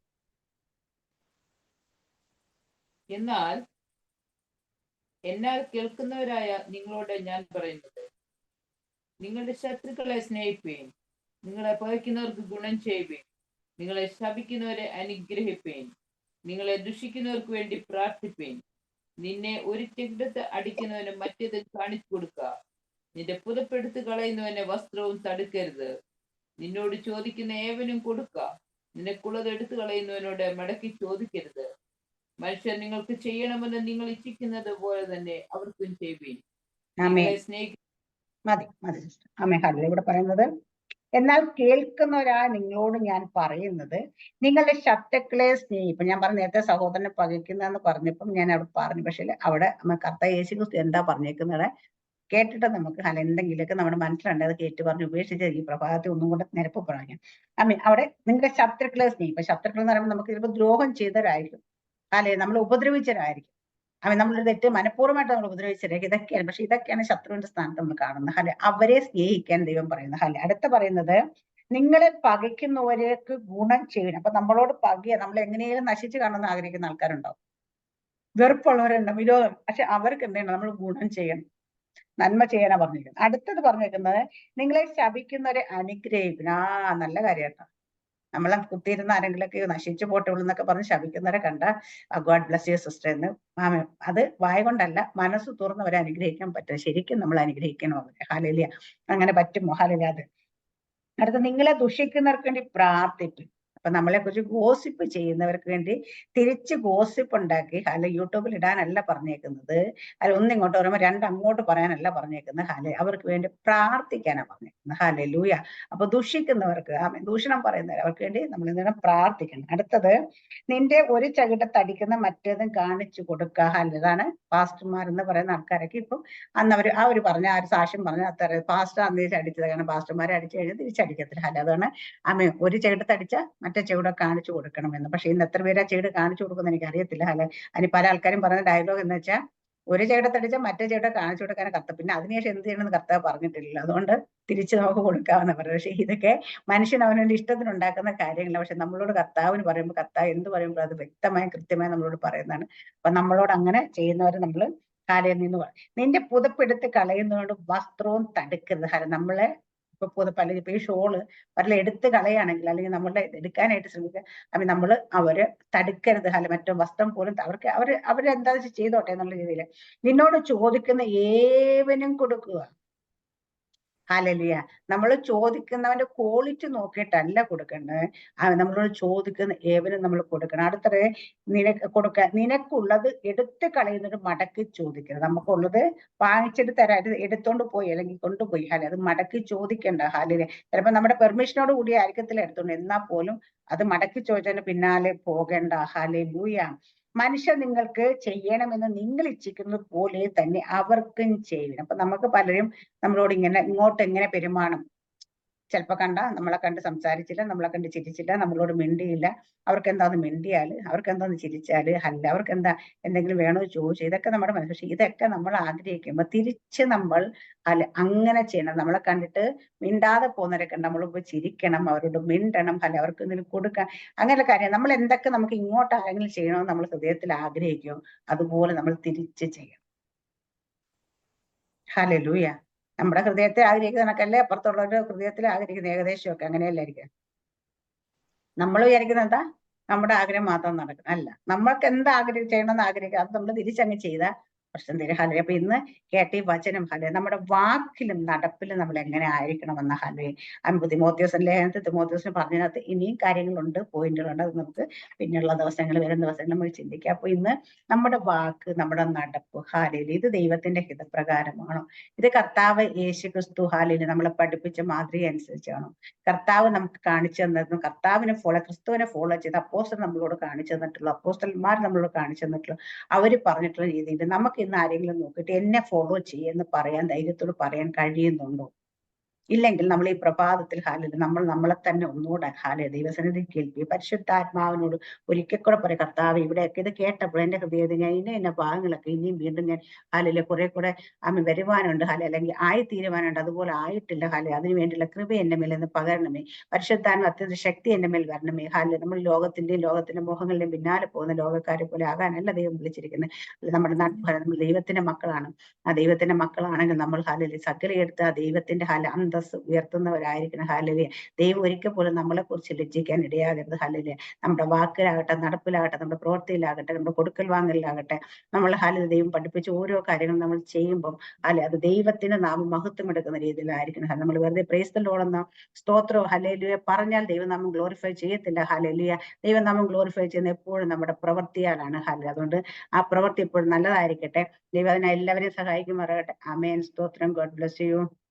എന്നാൽ കേൾക്കുന്നവരായ നിങ്ങളോട് ഞാൻ പറയുന്നത്, നിങ്ങളുടെ ശത്രുക്കളെ സ്നേഹിപ്പീൻ, നിങ്ങളെ പകയ്ക്കുന്നവർക്ക് ഗുണം ചെയ്യുവീൻ, നിങ്ങളെ ശപിക്കുന്നവരെ അനുഗ്രഹിപ്പീൻ, നിങ്ങളെ ദുഷിക്കുന്നവർക്ക് വേണ്ടി പ്രാർത്ഥിപ്പീൻ, നിന്നെ ഒരു ചെകിടത്ത് അടിക്കുന്നവന് മറ്റേത് കാണിച്ചു കൊടുക്കുക, നിന്റെ പുതപ്പെടുത്ത് കളയുന്നവനെ വസ്ത്രവും തടുക്കരുത്, നിന്നോട് ചോദിക്കുന്ന ഏവനും കൊടുക്ക, നിനക്കുള്ളത് എടുത്തു കളയുന്നവനോട് മടക്കി ചോദിക്കരുത്. മനുഷ്യർ നിങ്ങൾക്ക് ചെയ്യണമെന്ന് നിങ്ങൾ ഇച്ഛിക്കുന്നത് പോലെ തന്നെ അവർക്കും ചെയ്യുവീൻ. ഇവിടെ പറയുന്നത്, എന്നാൽ കേൾക്കുന്നവരാ നിങ്ങളോട് ഞാൻ പറയുന്നത്, നിങ്ങളുടെ ശത്രുക്കളെ സ്നേഹിപ്പം. ഞാൻ പറഞ്ഞു നേരത്തെ സഹോദരനെ പകയ്ക്കുന്നതെന്ന് പറഞ്ഞപ്പം ഞാൻ അവിടെ പറഞ്ഞു. പക്ഷെ അവിടെ കർത്താവ് യേശുക്രിസ്തു എന്താ പറഞ്ഞേക്കുന്നത് കേട്ടിട്ട് നമുക്ക് എന്തെങ്കിലുമൊക്കെ നമ്മുടെ മനസ്സിലുണ്ട്, അത് കേട്ട് പറഞ്ഞ് ഉപേക്ഷിച്ച് ഈ പ്രഭാതത്തെ ഒന്നും കൂടെ നിരപ്പ് പറയാം. അവിടെ നിങ്ങളുടെ ശത്രുക്കളെ സ്നേഹിപ്പം. ശത്രുക്കൾ എന്ന് പറയുമ്പോൾ നമുക്ക് ചിലപ്പോൾ ദ്രോഹം ചെയ്തവരായിരിക്കും, നമ്മൾ ഉപദ്രവിച്ചവരായിരിക്കും, നമ്മളൊരു തെറ്റ് മനഃപൂർവ്വമായിട്ട് നമ്മൾ ഉപദ്രവിച്ചവരായിരിക്കും. ഇതൊക്കെയാണ്. പക്ഷെ ഇതൊക്കെയാണ് ശത്രുവിന്റെ സ്ഥാനത്ത് നമ്മൾ കാണുന്നത്. അവരെ സ്നേഹിക്കാൻ ദൈവം പറയുന്നത്. അടുത്ത പറയുന്നത്, നിങ്ങളെ പകയ്ക്കുന്നവരേക്ക് ഗുണം ചെയ്യണം. അപ്പൊ നമ്മളോട് നമ്മൾ എങ്ങനെയും നശിച്ചു കാണുമെന്ന് ആഗ്രഹിക്കുന്ന ആൾക്കാരുണ്ടാവും. വെറുപ്പുള്ളവരുണ്ട്, വിരോധം. പക്ഷെ അവർക്ക് എന്ത് ചെയ്യണം? നമ്മൾ ഗുണം ചെയ്യണം, നന്മ ചെയ്യാനാ പറഞ്ഞിരിക്കുന്നത്. അടുത്തത് പറഞ്ഞേക്കുന്നത് നിങ്ങളെ ശപിക്കുന്നവരെ അനുഗ്രഹിക്കണം. നല്ല കാര്യമാട്ടോ. നമ്മളെ കുത്തിയിരുന്ന ആരെങ്കിലൊക്കെ നശിച്ചു പോട്ടുള്ളൂ എന്നൊക്കെ പറഞ്ഞ് ശപിക്കുന്നവരെ കണ്ട ഗോഡ് ബ്ലസ് യു സിസ്റ്റർ എന്ന് അത് വായ കൊണ്ടല്ല, മനസ്സ് തുറന്നവരെ അനുഗ്രഹിക്കാൻ പറ്റും. ശരിക്കും നമ്മൾ അനുഗ്രഹിക്കണോ അവരെ? ഹല്ലേലൂയ. അങ്ങനെ പറ്റുമോ? ഹല്ലേലൂയ. അത് അടുത്ത നിങ്ങളെ ദുഷിക്കുന്നവർക്ക് വേണ്ടി പ്രാർത്ഥിക്കും. അപ്പൊ നമ്മളെ കുറിച്ച് ഗോസിപ്പ് ചെയ്യുന്നവർക്ക് വേണ്ടി തിരിച്ച് ഗോസിപ്പ് ഉണ്ടാക്കി യൂട്യൂബിൽ ഇടാനല്ല പറഞ്ഞേക്കുന്നത്, ഒന്നിങ്ങോട്ട് പറയുമ്പോൾ രണ്ടങ്ങോട്ട് പറയാനല്ല പറഞ്ഞേക്കുന്നത്. അവർക്ക് വേണ്ടി പ്രാർത്ഥിക്കാനാണ് പറഞ്ഞേക്കുന്നത്. ഹല്ലേലൂയ. അപ്പൊ ദുഷിക്കുന്നവർക്ക്, ദൂഷണം പറയുന്നവർ, അവർക്ക് വേണ്ടി നമ്മൾ എന്തിനാ പ്രാർത്ഥിക്കണം. അടുത്തത് നിന്റെ ഒരു ചകിട്ടത്ത് അടിക്കുന്ന മറ്റേതും കാണിച്ചു കൊടുക്കുക. ഇതാണ് പാസ്റ്റർമാർ എന്ന് പറയുന്ന ആൾക്കാരൊക്കെ ഇപ്പം അന്ന് ആ ഒരു പറഞ്ഞ ആ ഒരു സാക്ഷ്യം പറഞ്ഞ അത്ര പാസ്റ്റർ അന്ന് അടിച്ചത്. കാരണം പാസ്റ്റർമാരെ അടിച്ചു കഴിഞ്ഞാൽ തിരിച്ചടിക്കത്തില്ല. അതാണ് ഒരു ചെകിടത്ത് അടിച്ച മറ്റേ ചെവിടെ കാണിച്ചു കൊടുക്കണമെന്ന്. പക്ഷെ ഇന്ന് എത്ര പേരാ ചെകിട് കാണിച്ചു കൊടുക്കുന്ന എനിക്ക് അറിയത്തില്ല. അതിന് പല ആൾക്കാരും പറഞ്ഞ ഡയലോഗ് എന്ന് വെച്ചാൽ ഒരു ചെകിടത്തടിച്ച മറ്റേ ചെകിട കാണിച്ചു കൊടുക്കാൻ കർത്താവ്, പിന്നെ അതിനുശേഷം എന്ത് ചെയ്യണമെന്ന് കർത്താവ് പറഞ്ഞിട്ടില്ല. അതുകൊണ്ട് തിരിച്ച് നമുക്ക് കൊടുക്കാമെന്ന് പറയുന്നത്. പക്ഷെ ഇതൊക്കെ മനുഷ്യൻ അവനവന്റെ ഇഷ്ടത്തിന് ഉണ്ടാക്കുന്ന കാര്യങ്ങളാണ്. പക്ഷെ നമ്മളോട് കർത്താവിന് പറയുമ്പോൾ കർത്താവ് എന്ത് പറയുമ്പോൾ അത് വ്യക്തമായി കൃത്യമായി നമ്മളോട് പറയുന്നതാണ്. അപ്പൊ നമ്മളോട് അങ്ങനെ ചെയ്യുന്നവരെ നമ്മൾ കാലയിൽ നിന്ന് നിന്റെ പുതപ്പെടുത്ത് കളയുന്നതുകൊണ്ട് വസ്ത്രവും തടുക്കരുത്. നമ്മളെ ഇപ്പൊ പുതപ്പ് അല്ലെങ്കിൽ ഇപ്പൊ ഈ ഷോള് വല്ല എടുത്ത് കളയാണെങ്കിൽ, അല്ലെങ്കിൽ നമ്മളുടെ എടുക്കാനായിട്ട് ശ്രമിക്കുക, അപ്പൊ നമ്മള് അവര് തടുക്കരുത്. മറ്റോ വസ്ത്രം പോലും അവരെന്താ ചെയ്തോട്ടെ എന്നുള്ള രീതിയിൽ നിന്നോട് ചോദിക്കുന്ന ഏവനും കൊടുക്കുക. ഹല്ലേലൂയ. നമ്മൾ ചോദിക്കുന്നവന്റെ ക്വാളിറ്റി നോക്കിയിട്ടല്ല കൊടുക്കേണ്ടത്, നമ്മളോട് ചോദിക്കുന്ന ഏവനും നമ്മൾ കൊടുക്കണം. അടുത്തത് നിനക്കുള്ളത് എടുത്ത് കളയുന്നത് മടക്കി ചോദിക്കണം. നമുക്കുള്ളത് വാങ്ങിച്ചിട്ട് തരാം, എടുത്തോണ്ട് പോയി അല്ലെങ്കിൽ കൊണ്ടുപോയി അത് മടക്കി ചോദിക്കണ്ട. ചിലപ്പോ നമ്മുടെ പെർമിഷനോട് കൂടി ആയിരിക്കത്തില്ല എടുത്തോണ്ട്, എന്നാൽ പോലും അത് മടക്കി ചോദിച്ചതിന് പിന്നാലെ പോകേണ്ട. ഹല്ലേലൂയ. മനുഷ്യർ നിങ്ങൾക്ക് ചെയ്യണമെന്ന് നിങ്ങൾ ഇച്ഛിക്കുന്നത് പോലെ തന്നെ അവർക്കും ചെയ്യണം. അപ്പൊ നമുക്ക് പലരും നമ്മളോട് ഇങ്ങോട്ട് എങ്ങനെ പെരുമാറും, ചിലപ്പോ നമ്മളെ കണ്ട് സംസാരിച്ചില്ല, നമ്മളെ കണ്ട് ചിരിച്ചില്ല, നമ്മളോട് മിണ്ടിയില്ല, അവർക്ക് എന്താന്ന് മിണ്ടിയാല്, അവർക്ക് എന്താന്ന് ചിരിച്ചാല്, അവർക്ക് എന്തെങ്കിലും വേണോ ചോദിച്ചു, ഇതൊക്കെ നമ്മുടെ മനസ്സിൽ. പക്ഷെ ഇതൊക്കെ നമ്മൾ ആഗ്രഹിക്കുമ്പോ തിരിച്ച് നമ്മൾ അങ്ങനെ ചെയ്യണം. നമ്മളെ കണ്ടിട്ട് മിണ്ടാതെ പോകുന്നവരെ കണ്ട് നമ്മൾ ചിരിക്കണം, അവരോട് മിണ്ടണം, അവർക്ക് എന്തെങ്കിലും കൊടുക്കാം. അങ്ങനെയുള്ള കാര്യം നമ്മൾ എന്തൊക്കെ നമുക്ക് ഇങ്ങോട്ട് ആരെങ്കിലും ചെയ്യണമെന്ന് നമ്മൾ ഹൃദയത്തിൽ ആഗ്രഹിക്കും, അതുപോലെ നമ്മൾ തിരിച്ച് ചെയ്യണം. ഹല്ലേലൂയ. നമ്മുടെ ഹൃദയത്തെ ആഗ്രഹിക്കുന്ന കണക്കല്ലേ അപ്പുറത്തുള്ളവരുടെ ഹൃദയത്തിൽ ആഗ്രഹിക്കുന്നത്, ഏകദേശമൊക്കെ അങ്ങനെയല്ലായിരിക്കും. നമ്മൾ വിചാരിക്കുന്നത് എന്താ, നമ്മുടെ ആഗ്രഹം മാത്രം നടക്കണം. അല്ല, നമ്മൾക്ക് എന്താ ചെയ്യണമെന്ന് ആഗ്രഹിക്കുക, അത് നമ്മൾ തിരിച്ചങ്ങ് ചെയ്താൽ പ്രശ്നം തരും. ഹല്ലേലൂയ. അപ്പൊ ഇന്ന് കേട്ട ഈ വചനം നമ്മുടെ വാക്കിലും നടപ്പിലും നമ്മൾ എങ്ങനെ ആയിരിക്കണമെന്ന ലേഖനത്തിൽ തിമോത്തിയോസിന് പറഞ്ഞതിനകത്ത് ഇനിയും കാര്യങ്ങളുണ്ട്, പോയിന്റുകളുണ്ട്. അത് നമുക്ക് പിന്നെയുള്ള വരും ദിവസങ്ങൾ നമ്മൾ ചിന്തിക്കാം. അപ്പൊ ഇന്ന് നമ്മുടെ വാക്ക്, നമ്മുടെ നടപ്പ് ഇത് ദൈവത്തിന്റെ ഹിതപ്രകാരമാണോ? ഇത് കർത്താവ് യേശുക്രിസ്തു നമ്മളെ പഠിപ്പിച്ച മാതൃക അനുസരിച്ചാണോ? കർത്താവ് നമുക്ക് കാണിച്ചു തന്നിരുന്നു, ക്രിസ്തുവിനെ ഫോളോ ചെയ്ത് അപ്പോസ്തലൻ നമ്മളോട് കാണിച്ചു തന്നിട്ടുള്ളൂ, അപ്പോസ്തലന്മാർ നമ്മളോട് കാണിച്ചു തന്നിട്ടുള്ളൂ, അവര് പറഞ്ഞിട്ടുള്ള രീതിയിൽ നമുക്ക് ഇന്ന് ആരെങ്കിലും നോക്കിയിട്ട് എന്നെ ഫോളോ ചെയ്യുമെന്ന് പറയാൻ ധൈര്യത്തോട് പറയാൻ കഴിയുന്നുണ്ടോ? ഇല്ലെങ്കിൽ നമ്മൾ ഈ പ്രഭാതത്തിൽ നമ്മൾ നമ്മളെ തന്നെ ഒന്നുകൂടെ ദൈവസന്നിധി കേൾപ്പി പരിശുദ്ധാത്മാവിനോട് ഒരിക്കൽ കൂടെ പറയും, കർത്താവ് ഇവിടെയൊക്കെ ഇത് കേട്ടപ്പോൾ എന്റെ ഹൃദയത്തിൽ ഞാൻ ഇന്ന ഭാഗങ്ങളൊക്കെ ഇനിയും വീണ്ടും ഞാൻ കുറെ കൂടെ വരുവാനുണ്ട് അല്ലെങ്കിൽ ആയി തീരുവാനുണ്ട്, അതുപോലെ ആയിട്ടില്ല അതിനു വേണ്ടിയുള്ള കൃപ എന്റെ മേൽ നിന്ന് പകരണമേ, പരിശുദ്ധാത്മ അത്യന്ത ശക്തി എന്റെ മേൽ വരണമേ. നമ്മൾ ലോകത്തിന്റെ മോഹങ്ങളുടെയും പിന്നാലെ പോകുന്ന ലോകക്കാരെ പോലെ ആകാനല്ല ദൈവം വിളിച്ചിരിക്കുന്നത്. നമ്മുടെ നമ്മൾ ദൈവത്തിന്റെ മക്കളാണ്. ആ ദൈവത്തിന്റെ മക്കളാണെങ്കിൽ നമ്മൾ സകല എടുത്ത് ആ ദൈവത്തിന്റെ അന്തസ് ഉയർത്തുന്നവരായിരിക്കണം. ദൈവം ഒരിക്കൽ പോലും നമ്മളെ കുറിച്ച് ലജ്ജിക്കാൻ ഇടയാകരുത്. നമ്മുടെ വാക്കിലാകട്ടെ, നടപ്പിലാകട്ടെ, നമ്മുടെ പ്രവൃത്തിയിലാകട്ടെ, നമ്മുടെ കൊടുക്കൽ വാങ്ങലിലാകട്ടെ, നമ്മൾ ദൈവം പഠിപ്പിച്ച ഓരോ കാര്യങ്ങളും നമ്മൾ ചെയ്യുമ്പോൾ അത് ദൈവത്തിന് നാം മഹത്വം എടുക്കുന്ന രീതിയിലായിരിക്കണം. നമ്മൾ വെറുതെ പ്രൈസ് ദി ലോർഡ് എന്ന സ്തോത്രം ഹല്ലേലൂയ പറഞ്ഞാൽ ദൈവം നാമം ഗ്ലോറിഫൈ ചെയ്യത്തില്ല. ഹല്ലേലൂയ. ദൈവം നാമം ഗ്ലോറിഫൈ ചെയ്യുന്ന എപ്പോഴും നമ്മുടെ പ്രവൃത്തിയാലാണ്. അതുകൊണ്ട് ആ പ്രവൃത്തി എപ്പോഴും നല്ലതായിരിക്കട്ടെ. ദൈവം അതിനെ എല്ലാവരെയും സഹായിക്കുമാറാകട്ടെ. ആമേൻ. സ്തോത്രം. God bless you.